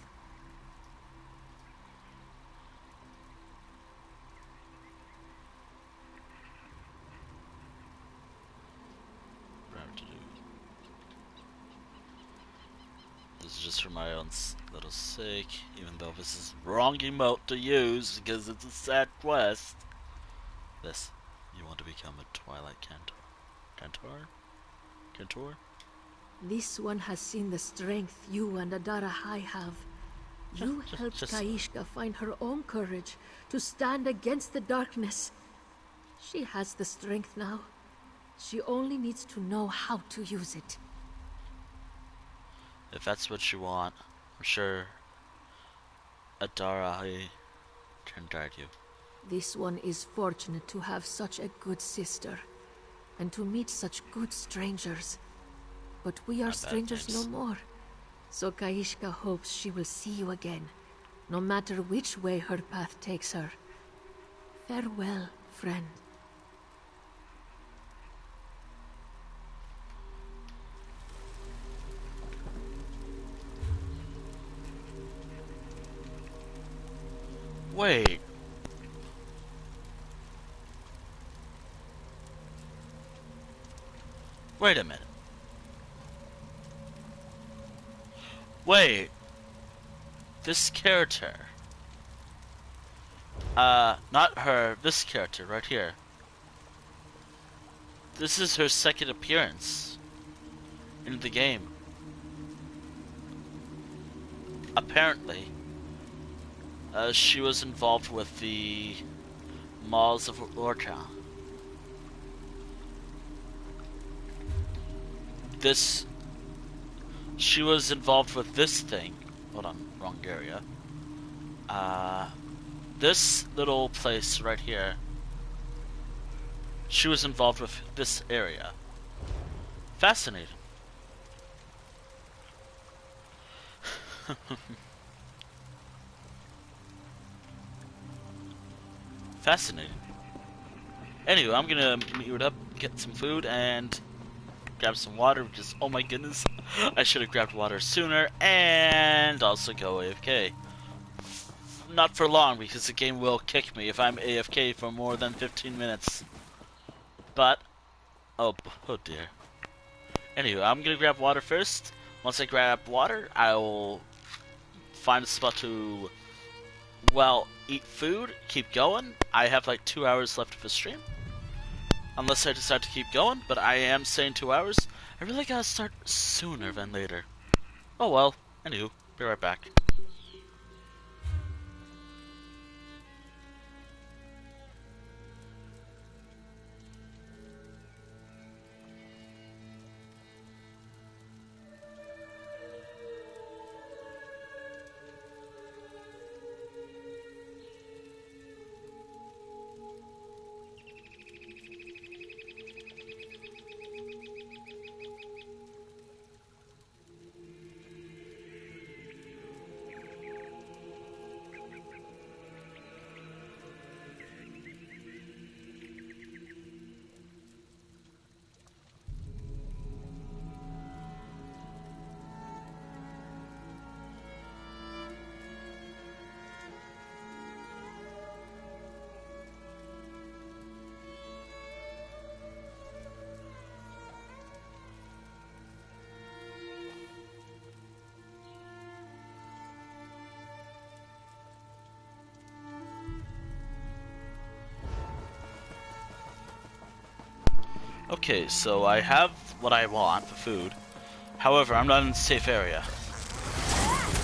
This is just for my own little sake, even though this is wrong emote to use because it's a sad quest. This, you want to become a Twilight Cantor? This one has seen the strength you and Adara High have. You helped Kaishka find her own courage to stand against the darkness. She has the strength now. She only needs to know how to use it. If that's what you want, I'm sure Adara High can guide you. This one is fortunate to have such a good sister, and to meet such good strangers. But we are strangers no more, so Kaishka hopes she will see you again, no matter which way her path takes her. Farewell, friend. Wait. Wait a minute. Wait. This character. Not her, this character right here. This is her second appearance in the game. Apparently, she was involved with the Malls of Lorca. She was involved with this thing. Hold on, wrong area. This little place right here. She was involved with this area. Fascinating. Fascinating. Anyway, I'm gonna mute up, get some food, and grab some water, because, oh my goodness, I should have grabbed water sooner, and also go AFK. Not for long, because the game will kick me if I'm AFK for more than 15 minutes. But, oh dear. Anyway, I'm gonna grab water first. Once I grab water, I will find a spot to, well, eat food, keep going. I have like 2 hours left of the stream. Unless I decide to keep going, but I am saying 2 hours. I really gotta start sooner than later. Oh well, anywho, be right back. Okay, so I have what I want for food. However, I'm not in a safe area,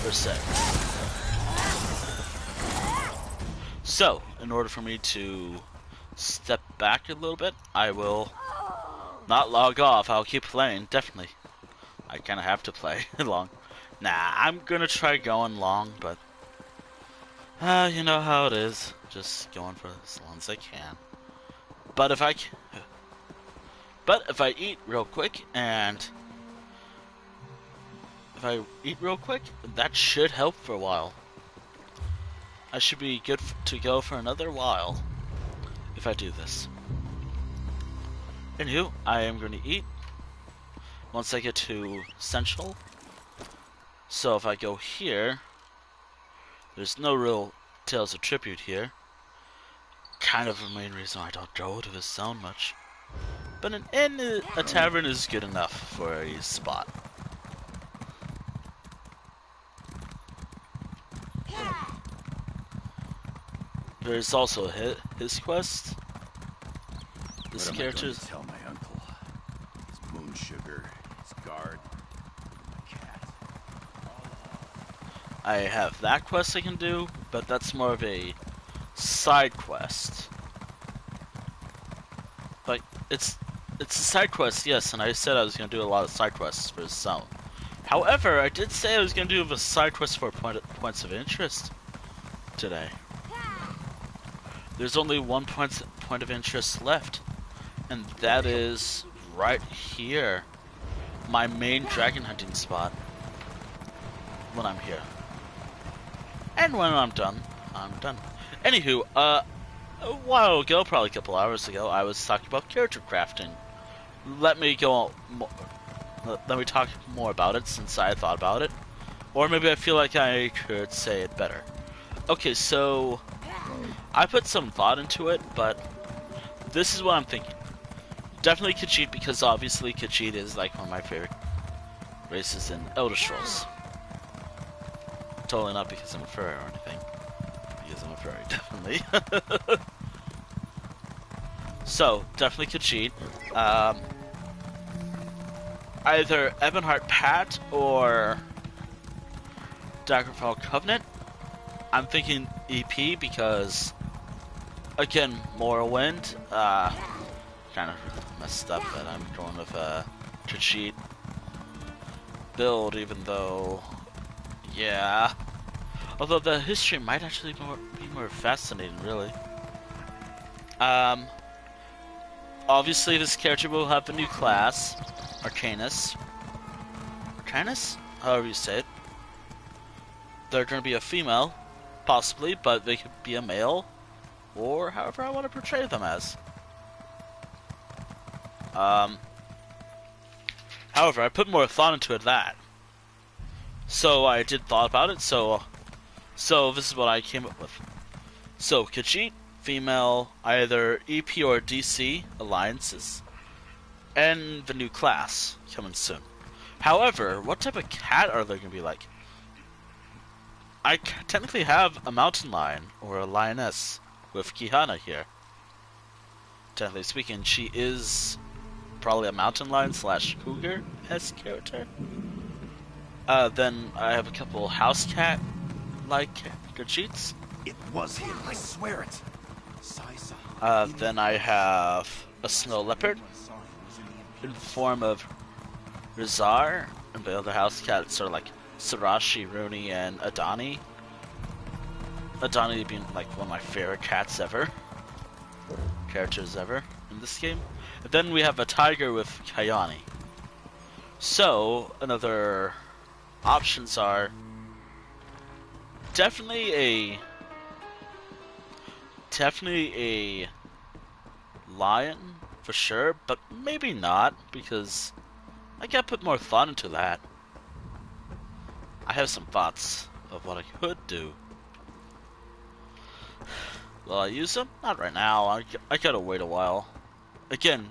per se. So, in order for me to step back a little bit, I will not log off. I'll keep playing, definitely. I kind of have to play long. Nah, I'm gonna try going long, but you know how it is. Just going for as long as I can. But if I eat real quick, that should help for a while. I should be good to go for another while if I do this. Anywho, I am going to eat once I get to Central. So if I go here, there's no real Tales of Tribute here. Kind of the main reason I don't go to this zone much. But an inn, a tavern is good enough for a spot. There's also his quest. This character's. Tell my uncle. His moon sugar, his guard, my cat. I have that quest I can do, but that's more of a side quest. Like it's a side quest, yes, and I said I was gonna do a lot of side quests for this zone. However, I did say I was gonna do a side quest for points of interest today. There's only one point of interest left, and that is right here, my main dragon hunting spot. When I'm here, and when I'm done, I'm done. Anywho, a while ago, probably a couple hours ago, I was talking about character crafting. Let me talk more about it since I thought about it, or maybe I feel like I could say it better. Okay, so I put some thought into it, but this is what I'm thinking. Definitely Khajiit, because obviously Khajiit is like one of my favorite races in Elder Scrolls. Totally not because I'm a furry or anything. Because I'm a furry, definitely. So, definitely Khajiit. Either Ebonheart Pat or Daggerfall Covenant. I'm thinking EP because, again, Morrowind. Kind of messed up that I'm going with Khajiit build, even though, yeah. Although the history might actually be more fascinating, really. Obviously, this character will have a new class, Arcanus. Arcanus? However you say it. They're going to be a female, possibly, but they could be a male, or however I want to portray them as. However, I put more thought into it that. So I did thought about it, so this is what I came up with. So, Khajiit, female, either EP or DC alliances, and the new class coming soon. However, what type of cat are they going to be like? I technically have a mountain lion, or a lioness, with Kihana here. Technically speaking, she is probably a mountain lion / cougar-esque character. Then I have a couple house cat-like Khajiits. It was him, I swear it. Then I have a snow leopard in the form of Rizar, and the other house cats are like Sarashi, Rooney, and Adani. Adani being like one of my favorite characters ever in this game. And then we have a tiger with Kayani. So, another options are definitely a lion for sure, but maybe not, because I gotta put more thought into that. I have some thoughts of what I could do. Will I use them? Not right now. I gotta wait a while. Again,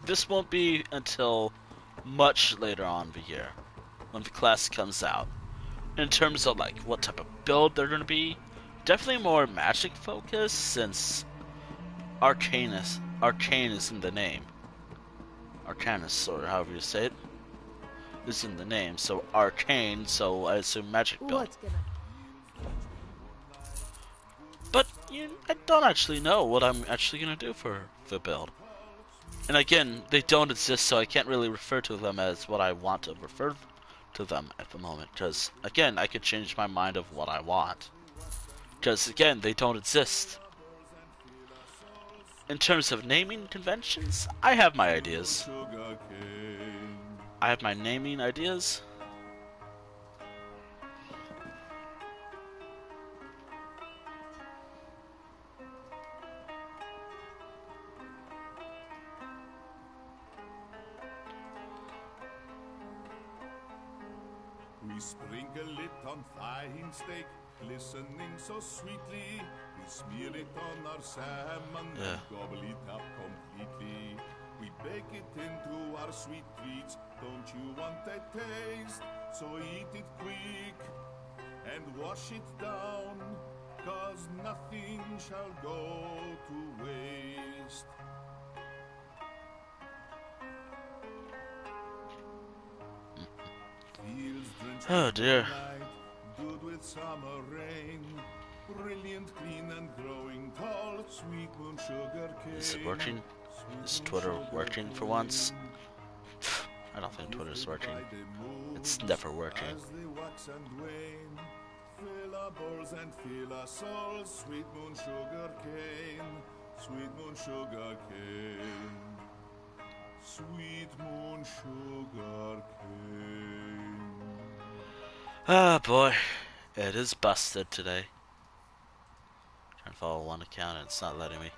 this won't be until much later on in the year, when the class comes out. In terms of like what type of build they're gonna be, definitely more magic focused, since arcane is in the name. Arcanus, or however you say it, is in the name. So arcane, so I assume magic build. What's gonna... But I don't actually know what I'm actually gonna do for the build. And again, they don't exist, so I can't really refer to them as what I want to refer to them at the moment. Because again, I could change my mind of what I want. Because again, they don't exist. In terms of naming conventions, I have my ideas. I have my naming ideas. We sprinkle it on fine steak, glistening so sweetly. We smear it on our salmon and gobble it up completely. We bake it into our sweet treats. Don't you want a taste? So eat it quick and wash it down, 'cause nothing shall go to waste. Oh dear. Good with summer rain, brilliant, clean and growing tall, sweet moon sugar cane. Is it working? Is Twitter working for once? I don't think Twitter's working. It's never working. As they wax and wane, fill our bowls and fill our souls, sweet moon sugar cane, sweet moon sugar cane, sweet moon sugar cane. Ah boy, it is busted today. Trying to follow one account and it's not letting me.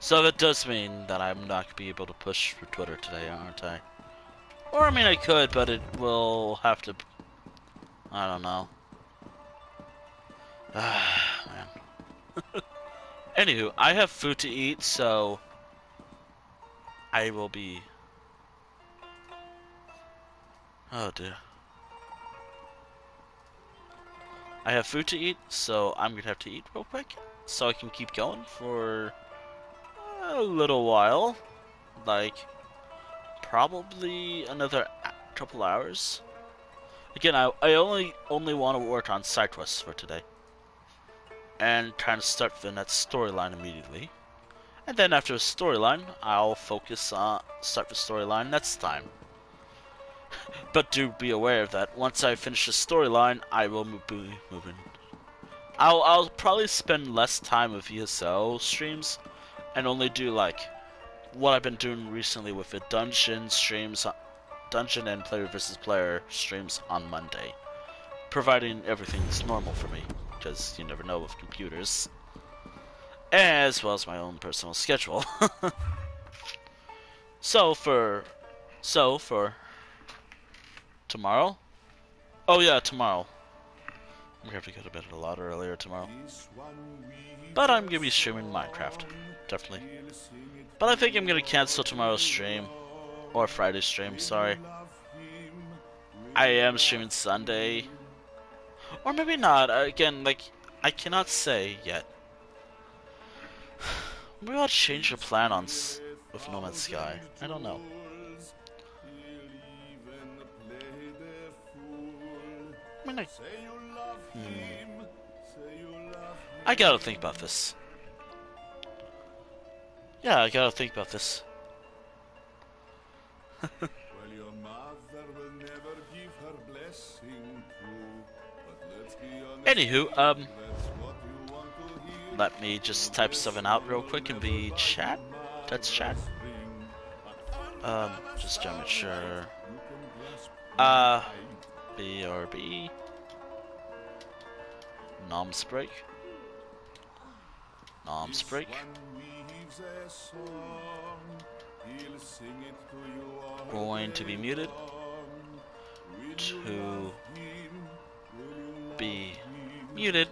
So that does mean that I'm not gonna be able to push for Twitter today, aren't I? Or I mean I could, but it will have to. I don't know. Ah man. Anywho, I have food to eat, so I will be. Oh dear. I have food to eat, so I'm gonna have to eat real quick, so I can keep going for a little while, like probably another couple hours. Again, I only want to work on side quests for today, and kind of start the next storyline immediately. And then after the storyline, I'll focus on start the storyline next time. But do be aware that once I finish the storyline, I will be moving. I'll probably spend less time with ESO streams, and only do like what I've been doing recently with the dungeon streams, dungeon and player versus player streams on Monday, providing everything's normal for me, because you never know with computers, as well as my own personal schedule. So for tomorrow? Oh yeah, tomorrow. I'm gonna have to go to bed a lot earlier tomorrow. But I'm gonna be streaming Minecraft, definitely. But I think I'm gonna cancel tomorrow's stream. Or Friday's stream, sorry. I am streaming Sunday. Or maybe not. Again, like, I cannot say yet. Maybe I'll change the plan on with No Man's Sky. I don't know. I mean, I gotta think about this. Yeah, I gotta think about this. Anywho, let me just type something out real quick and be chat. That's chat. Just to make sure. BRB. Noms break. Noms break. Going to be muted. To be muted.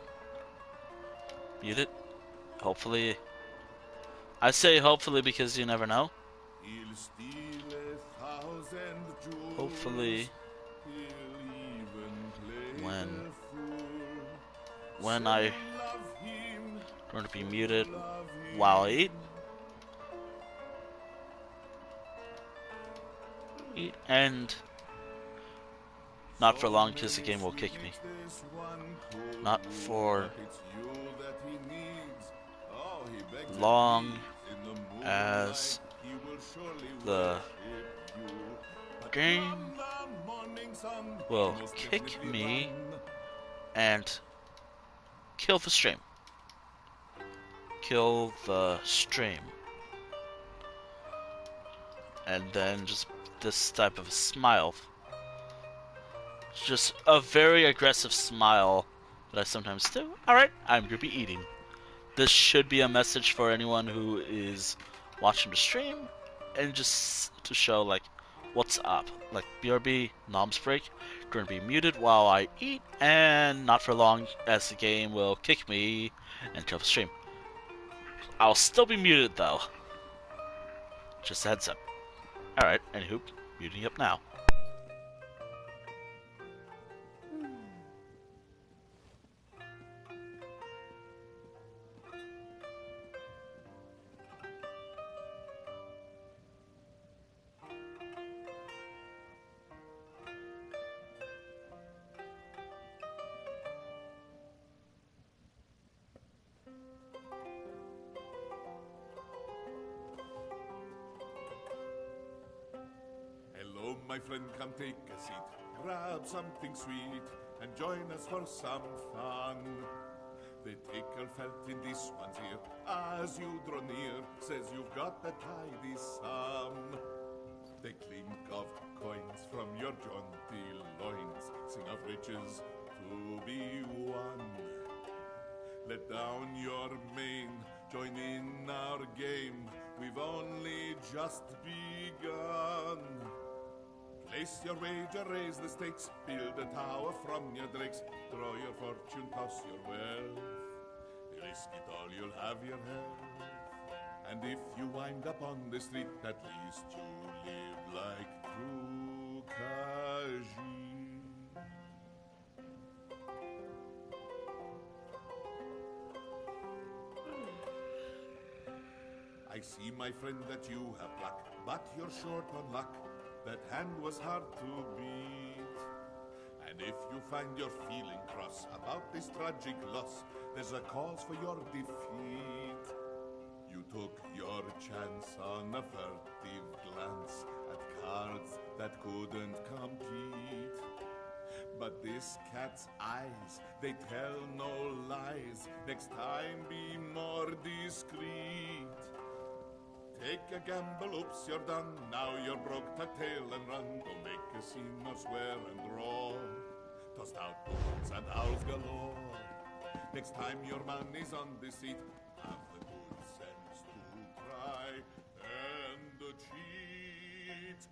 Muted. Hopefully. I say hopefully because you never know. Hopefully. When I going to be muted while I eat. eat, and not for long because the game will kick me. Not for long as the game will kick me and kill the stream. Kill the stream. And then just this type of smile. Just a very aggressive smile that I sometimes do. Alright, I'm gonna be eating. This should be a message for anyone who is watching the stream, and just to show, like, what's up. Like, BRB, Nom's break, gonna be muted while I eat, and not for long, as the game will kick me and kill the stream. I'll still be muted, though. Just a heads up. Alright, anywho, muting up now. My friend, come take a seat, grab something sweet, and join us for some fun. The tickle felt in this one's ear as you draw near, says you've got a tidy sum. The clink of coins from your jaunty loins sing of riches to be won. Let down your mane, join in our game, we've only just begun. Place your wager, raise the stakes, build a tower from your drakes, draw your fortune, toss your wealth. Risk it all, you'll have your health. And if you wind up on the street, at least you live like true Kaji. I see, my friend, that you have pluck, but you're short on luck. That hand was hard to beat. And if you find you're feeling cross about this tragic loss, there's a cause for your defeat. You took your chance on a furtive glance at cards that couldn't compete. But this cat's eyes, they tell no lies. Next time be more discreet. Take a gamble, oops, you're done. Now you're broke, tuck tail and run. Don't make a scene or swear and draw. Tossed out books and owls galore. Next time your money's on the seat, have the good sense to try and cheat.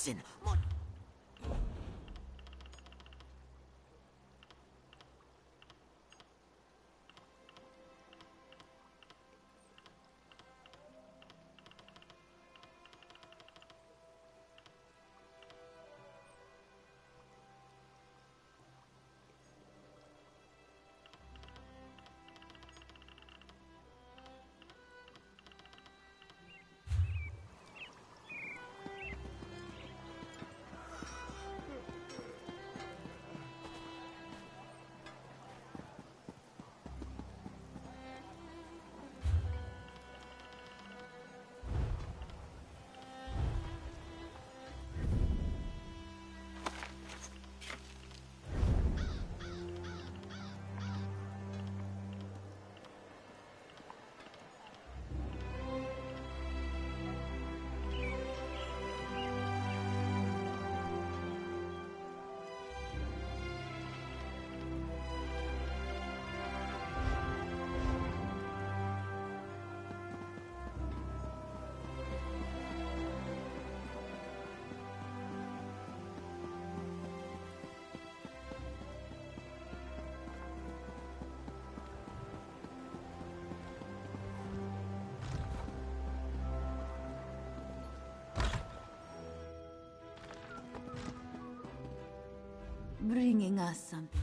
Listen. Bringing us something.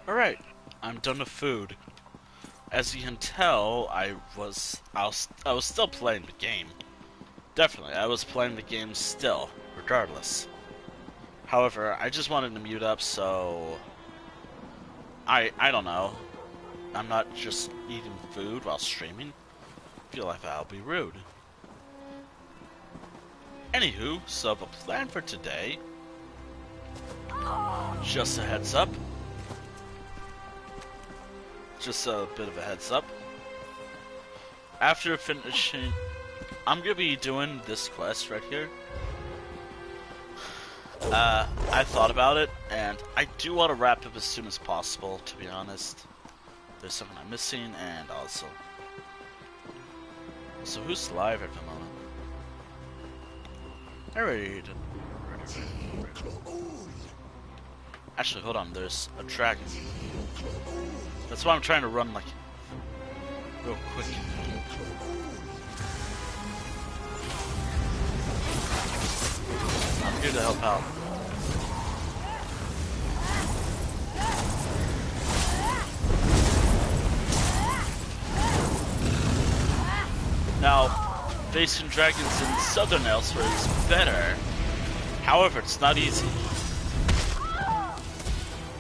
Alright, I'm done with food. As you can tell, I was still playing the game. Definitely, I was playing the game still, regardless. However, I just wanted to mute up so I don't know. I'm not just eating food while streaming. I feel like that'll be rude. Anywho, so the plan for today, just a heads up. Just a bit of a heads up. After finishing, I'm gonna be doing this quest right here. I thought about it, and I do want to wrap up as soon as possible, to be honest. There's something I'm missing, and also... So who's live at the moment? I already did. Actually, hold on, there's a dragon. That's why I'm trying to run, like, real quick. here to help out. Now, facing dragons in Southern Elsweyr is better. However, it's not easy.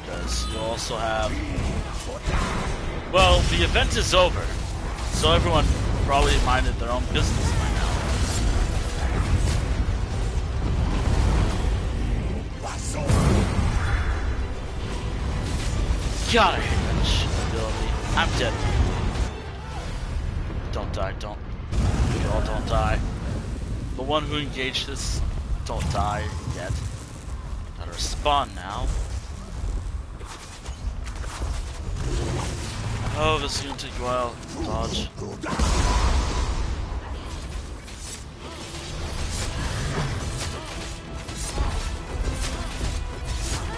Because you also have... Well, the event is over. So everyone probably minded their own business by now. God, I hate that shit ability. I'm dead. Don't die, don't. You all don't die. The one who engaged this, don't die yet. Gotta respawn now. Oh, this is gonna take a while. Dodge.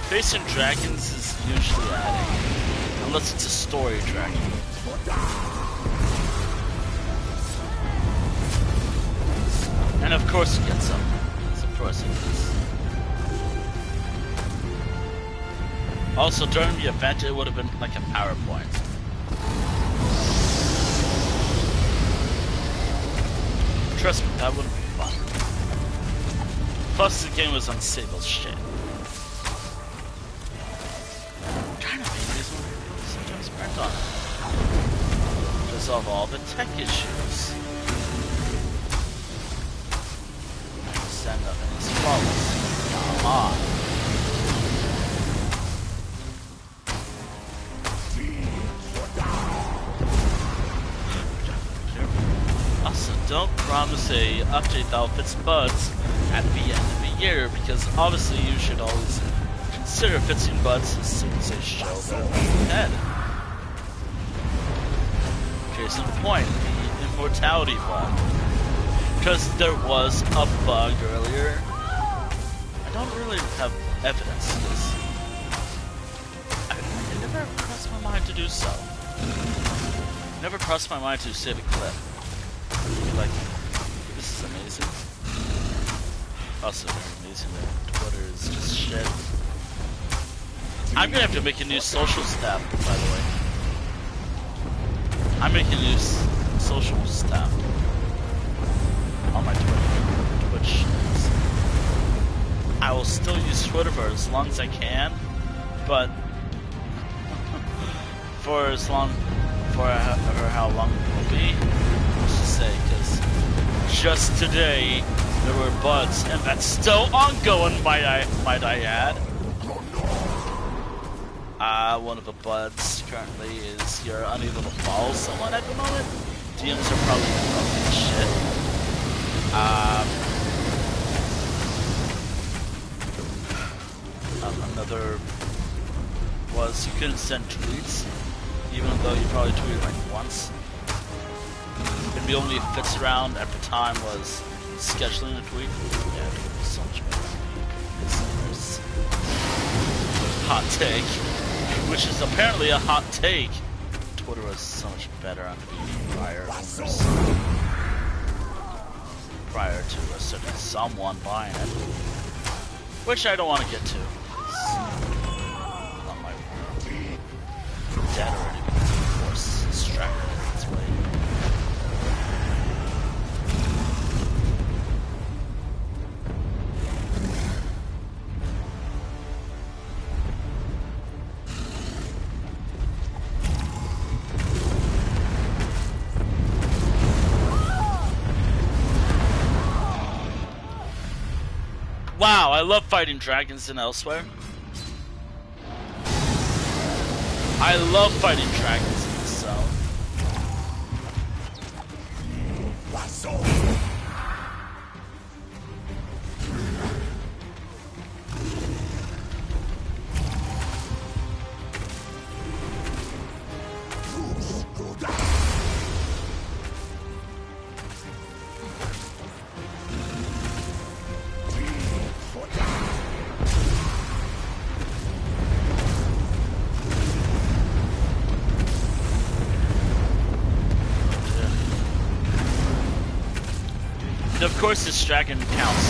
Facing dragons is usually adding, unless it's a story dragon. And of course you get some. Of course it is. Also, during the event, it would have been like a PowerPoint. Trust me, that would have been fun. Plus, the game was unstable shit. Kind of these ones sometimes burnt on it. Resolve all the tech issues. Stand up in his flawless. Come on. Also, don't promise a update that will fix bugs at the end of the year, because obviously you should always consider fixing bugs as soon as they show ahead. Case in point, the immortality bug. Because there was a bug earlier. I don't really have evidence of this. It never crossed my mind to do so. Never crossed my mind to save a clip. Like, this is amazing. Also very amazing that Twitter is just shit. I'm gonna have to make a new social tab, by the way. I'm making a new social tab on my Twitch. I will still use Twitter for as long as I can, but for how long it will be, let's just say, because just today there were bugs, and that's still ongoing, might I add. One of the bugs currently is you're unable to follow someone at the moment. DMs are probably fucking shit. Another was you couldn't send tweets, even though you probably tweeted like once. And the only fits around at the time was scheduling a tweet. Yeah, it was so much better. Hot take, which is apparently a hot take. Twitter was so much better on the prior owners. Prior to a certain someone buying it, which I don't want to get to. Not my dead already because of force distracted its way. Wow, I love fighting dragons in Elsweyr. I love fighting dragons in this zone. And of course this dragon counts.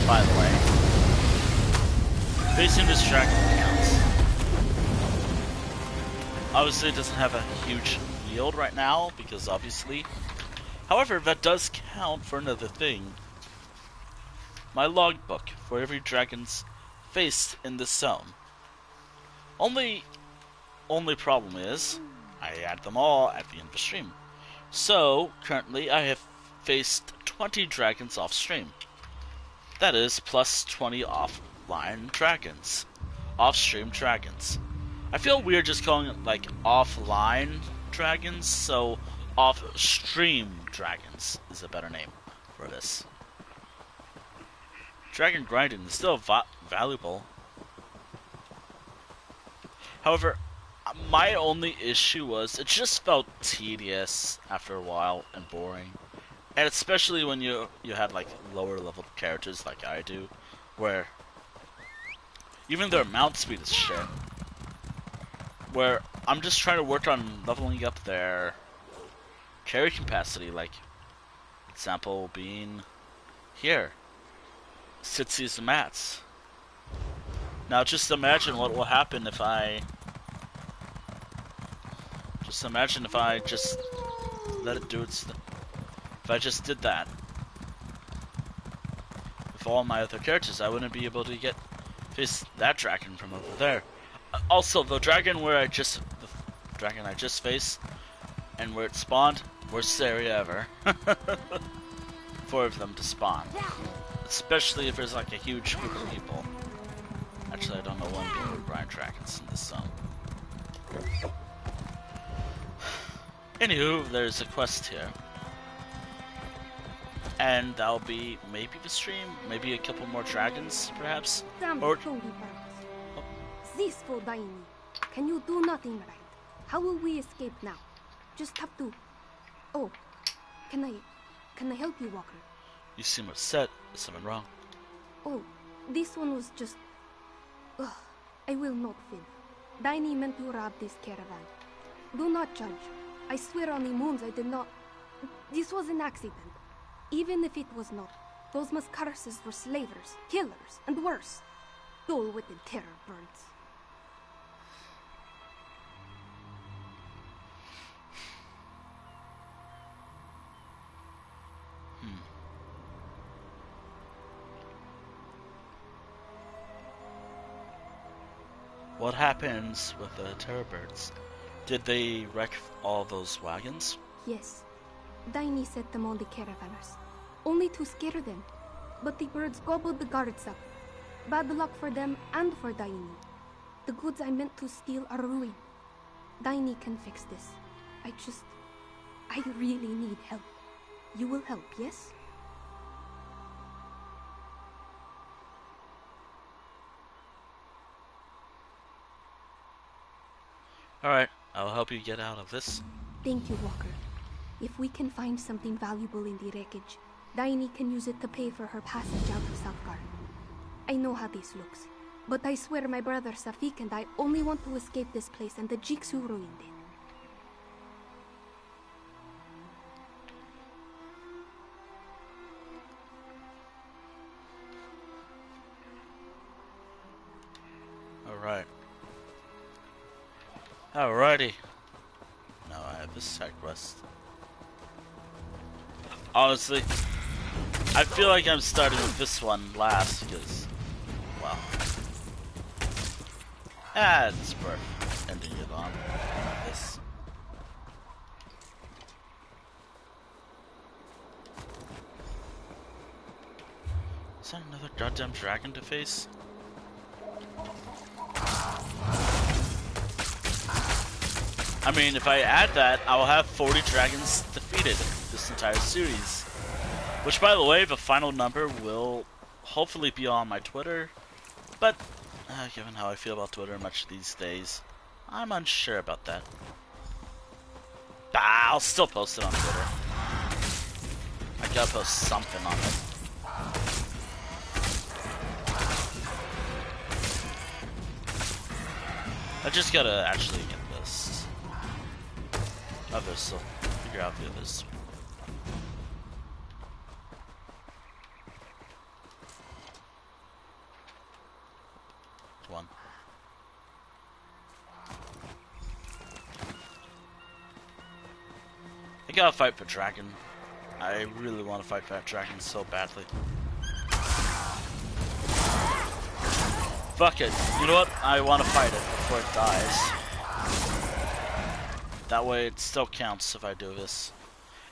by the way. Facing this dragon counts. Obviously, it doesn't have a huge yield right now, because obviously. However, that does count for another thing. My logbook for every dragon's faced in this zone. Only problem is, I add them all at the end of the stream. So, currently, I have faced 20 dragons off stream. That is, plus 20 offline dragons. Off-stream dragons. I feel weird just calling it, like, offline dragons, so off-stream dragons is a better name for this. Dragon grinding is still valuable. However, my only issue was it just felt tedious after a while and boring. And especially when you had like lower level characters like I do, where even their mount speed is shit. Where I'm just trying to work on leveling up their carry capacity, like example being here. Sitsy's mats. Now just imagine what will happen if I just let it do its if I just did that. With all my other characters, I wouldn't be able to face that dragon from over there. Also, the dragon I just faced and where it spawned, worst area ever. 4 of them to spawn. Especially if there's like a huge group of people. Actually, I don't know when people would grind dragons in this zone. Anywho, there's a quest here. And that'll be maybe the stream, maybe a couple more dragons, perhaps? Or... This for Daini. Can you do nothing right? How will we escape now? Just have to... Oh, can I help you, Walker? You seem upset. Is something wrong? Oh, this one was just... Ugh, I will not fin. Daini meant to rob this caravan. Do not judge. I swear on the moons I did not... This was an accident. Even if it was not, those Mascaruses were slavers, killers, and worse. Dull-witted terror birds. What happens with the terror birds? Did they wreck all those wagons? Yes. Daini set them on the caravanners, only to scare them. But the birds gobbled the guards up. Bad luck for them and for Daini. The goods I meant to steal are ruined. Daini can fix this. I really need help. You will help, yes? Alright, I'll help you get out of this. Thank you, Walker. If we can find something valuable in the wreckage, Daini can use it to pay for her passage out of Southgard. I know how this looks, but I swear my brother Safik and I only want to escape this place and the Jigs who ruined it. Alright. Alrighty. Now I have this side quest. Honestly, I feel like I'm starting with this one last because, well, it's worth ending it on this. Is that another goddamn dragon to face? I mean, if I add that, I will have 40 dragons defeated this entire series. Which, by the way, the final number will hopefully be on my Twitter. But, given how I feel about Twitter much these days, I'm unsure about that. I'll still post it on Twitter. I gotta post something on it. I just gotta actually get this. Others, so figure out the others. gotta fight for Dragon. I really want to fight for that Dragon so badly. Fuck it. You know what? I want to fight it before it dies. That way it still counts if I do this.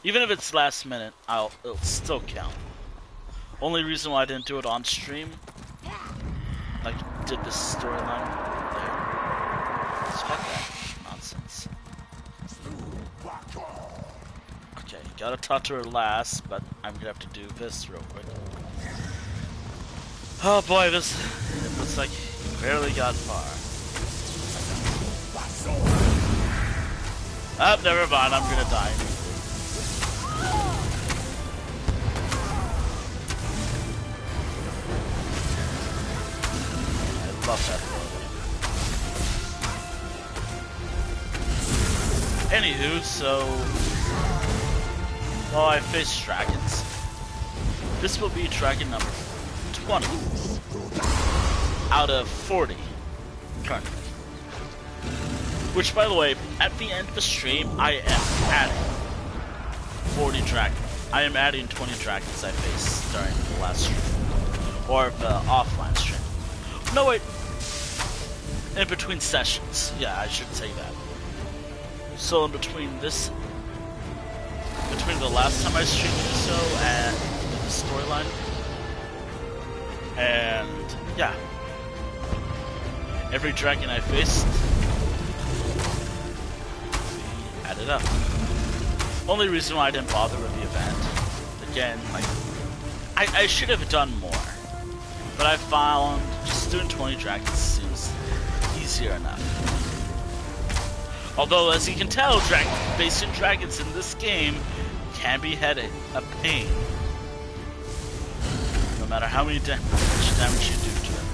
Even if it's last minute, it'll still count. Only reason why I didn't do it on stream, like did this storyline there. Fuck that nonsense. Okay, gotta talk to her last, but I'm gonna have to do this real quick. Oh boy, this looks like he barely got far. Oh, never mind, I'm gonna die. I love that. Anywho, so while I face dragons, this will be dragon number 20 out of 40 currently. Which, by the way, at the end of the stream, I am adding 40 dragons. I am adding 20 dragons I faced during the last stream. Or the offline stream. No, wait. In between sessions. Yeah, I should say that. So in between this... between the last time I streamed so and the storyline. And, yeah. Every dragon I faced... added up. Only reason why I didn't bother with the event. Again, like... I should have done more. But I found just doing 20 dragons seems easier enough. Although, as you can tell, facing dragons in this game can be a pain. No matter how much damage you do to them,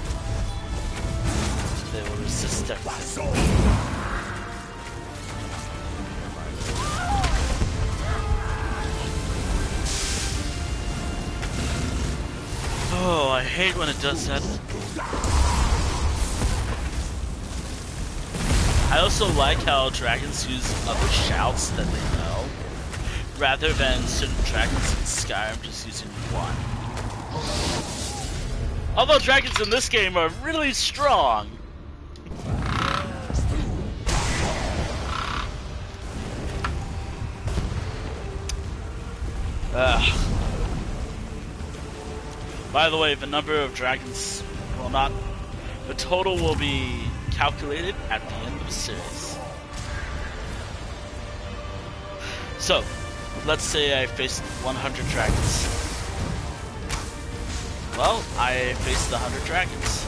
they will resist everything. Oh, I hate when it does that. I also like how dragons use other shouts that they know, rather than certain dragons in Skyrim just using one. Although dragons in this game are really strong. By the way, the number of dragons will not... the total will be calculated at the end of the series. So, let's say I faced 100 dragons. Well, I faced 100 dragons.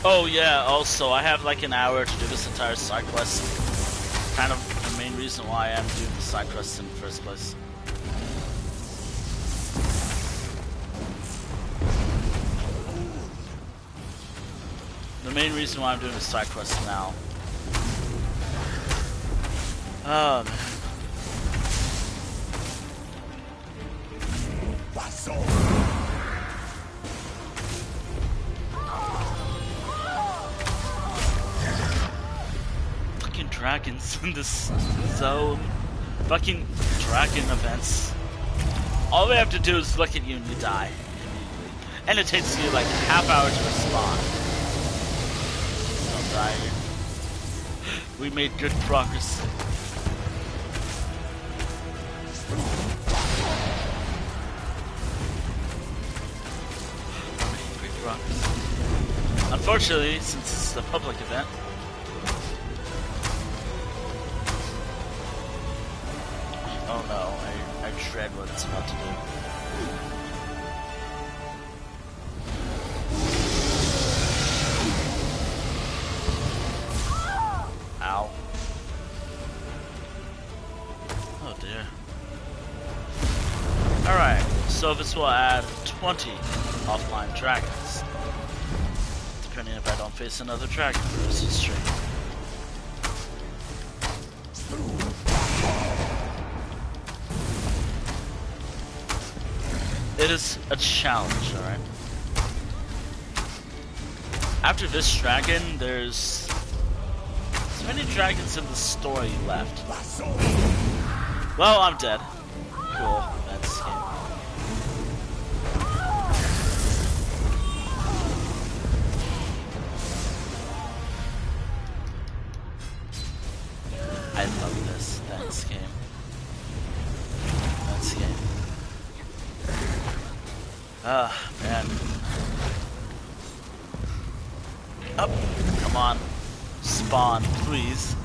Oh yeah, also, I have like an hour to do this entire side quest. Kind of the main reason why I'm doing the side quest in the first place. The main reason why I'm doing the side quest now. Oh man. Dragons in this zone. Fucking dragon events. All they have to do is look at you and you die. And it takes you like a half hour to respawn. Don't die here. We made good progress. Great progress. Unfortunately, since this is a public event, oh no, I dread what it's about to do. Ow. Oh dear. Alright, so this will add 20 offline dragons. Depending if I don't face another dragon for this stream. It is a challenge, alright? After this dragon, there's as many dragons in the story left. Well, I'm dead. Cool. That's game. I love this. That's game. That's game. Ah, man. Up. Come on. Spawn, please.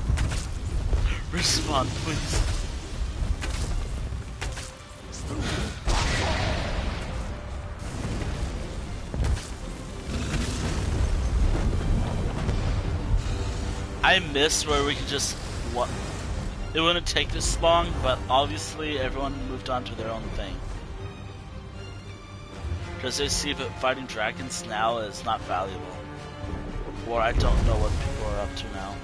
Respawn, please. I miss where we could just what it wouldn't take this long, but obviously everyone moved on to their own thing. Because they see that fighting dragons now is not valuable. Or I don't know what people are up to now.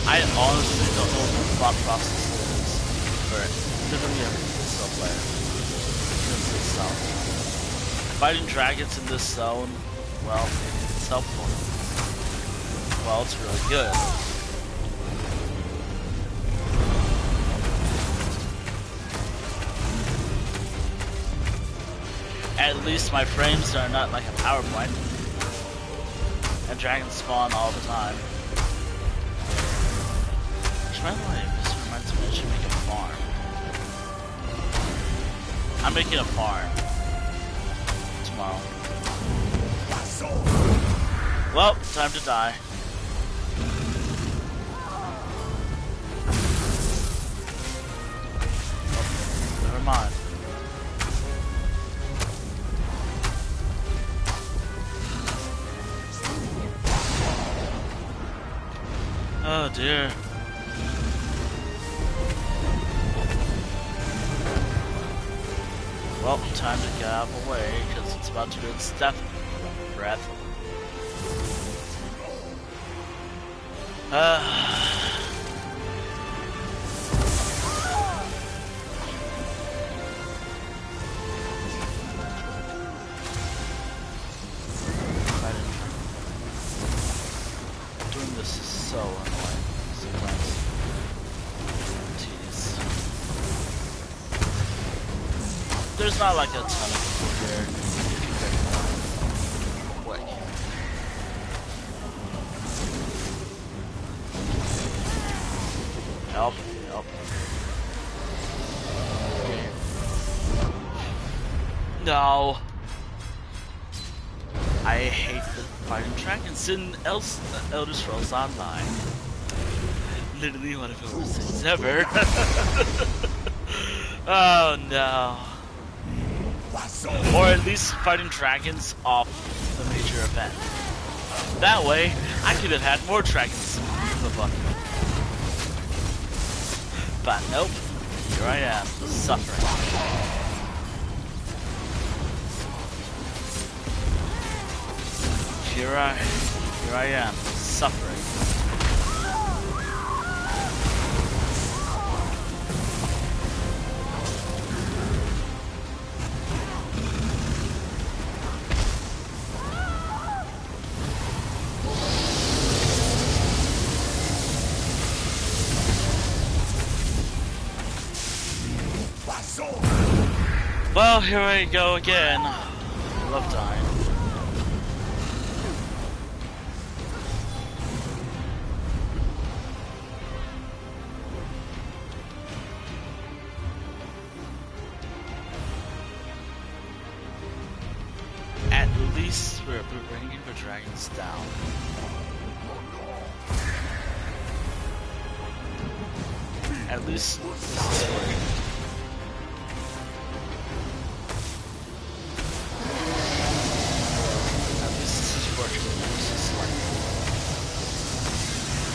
I honestly don't know what the thought process is for literally every single player in this zone. Fighting dragons in this zone, well, it's helpful. Well, it's really good. At least my frames are not like a PowerPoint. And dragons spawn all the time. Which, by the way, this reminds me I should make a farm. I'm making a farm. Tomorrow. Well, time to die. Oh, never mind. Oh dear. Well, time to get out of the way, because it's about to do its death breath. Doing this is so annoying sometimes. Jeez. There's not like a ton of people here. Quick. Help, help. No. I hate the fighting dragons in Elder Scrolls Online. Literally one of the worst things ever. Oh no. Or at least fighting dragons off the major event. That way, I could have had more dragons in the book. But nope, here I am, suffering. Here I am, suffering. Well, here I go again. I love dying. At least we're bringing the dragons down. At least this is working.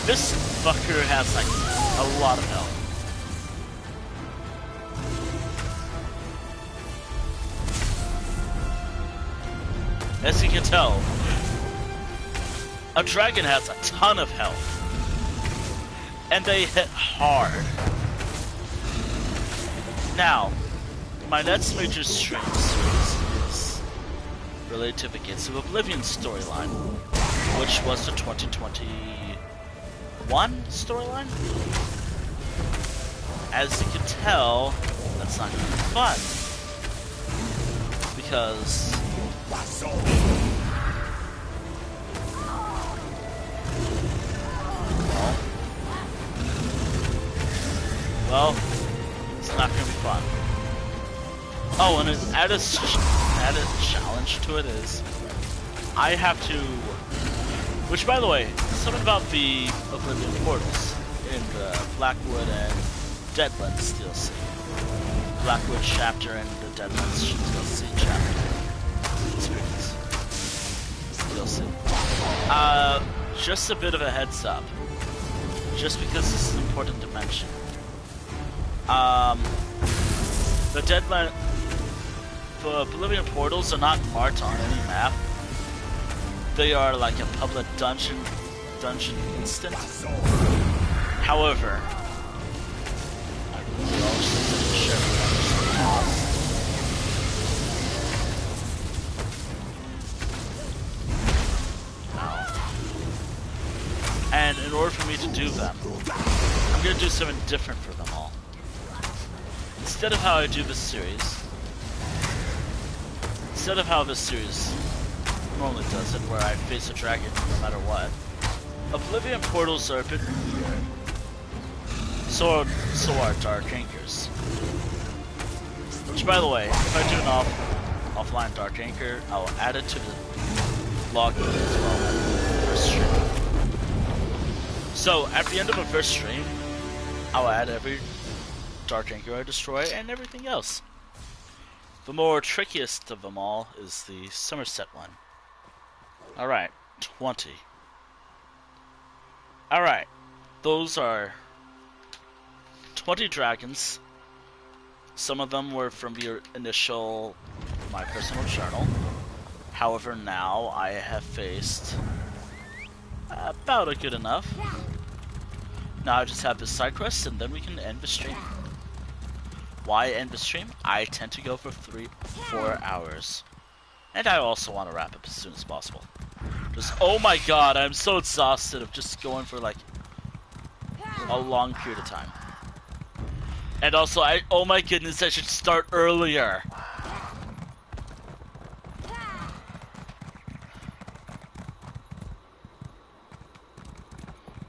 This fucker has like a lot of health. As you can tell, a dragon has a ton of health. And they hit hard. Now, my next major stream series is related to the Gates of Oblivion storyline, which was the 2021 storyline. As you can tell, that's not going to be fun. Because... well, it's not going to be fun. Oh, and added challenge to it is, I have to... Which, by the way, something about the Oblivion portals in the Blackwood and Deadlands DLC. Blackwood chapter and the Deadlands DLC chapter. DLC. Just a bit of a heads up. Just because this is important to mention. The Oblivion portals are not marked on any map. They are like a public dungeon instant. However, I really also share and in order for me to do them, I'm gonna do something different for them all. Instead of how I do this series, how this series normally does it, where I face a dragon no matter what, Oblivion portals are a bit weird. So are Dark Anchors. Which, by the way, if I do an offline Dark Anchor, I'll add it to the log as well at the first stream. So, at the end of a first stream, I'll add every Dark Anchor I destroy and everything else. The more trickiest of them all is the Somerset one. Alright, 20. Alright, those are 20 dragons. Some of them were from the initial, my personal journal. However, now I have faced about a good enough. Now I just have this side quest and then we can end the stream. Why end the stream? I tend to go for 3-4 hours. And I also want to wrap up as soon as possible. Just, oh my god, I'm so exhausted of just going for like a long period of time. And also, oh my goodness, I should start earlier.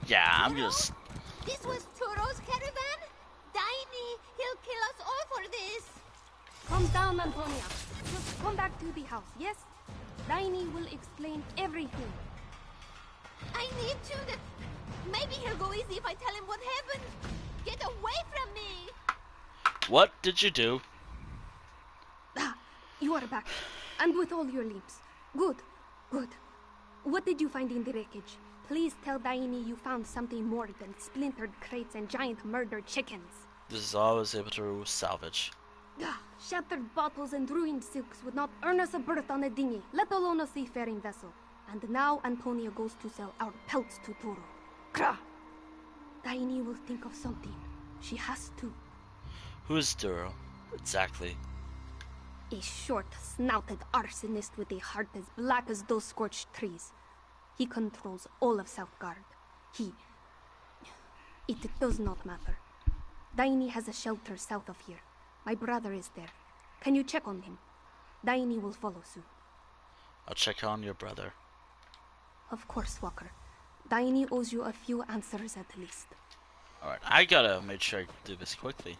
Yeah, I'm just... This was Turo's caravan? Daini, he'll kill us all for this. Calm down, Antonia. Just come back to the house, yes? Daini will explain everything. I need to. Maybe he'll go easy if I tell him what happened. Get away from me! What did you do? Ah, you are back. And with all your limbs. Good, good. What did you find in the wreckage? Please tell Daini you found something more than splintered crates and giant murdered chickens. This is all I was able to salvage. Ah, shattered bottles and ruined silks would not earn us a berth on a dinghy, let alone a seafaring vessel. And now Antonia goes to sell our pelts to Turo. Krah! Daini will think of something. She has to. Who is Duro? Exactly. A short-snouted arsonist with a heart as black as those scorched trees. He controls all of Southgard. It does not matter. Daini has a shelter south of here. My brother is there. Can you check on him? Daini will follow soon. I'll check on your brother. Of course, Walker. Daini owes you a few answers at least. Alright, I gotta make sure I do this quickly.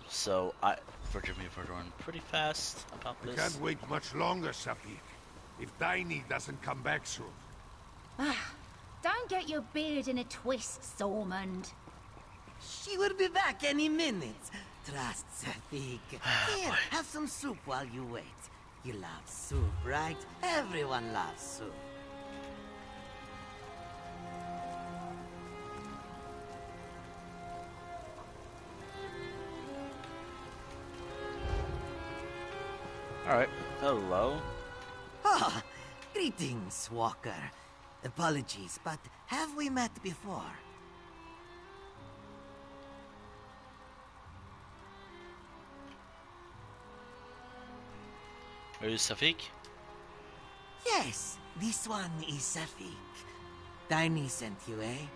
So, forgive me for going pretty fast about We this. can't wait much longer, Sapik. If Daini doesn't come back soon. Don't get your beard in a twist, Stormond. She will be back any minute. Trust Sapik. Here, have some soup while you wait. You love soup, right? Everyone loves soup. hello? Ah, greetings, Walker. Apologies, but have we met before? Are you Safik? Yes, this one is Safik. Tiny sent you, eh?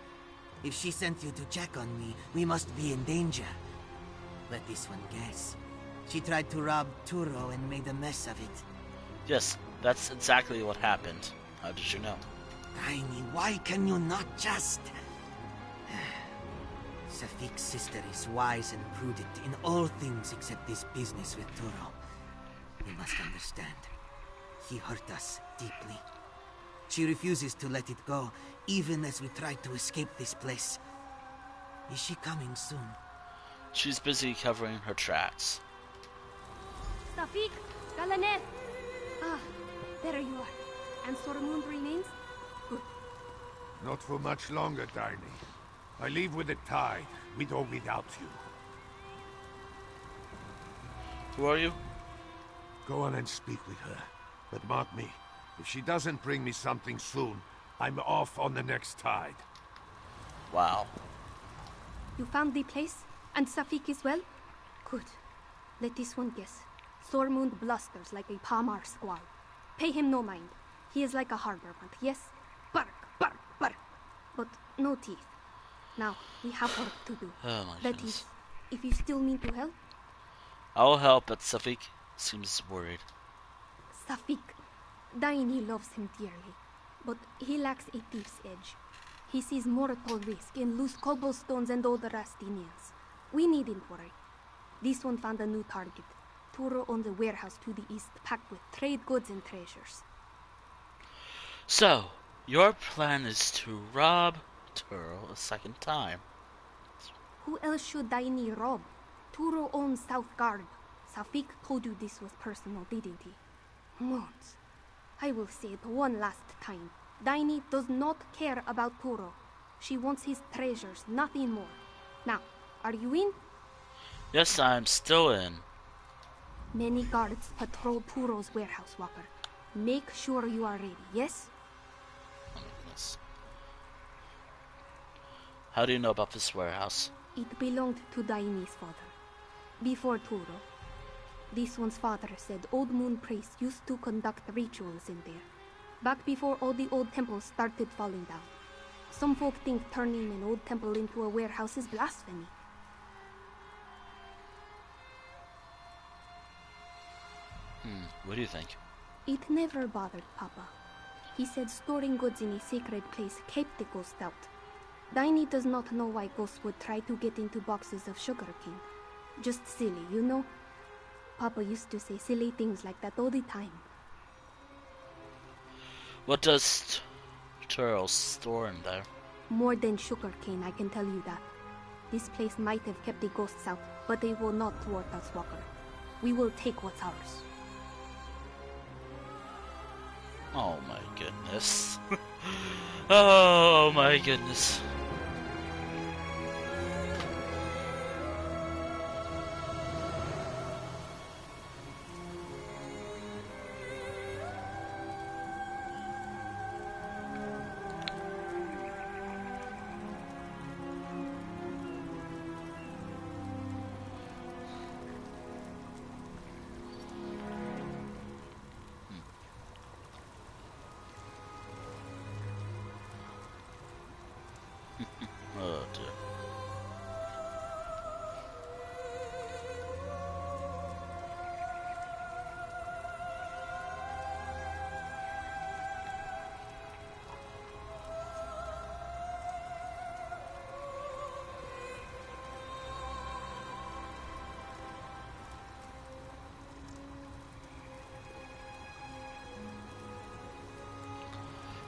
If she sent you to check on me, we must be in danger. Let this one guess. She tried to rob Turo and made a mess of it. Yes, that's exactly what happened. How did you know? Tiny, why can you not just... Safik's sister is wise and prudent in all things except this business with Turo. You must understand. He hurt us deeply. She refuses to let it go, even as we try to escape this place. Is she coming soon? She's busy covering her tracks. Safik, Galanet. Ah, there you are. And Sormund remains? Good. Not for much longer, Tiny. I leave with the tide, with or without you. Who are you? Go on and speak with her. But mark me, if she doesn't bring me something soon, I'm off on the next tide. Wow. You found the place? And Safik is well? Good. Let this one guess. Sormund blusters like a Palmar squall. Pay him no mind. He is like a harbor bunt, yes? Bark, bark, bark. But no teeth. Now, we have work to do. Oh my That goodness. is, if you still mean to help. I'll help, but Safik seems worried. Safik. Daini loves him dearly, but he lacks a thief's edge. He sees mortal risk in loose cobblestones and old rusty nails. We needn't worry. This one found a new target. Turo owns a warehouse to the east packed with trade goods and treasures. So, your plan is to rob Turo a second time. Who else should Daini rob? Turo owns South Guard. Safik told you this was personal, didn't he? Moons. I will say it one last time. Daini does not care about Turo. She wants his treasures, nothing more. Now, are you in? Yes, I'm still in. Many guards patrol Turo's warehouse, Walker. Make sure you are ready, yes? Oh my goodness. How do you know about this warehouse? It belonged to Daini's father. Before Turo. This one's father said old moon priests used to conduct rituals in there. Back before all the old temples started falling down. Some folk think turning an old temple into a warehouse is blasphemy. What do you think? It never bothered Papa. He said storing goods in a sacred place kept the ghost out. Daini does not know why ghosts would try to get into boxes of sugarcane. Just silly, you know? Papa used to say silly things like that all the time. What does Turo store in there? More than sugarcane, I can tell you that. This place might have kept the ghosts out, but they will not thwart us, Walker. We will take what's ours. Oh my goodness. Oh my goodness. Oh dear.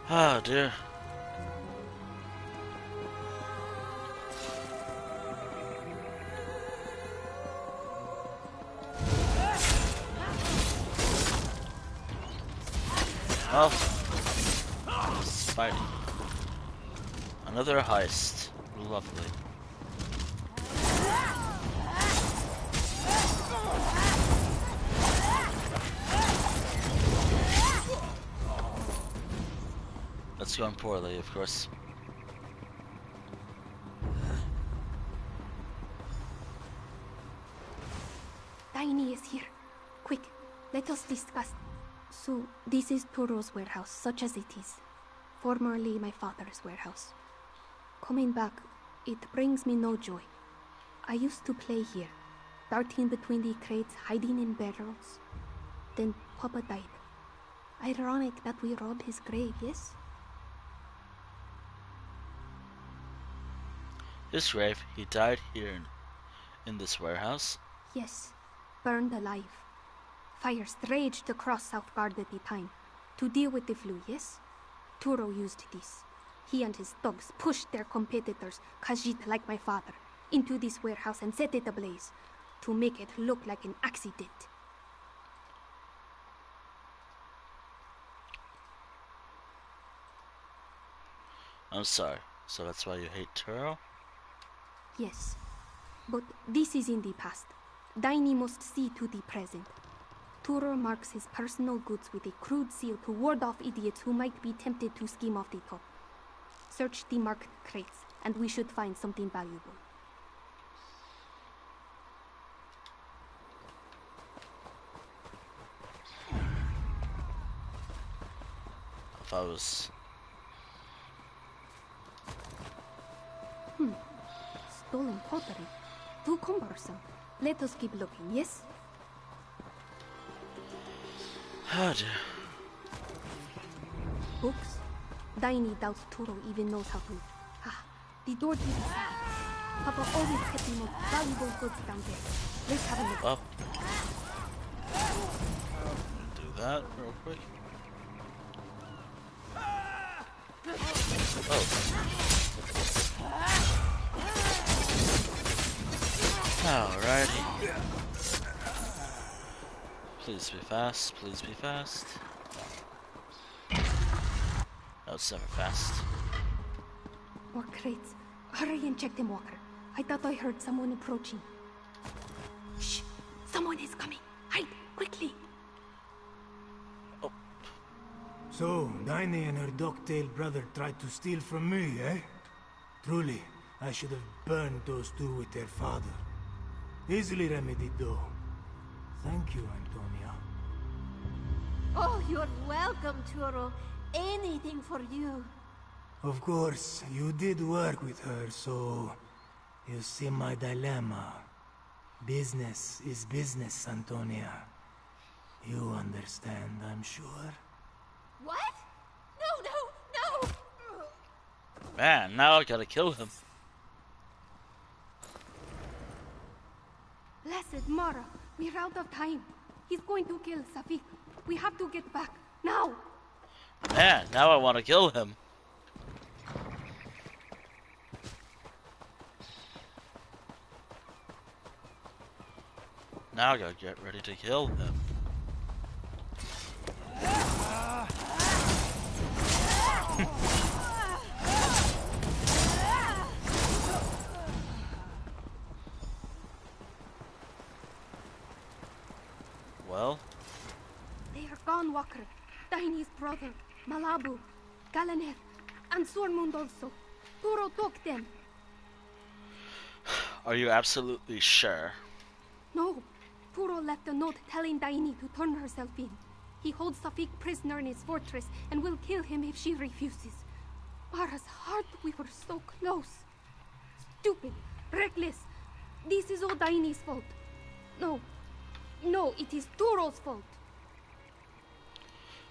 Oh dear. Well, it's fighting. Another heist. Lovely. That's going poorly, of course. Daini is here. Quick, let us discuss. So, this is Turo's warehouse, such as it is. Formerly my father's warehouse. Coming back, it brings me no joy. I used to play here, darting between the crates, hiding in barrels. Then Papa died. Ironic that we robbed his grave, yes? His grave, he died here in this warehouse? Yes, burned alive. Fires raged across Southgard at the time. To deal with the flu, yes? Turo used this. He and his thugs pushed their competitors, Khajiit like my father, into this warehouse and set it ablaze, to make it look like an accident. I'm sorry. So that's why you hate Turo? Yes, but this is in the past. Daini must see to the present. Turo marks his personal goods with a crude seal to ward off idiots who might be tempted to skim off the top. Search the marked crates, and we should find something valuable. If I was... Stolen pottery. Too cumbersome. Let us keep looking, yes? Oh dear. Books? Daini doubts Turo even knows how to... Ah, the door to the side. Papa always kept the most valuable goods down there. Let's have a look. Well, do that real quick. Oh. Alrighty. Please be fast, please be fast. No, it's never fast. More crates. Hurry and check them, Walker. I thought I heard someone approaching. Shh! Someone is coming. Hide, quickly. Oh. So, Daini and her dog-tailed brother tried to steal from me, eh? Truly, I should have burned those two with their father. Easily remedied, though. Thank you, Antonia. Oh, you're welcome, Turo. Anything for you. Of course, you did work with her, so... You see my dilemma. Business is business, Antonia. You understand, I'm sure. What? No, no, no! Man, now I gotta kill him. Blessed Mara, we're out of time. He's going to kill Safik. We have to get back, now! Man, now I want to kill him. Now I gotta get ready to kill him. Well? They are gone, Walker. Daini's brother, Malabu, Galaner, and Sormund also. Turo took them. Are you absolutely sure? No. Turo left a note telling Daini to turn herself in. He holds Safik prisoner in his fortress and will kill him if she refuses. Mara's heart, we were so close. Stupid, reckless. This is all Daini's fault. No, it is Turo's fault.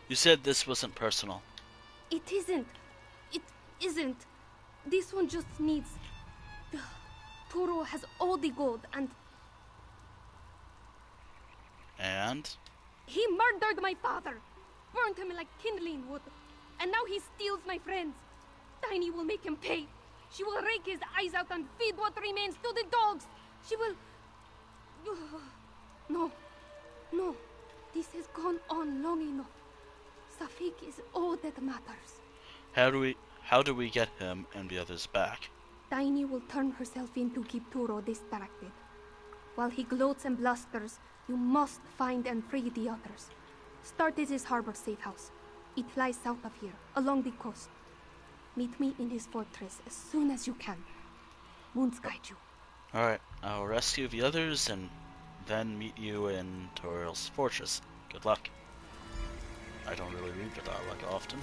You said this wasn't personal. It isn't. It isn't. This one just needs... Turo has all the gold and... And? He murdered my father! Burned him like kindling wood. And now he steals my friends. Daini will make him pay. She will rake his eyes out and feed what remains to the dogs. She will... No. This has gone on long enough. Safik is all that matters. How do we get him and the others back? Daini will turn herself in to keep Turo distracted. While he gloats and blusters, you must find and free the others. Start at his harbor safe house. It lies south of here, along the coast. Meet me in his fortress as soon as you can. Moons guide you. Alright, I'll rescue the others and then meet you in Toriel's fortress. Good luck. I don't really read the dialogue often.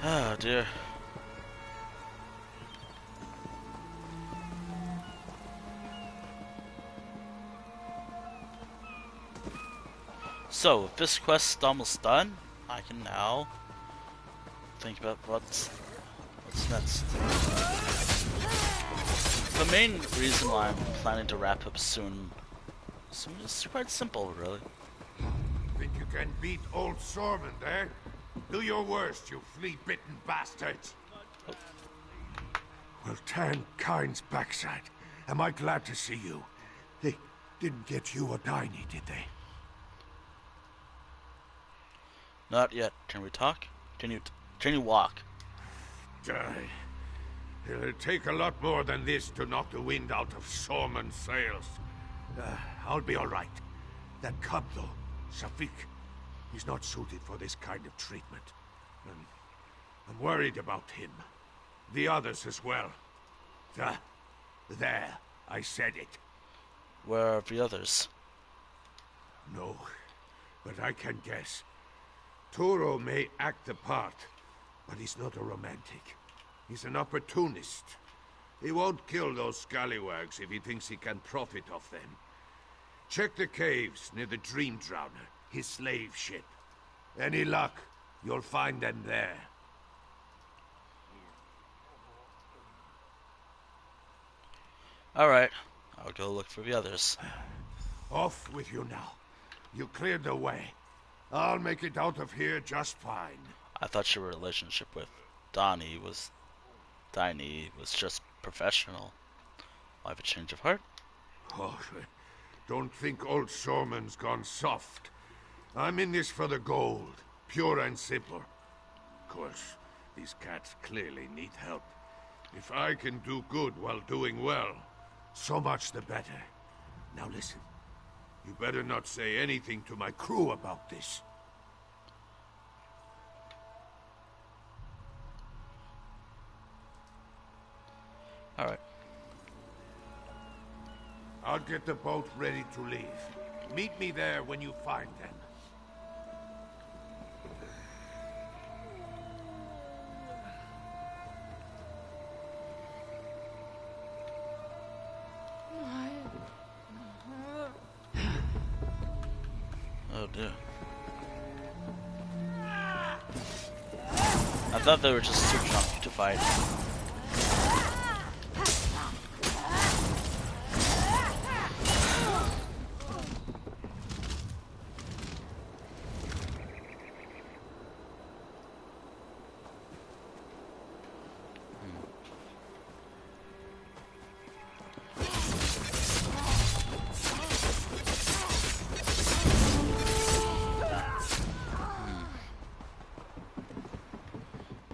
Oh dear. So, if this quest's almost done, I can now think about what's next. The main reason why I'm planning to wrap up soon is quite simple, really. Think you can beat old Sormund, eh? Do your worst, you flea-bitten bastards! Well, tan Kind's backside. Am I glad to see you? They didn't get you or Diney, did they? Not yet. Can we talk? Can you walk? Die. It'll take a lot more than this to knock the wind out of Sormund's sails. I'll be all right. That cub, though, Safik, he's not suited for this kind of treatment. I'm worried about him. The others as well. There, I said it. Where are the others? No, but I can guess. Turo may act the part, but he's not a romantic. He's an opportunist. He won't kill those scallywags if he thinks he can profit off them. Check the caves near the Dream Drowner, his slave ship. Any luck, you'll find them there. Alright, I'll go look for the others. Off with you now. You cleared the way. I'll make it out of here just fine. I thought your relationship with Diney was just professional. I have a change of heart. Oh, don't think old Sormund's gone soft. I'm in this for the gold, pure and simple. Of course, these cats clearly need help. If I can do good while doing well, so much the better. Now listen, you better not say anything to my crew about this. Alright. I'll get the boat ready to leave. Meet me there when you find them. Oh dear. I thought they were just too drunk to fight.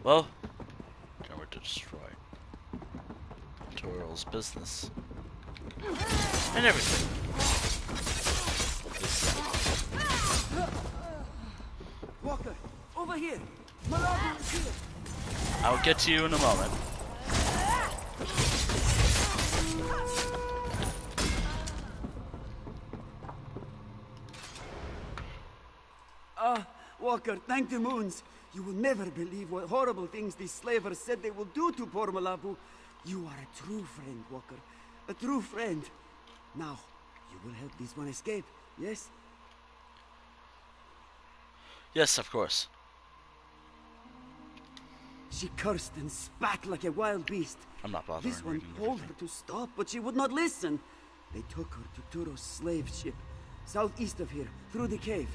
Well, now we're to destroy Toriel's business and everything. Walker, over here. Malabu is here. I'll get to you in a moment. Walker, thank the moons. You will never believe what horrible things these slavers said they will do to poor Malabu. You are a true friend, Walker. A true friend. Now, you will help this one escape, yes? Yes, of course. She cursed and spat like a wild beast. I'm not bothering. This one told her to stop, but she would not listen. They took her to Turo's slave ship, southeast of here, through the cave.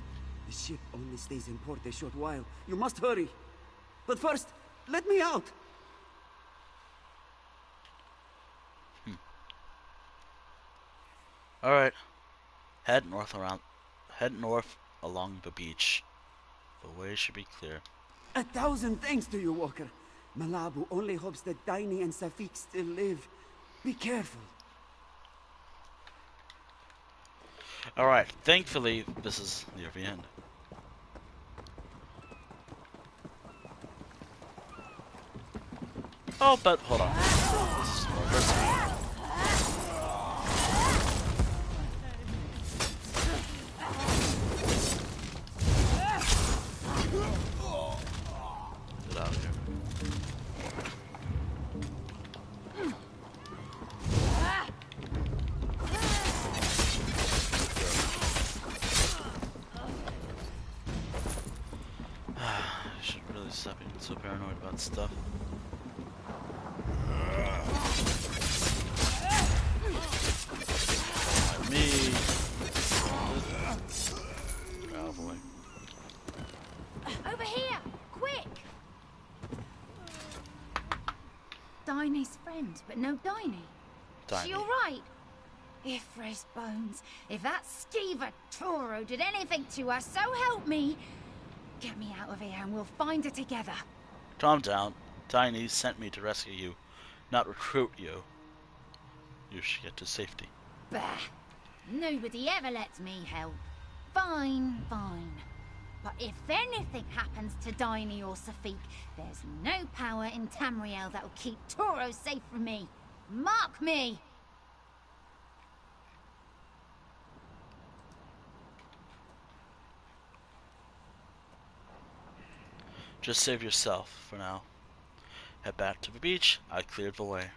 The ship only stays in port a short while. You must hurry. But first, let me out. Alright. Head north along the beach. The way should be clear. 1,000 thanks to you, Walker. Malabu only hopes that Daini and Safik still live. Be careful. Alright, thankfully, this is near the end. Oh, but hold on. This is more versatile. Get out of here. I should really stop being so paranoid about stuff. Me. Oh boy. Over here! Quick! Diney's friend, but no Diney. She alright? Ifra's bones. If that skeever Toro did anything to her, so help me. Get me out of here and we'll find her together. Calm down. Diney sent me to rescue you, not recruit you. You should get to safety. Bah! Nobody ever lets me help. Fine, fine. But if anything happens to Diney or Safik, there's no power in Tamriel that'll keep Toro safe from me. Mark me! Just save yourself for now. Head back to the beach. I cleared the way.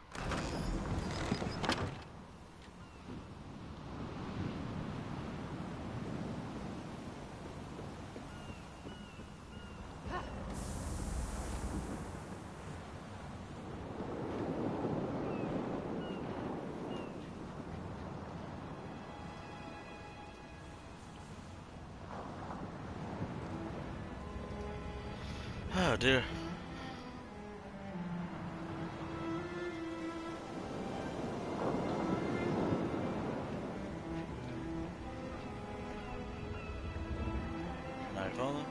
Oh dear. Can I follow?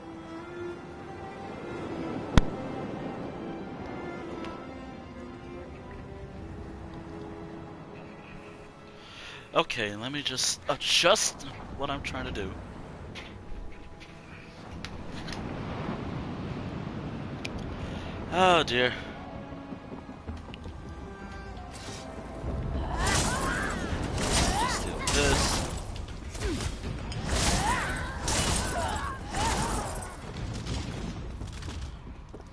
Okay, let me just adjust what I'm trying to do. Oh dear. Just do this.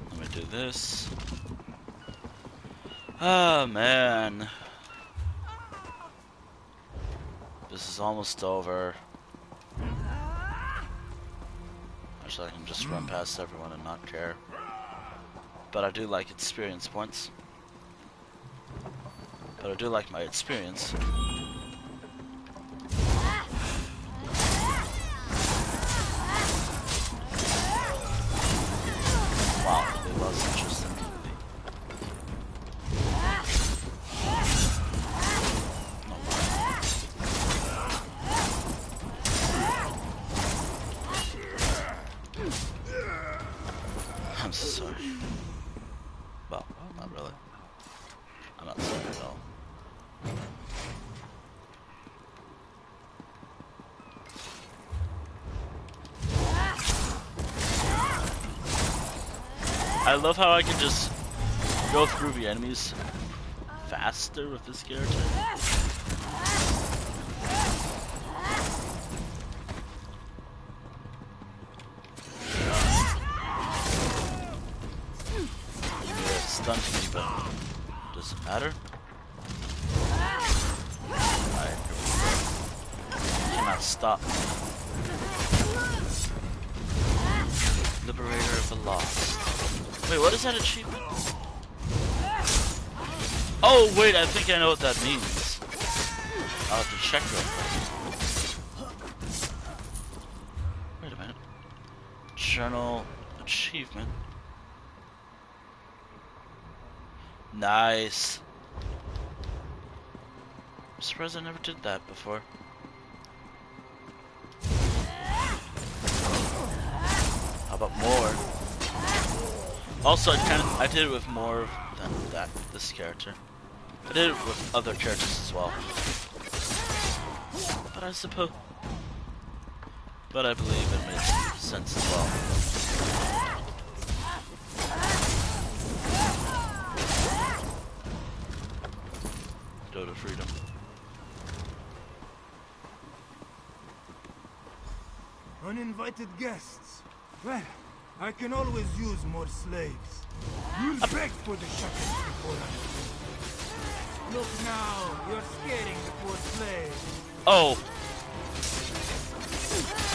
Let me do this. Oh man. This is almost over. Actually, I can just run past everyone and not care. But I do like experience points. But I do like my experience. Wow, they lost interest immediately. I'm so sorry. Well, not really. I'm not sorry at all. I love how I can just go through the enemies faster with this character. Stunned me, but does it matter? Alright, here we go. Cannot stop me. Liberator of the Lost. Wait, what is that achievement? Oh, wait, I think I know what that means. I'll have to check real quick. Wait a minute. Journal achievement. Nice. I'm surprised I never did that before. How about more? Also, I did it with more than this character. I did it with other characters as well. But I believe it makes sense as well. Go to freedom. Uninvited guests. Well, I can always use more slaves. You'll beg for the shackles before I... Look now, you're scaring the poor slave. Oh.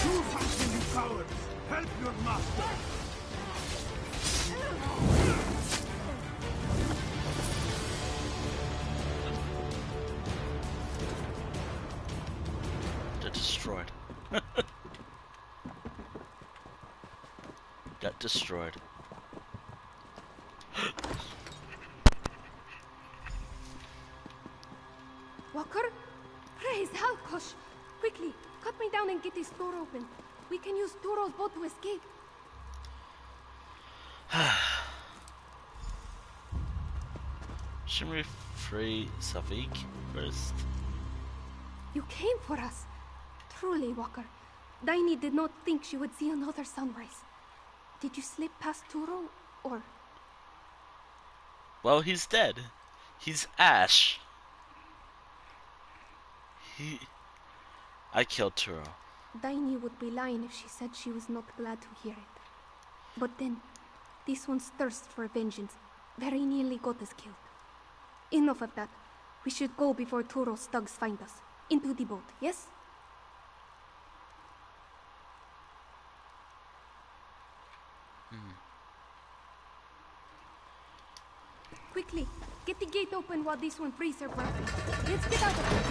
Do something, you cowards! Help your master! They're destroyed. Got destroyed. Walker? Praise Halkosh! Quickly, cut me down and get this door open. We can use Turo's boat to escape. Shouldn't we free Safik first? You came for us. Truly, Walker. Daini did not think she would see another sunrise. Did you slip past Turo, or...? Well, he's dead. He's Ash. I killed Turo. Daini would be lying if she said she was not glad to hear it. But then, this one's thirst for vengeance very nearly got us killed. Enough of that. We should go before Turo's thugs find us. Into the boat, yes? Quickly, get the gate open while this one frees her brother. Let's get out of here.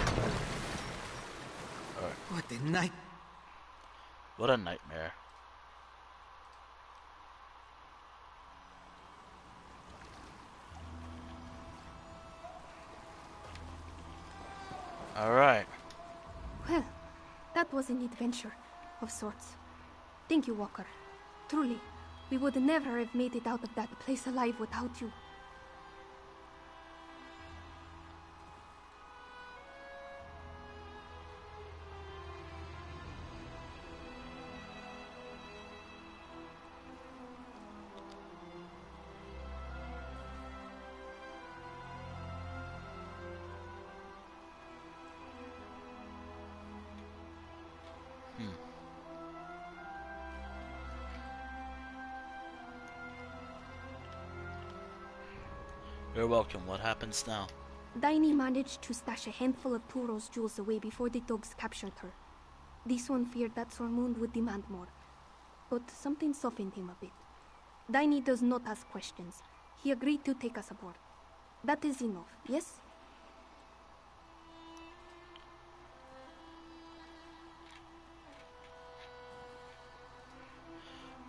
Alright. What a night. What a nightmare. Alright. Well, that was an adventure of sorts. Thank you, Walker. Truly, we would never have made it out of that place alive without you. You're welcome. What happens now? Daini managed to stash a handful of Turo's jewels away before the dogs captured her. This one feared that Sormund would demand more, but something softened him a bit. Daini does not ask questions. He agreed to take us aboard. That is enough, yes?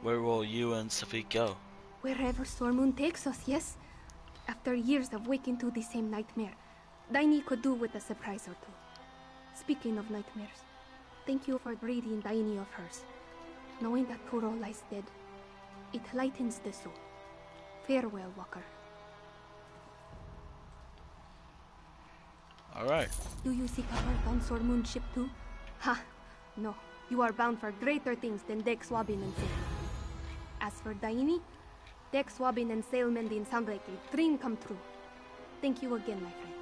Where will you and Safik go? Wherever Sormund takes us, yes? After years of waking to the same nightmare, Daini could do with a surprise or two. Speaking of nightmares, thank you for breathing Daini of hers. Knowing that Turo lies dead, it lightens the soul. Farewell, Walker. Alright. Do you seek a berth on Sormund's ship too? Ha! No, you are bound for greater things than deck swabbing and sailing. As for Daini, deck swabbing and sail mending sound like a dream come true. Thank you again, my friend.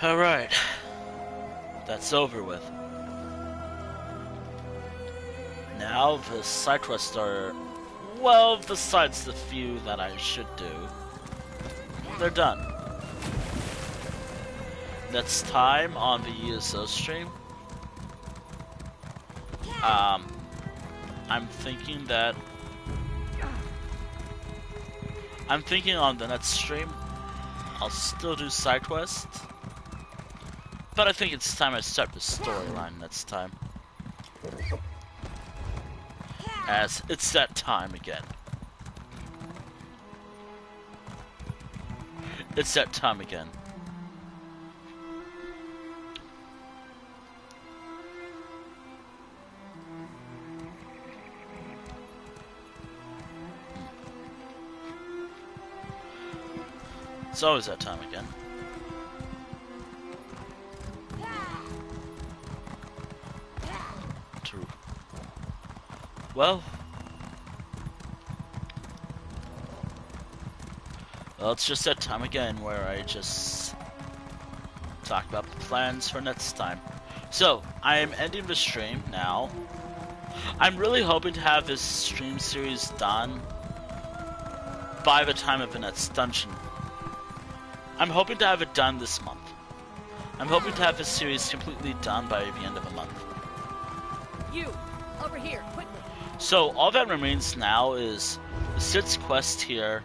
Alright. That's over with. Now the side quests are, well, besides the few that I should do, they're done. Next time on the ESO stream, I'm thinking on the next stream, I'll still do side quests, But I think it's time I start the storyline next time. As it's that time again. It's that time again. It's always that time again. True. Well, it's just that time again where I just talk about the plans for next time. So, I am ending the stream now. I'm really hoping to have this stream series done by the time of the next dungeon. I'm hoping to have it done this month. I'm hoping to have this series completely done by the end of the month. You, over here, quickly. So, all that remains now is the Sid's quest here,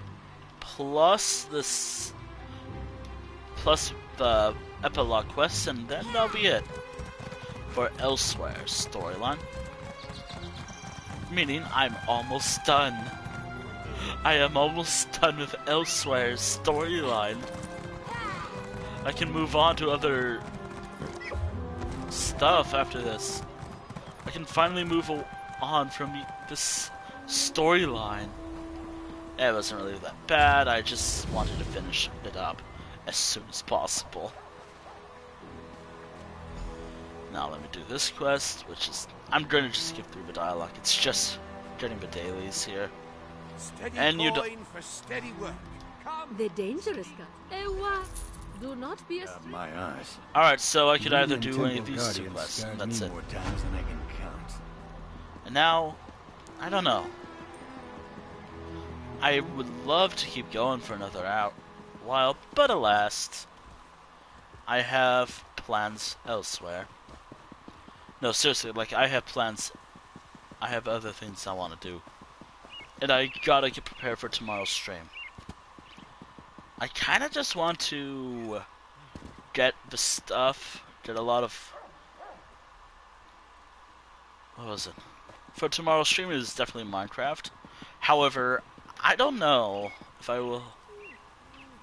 plus this, plus the epilogue quest, and then that'll be it for Elsweyr's storyline. Meaning, I'm almost done. I am almost done with Elsweyr's storyline. I can move on to other stuff after this. I can finally move on from this storyline. It wasn't really that bad, I just wanted to finish it up as soon as possible. Now let me do this quest, which is... I'm going to just skip through the dialogue, it's just getting the dailies here. Steady And you going for steady work. Come. The dangerous cut. Ewa. Do not be a My eyes. Alright, so I could Green either and do Temple any of these two Guardians quests, and scarred that's me it. more times than I can count. And now, I don't know. I would love to keep going for another while, but alas, I have plans elsewhere. No, seriously, like, I have plans. I have other things I want to do. And I gotta get prepared for tomorrow's stream. I kinda just want to get the stuff, get a lot of... What was it? For tomorrow's stream is definitely Minecraft. However, I don't know if I will...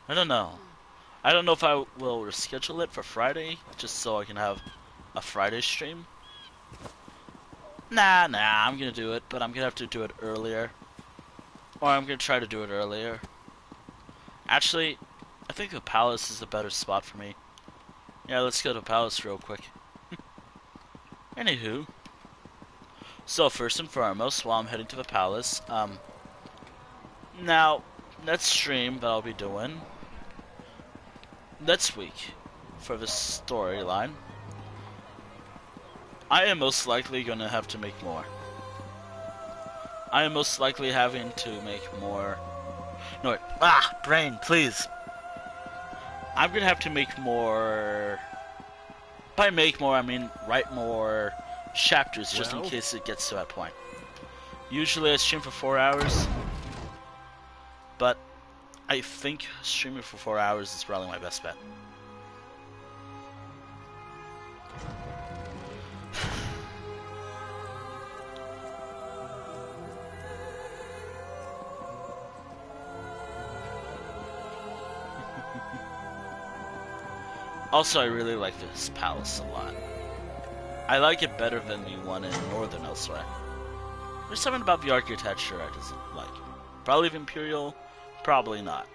I don't know. I don't know if I will reschedule it for Friday, just so I can have a Friday stream. Nah, I'm gonna do it, but I'm gonna have to do it earlier. Or I'm gonna try to do it earlier. Actually, I think the palace is a better spot for me. Yeah, let's go to the palace real quick. Anywho. So, first and foremost, while I'm heading to the palace, now, next stream that I'll be doing next week for the storyline, I am most likely gonna have to make more. I am most likely having to make more... No, wait. Brain, please. I'm gonna have to make more... By make more, I mean write more chapters, just in case it gets to that point. Usually I stream for 4 hours, but I think streaming for 4 hours is probably my best bet. Also, I really like this palace a lot. I like it better than the one in Northern Elsweyr. There's something about the architecture I just like. Probably the Imperial, probably not.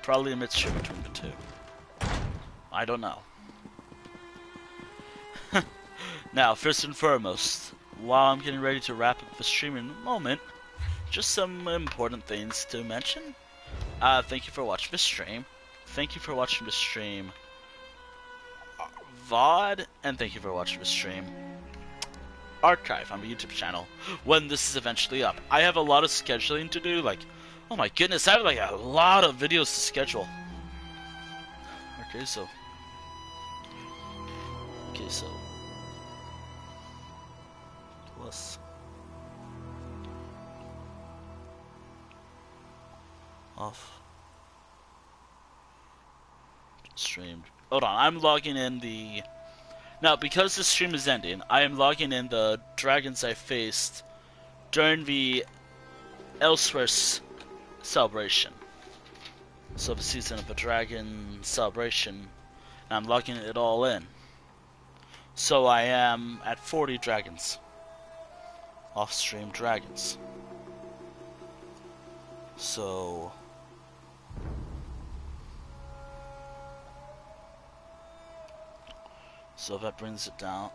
Probably a mixture between the two. I don't know. Now, first and foremost, while I'm getting ready to wrap up the stream in a moment, just some important things to mention. Thank you for watching the stream. Thank you for watching the stream VOD, and thank you for watching the stream archive on the YouTube channel when this is eventually up. I have a lot of scheduling to do, like, oh my goodness, I have like a lot of videos to schedule. Okay, so plus off streamed. Hold on, I'm logging in the Now, because the stream is ending, I am logging in the dragons I faced during the Elsweyr celebration. So the Season of the Dragon celebration, and I'm logging it all in. So I am at 40 dragons. Off-stream dragons. So that brings it down,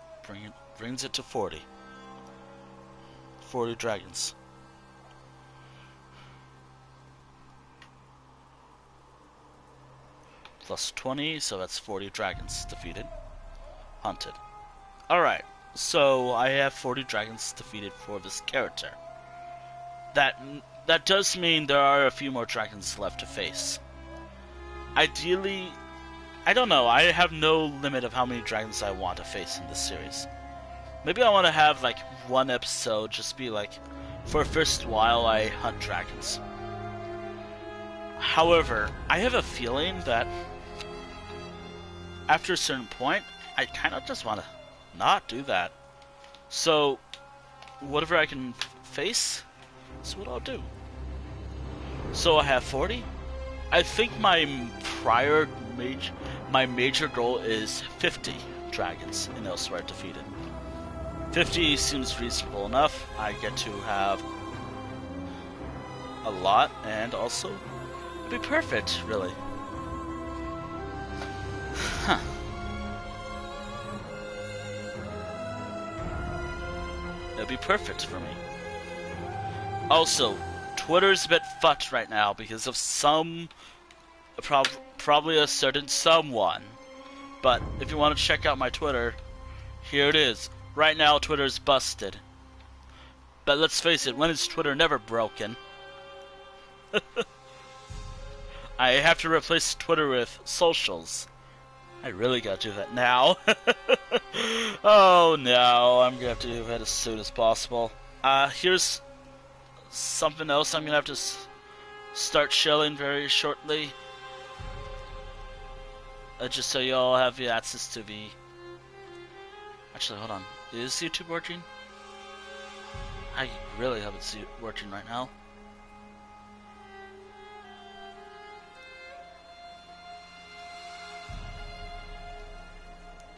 brings it to 40. 40 dragons. Plus 20, so that's 40 dragons defeated. Hunted. Alright, so I have 40 dragons defeated for this character. That does mean there are a few more dragons left to face. Ideally, I don't know, I have no limit of how many dragons I want to face in this series. Maybe I want to have like one episode just be like, for a first while I hunt dragons. However, I have a feeling that after a certain point, I kind of just want to not do that. So, whatever I can face, that's what I'll do. So I have 40. I think my major goal is 50 dragons in Elsweyr defeated. 50 seems reasonable enough. I get to have a lot, and also it'd be perfect, really. Huh. It'd be perfect for me. Also, Twitter's a bit fucked right now because of probably a certain someone. But if you want to check out my Twitter, here it is. Right now, Twitter's busted. But let's face it, when is Twitter never broken? I have to replace Twitter with socials. I really gotta do that now. Oh no, I'm gonna have to do that as soon as possible. Here's something else I'm gonna have to start shilling very shortly. Just so you all have the access to the... Actually, hold on. Is YouTube working? I really hope it's working right now.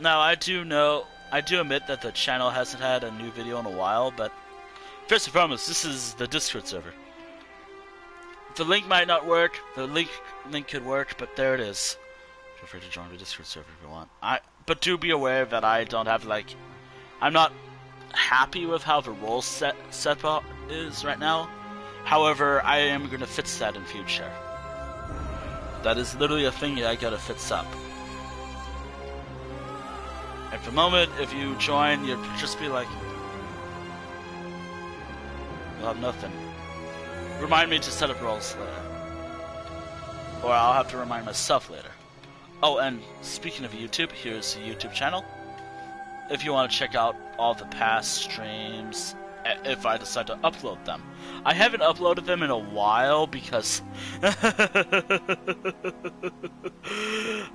Now, I do admit that the channel hasn't had a new video in a while, but first and foremost, this is the Discord server. The link might not work, the link could work, but there it is. Feel free to join the Discord server if you want. But do be aware that I don't have, like... I'm not happy with how the role setup is right now. However, I am going to fix that in future. That is literally a thing I gotta fix up. At the moment, if you join, you'll just be like... You'll have nothing. Remind me to set up roles later. Or I'll have to remind myself later. Oh, and speaking of YouTube, here's the YouTube channel. If you want to check out all the past streams, if I decide to upload them. I haven't uploaded them in a while because...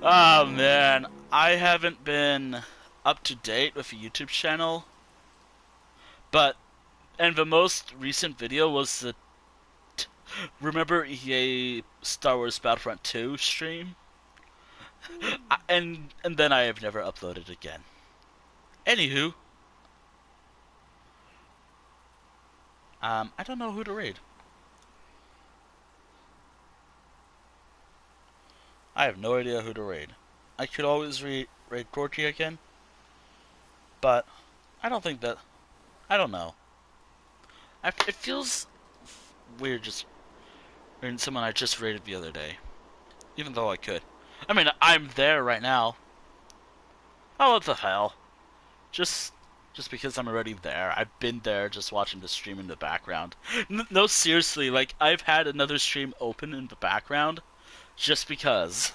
Oh man, I haven't been up to date with the YouTube channel. And the most recent video was the... Remember EA Star Wars Battlefront 2 stream? And then I have never uploaded again. Anywho, I don't know who to raid. I have no idea who to raid. I could always raid Corky again, but I don't think that... I don't know. It feels weird just raiding someone I just raided the other day, even though I could. I mean, I'm there right now. Oh, what the hell? Just because I'm already there. I've been there just watching the stream in the background. No, seriously, like, I've had another stream open in the background just because.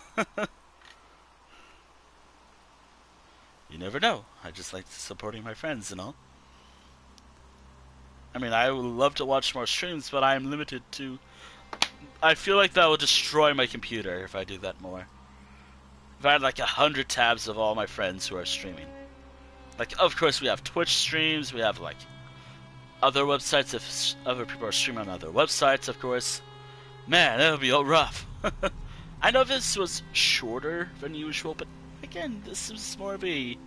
You never know. I just like supporting my friends and all. I mean, I would love to watch more streams, but I am limited to... I feel like that will destroy my computer if I do that more. If I had like 100 tabs of all my friends who are streaming. Like, of course, we have Twitch streams, we have, like, other websites if other people are streaming on other websites, of course. Man, that would be all rough. I know this was shorter than usual, but again, this is more of a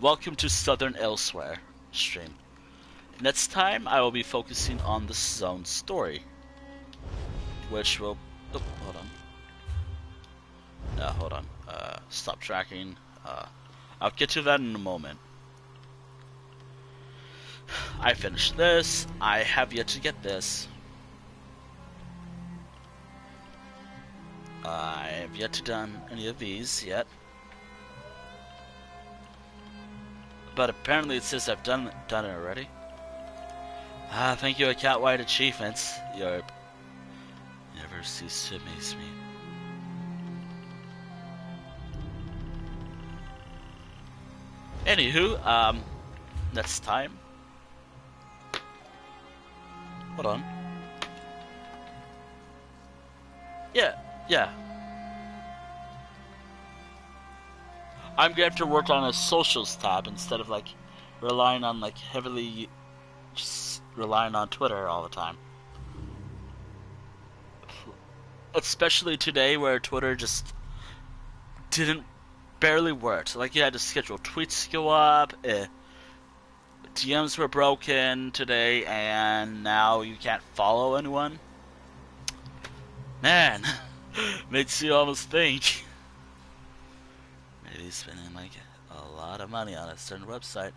welcome to Southern Elsweyr stream. Next time, I will be focusing on the zone story, which will... Oh, hold on. Hold on. Stop tracking. I'll get to that in a moment. I finished this. I have yet to get this. I have yet to done any of these yet. But apparently it says I've done it already. Thank you, Cat-White Achievements. You never cease to amaze me. Anywho, next time. Hold on. Yeah. I'm gonna have to work on a socials tab instead of, like, relying on, like, heavily just relying on Twitter all the time. Especially today where Twitter just barely worked. Like, you had to schedule tweets to go up, DMs were broken today, and now you can't follow anyone. Man, makes you almost think maybe spending, like, a lot of money on a certain website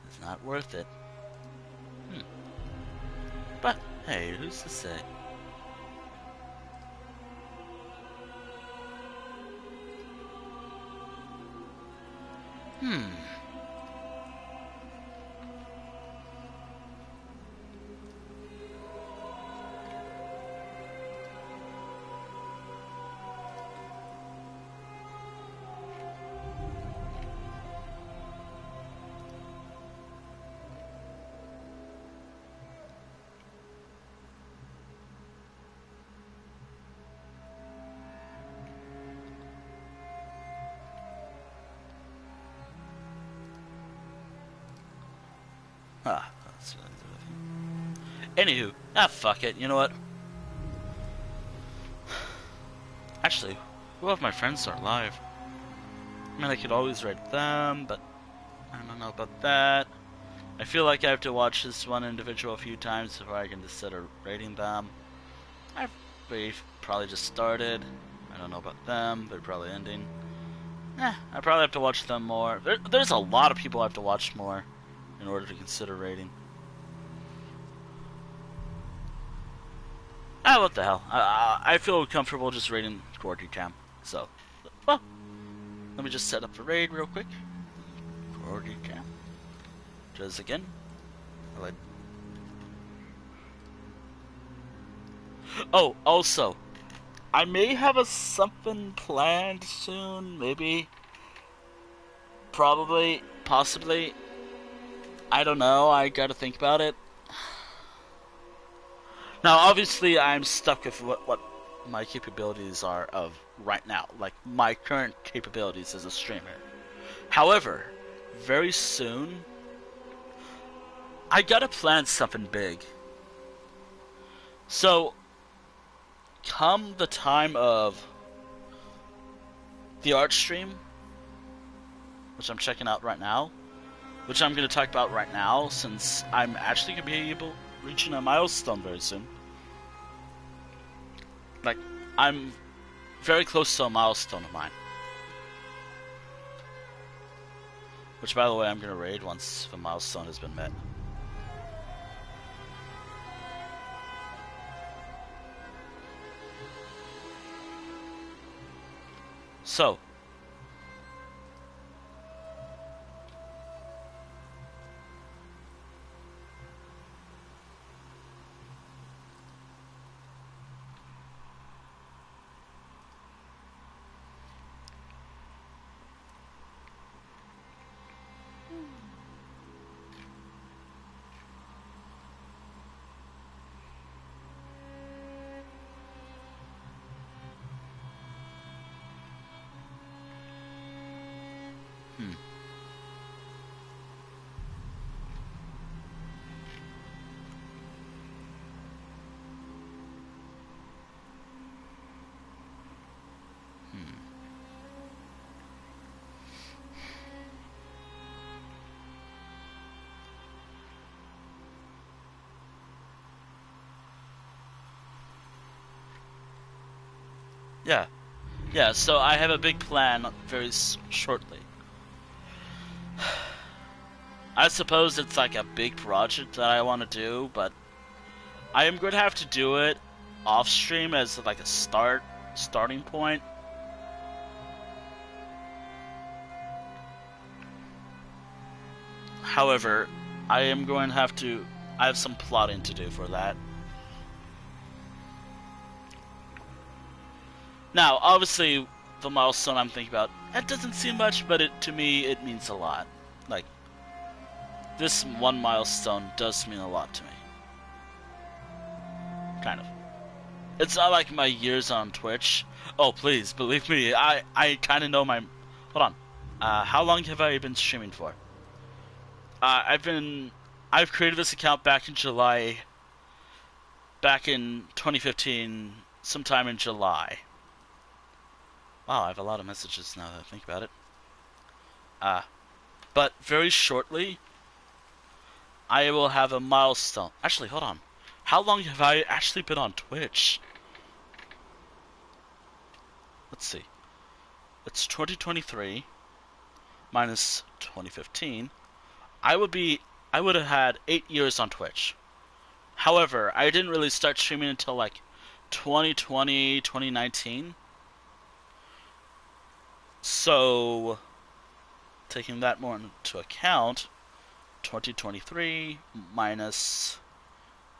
is not worth it. But, hey, who's to say? That's what I'm doing. Anywho, fuck it. You know what? Actually, who of my friends are live? I mean, I could always rate them, but I don't know about that. I feel like I have to watch this one individual a few times before I can consider rating them. They've probably just started. I don't know about them. They're probably ending. I probably have to watch them more. There's a lot of people I have to watch more in order to consider rating. What the hell? I feel comfortable just rating Gordy Cam. So, well, let me just set up the raid real quick. Gordy Cam. Just again. Oh, also, I may have something planned soon. Maybe. Probably. Possibly. I don't know. I gotta think about it. Now, obviously, I'm stuck with what my capabilities are of right now. Like, my current capabilities as a streamer. However, very soon, I gotta plan something big. So, come the time of the art stream, which I'm checking out right now, which I'm going to talk about right now, since I'm actually going to be reaching a milestone very soon. Like, I'm very close to a milestone of mine. Which, by the way, I'm going to raid once the milestone has been met. So, Yeah. Yeah, so I have a big plan very shortly. I suppose it's like a big project that I want to do, but I am going to have to do it off stream as like a starting point. However, I am going to have to. I have some plotting to do for that. Now, obviously, the milestone I'm thinking about, that doesn't seem much, but to me, it means a lot. Like, this one milestone does mean a lot to me. Kind of. It's not like my years on Twitch. Oh, please, believe me, I kind of know my... Hold on. How long have I been streaming for? I've created this account back in July. Back in 2015, sometime in July. Wow, I have a lot of messages now that I think about it. But very shortly, I will have a milestone. Actually, hold on. How long have I actually been on Twitch? Let's see. It's 2023 minus 2015. I would have had 8 years on Twitch. However, I didn't really start streaming until like 2020, 2019. So, taking that more into account, 2023 minus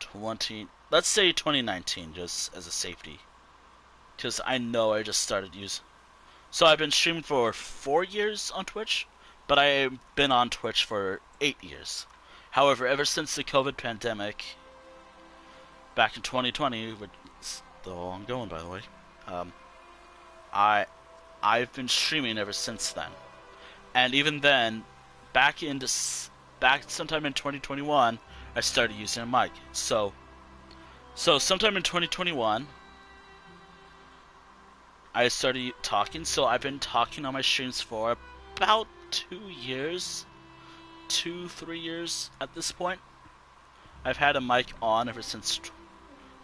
20... Let's say 2019, just as a safety. Because I know I just started using... So I've been streaming for 4 years on Twitch, but I've been on Twitch for 8 years. However, ever since the COVID pandemic, back in 2020, which is still ongoing by the way, I've been streaming ever since then. And even then, back sometime in 2021, I started using a mic. So sometime in 2021, I started talking. So I've been talking on my streams for about 2 years, 2-3 years at this point. I've had a mic on ever since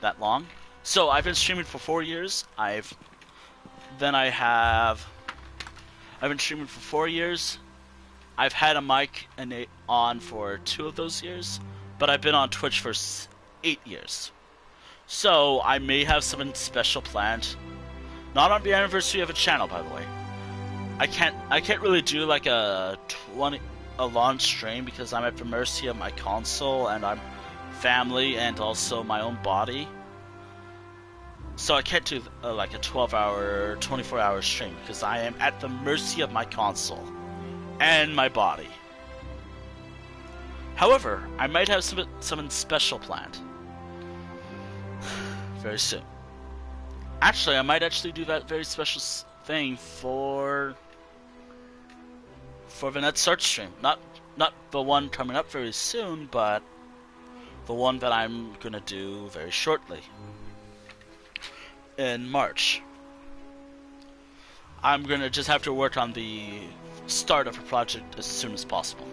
that long. So I've been streaming for 4 years. I've been streaming for 4 years. I've had a mic on for 2 of those years, but I've been on Twitch for 8 years. So I may have something special planned. Not on the anniversary of a channel, by the way. I can't really do like a long stream because I'm at the mercy of my console and I'm family and also my own body. So I can't do like a 12-hour, 24-hour stream because I am at the mercy of my console and my body. However, I might have something special planned very soon. Actually, I might actually do that very special thing for the next search stream. Not the one coming up very soon, but the one that I'm gonna do very shortly. In March. I'm gonna just have to work on the start of a project as soon as possible.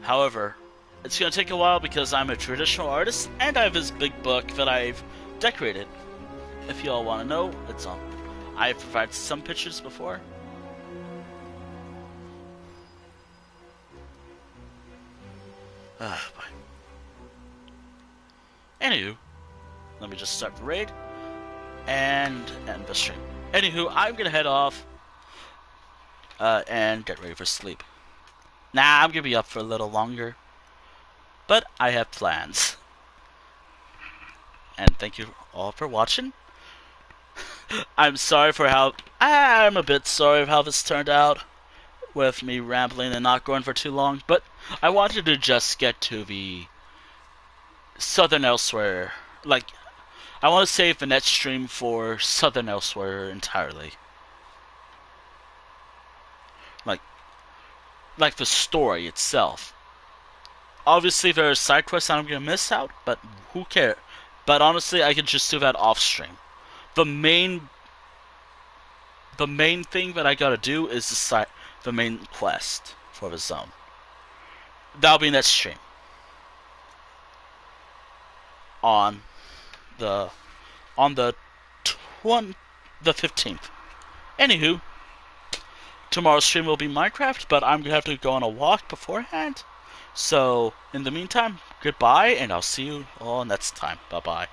However, it's gonna take a while because I'm a traditional artist and I have this big book that I've decorated. If y'all want to know, it's on. I've provided some pictures before. Boy. Anywho, let me just start the raid and end the stream. Anywho, I'm gonna head off and get ready for sleep. Nah, I'm gonna be up for a little longer, but I have plans. And thank you all for watching. I'm a bit sorry of how this turned out, with me rambling and not going for too long, but I wanted to just get to the Southern Elsweyr. Like, I want to save the next stream for Southern Elsweyr entirely. Like the story itself. Obviously, there are side quests I'm gonna miss out, but who cares? But honestly, I could just do that off stream. The main thing that I gotta do is the main quest for the zone. that'll be next stream. On the 15th. Anywho, tomorrow's stream will be Minecraft, but I'm gonna have to go on a walk beforehand. So in the meantime, goodbye, and I'll see you all next time. Bye bye.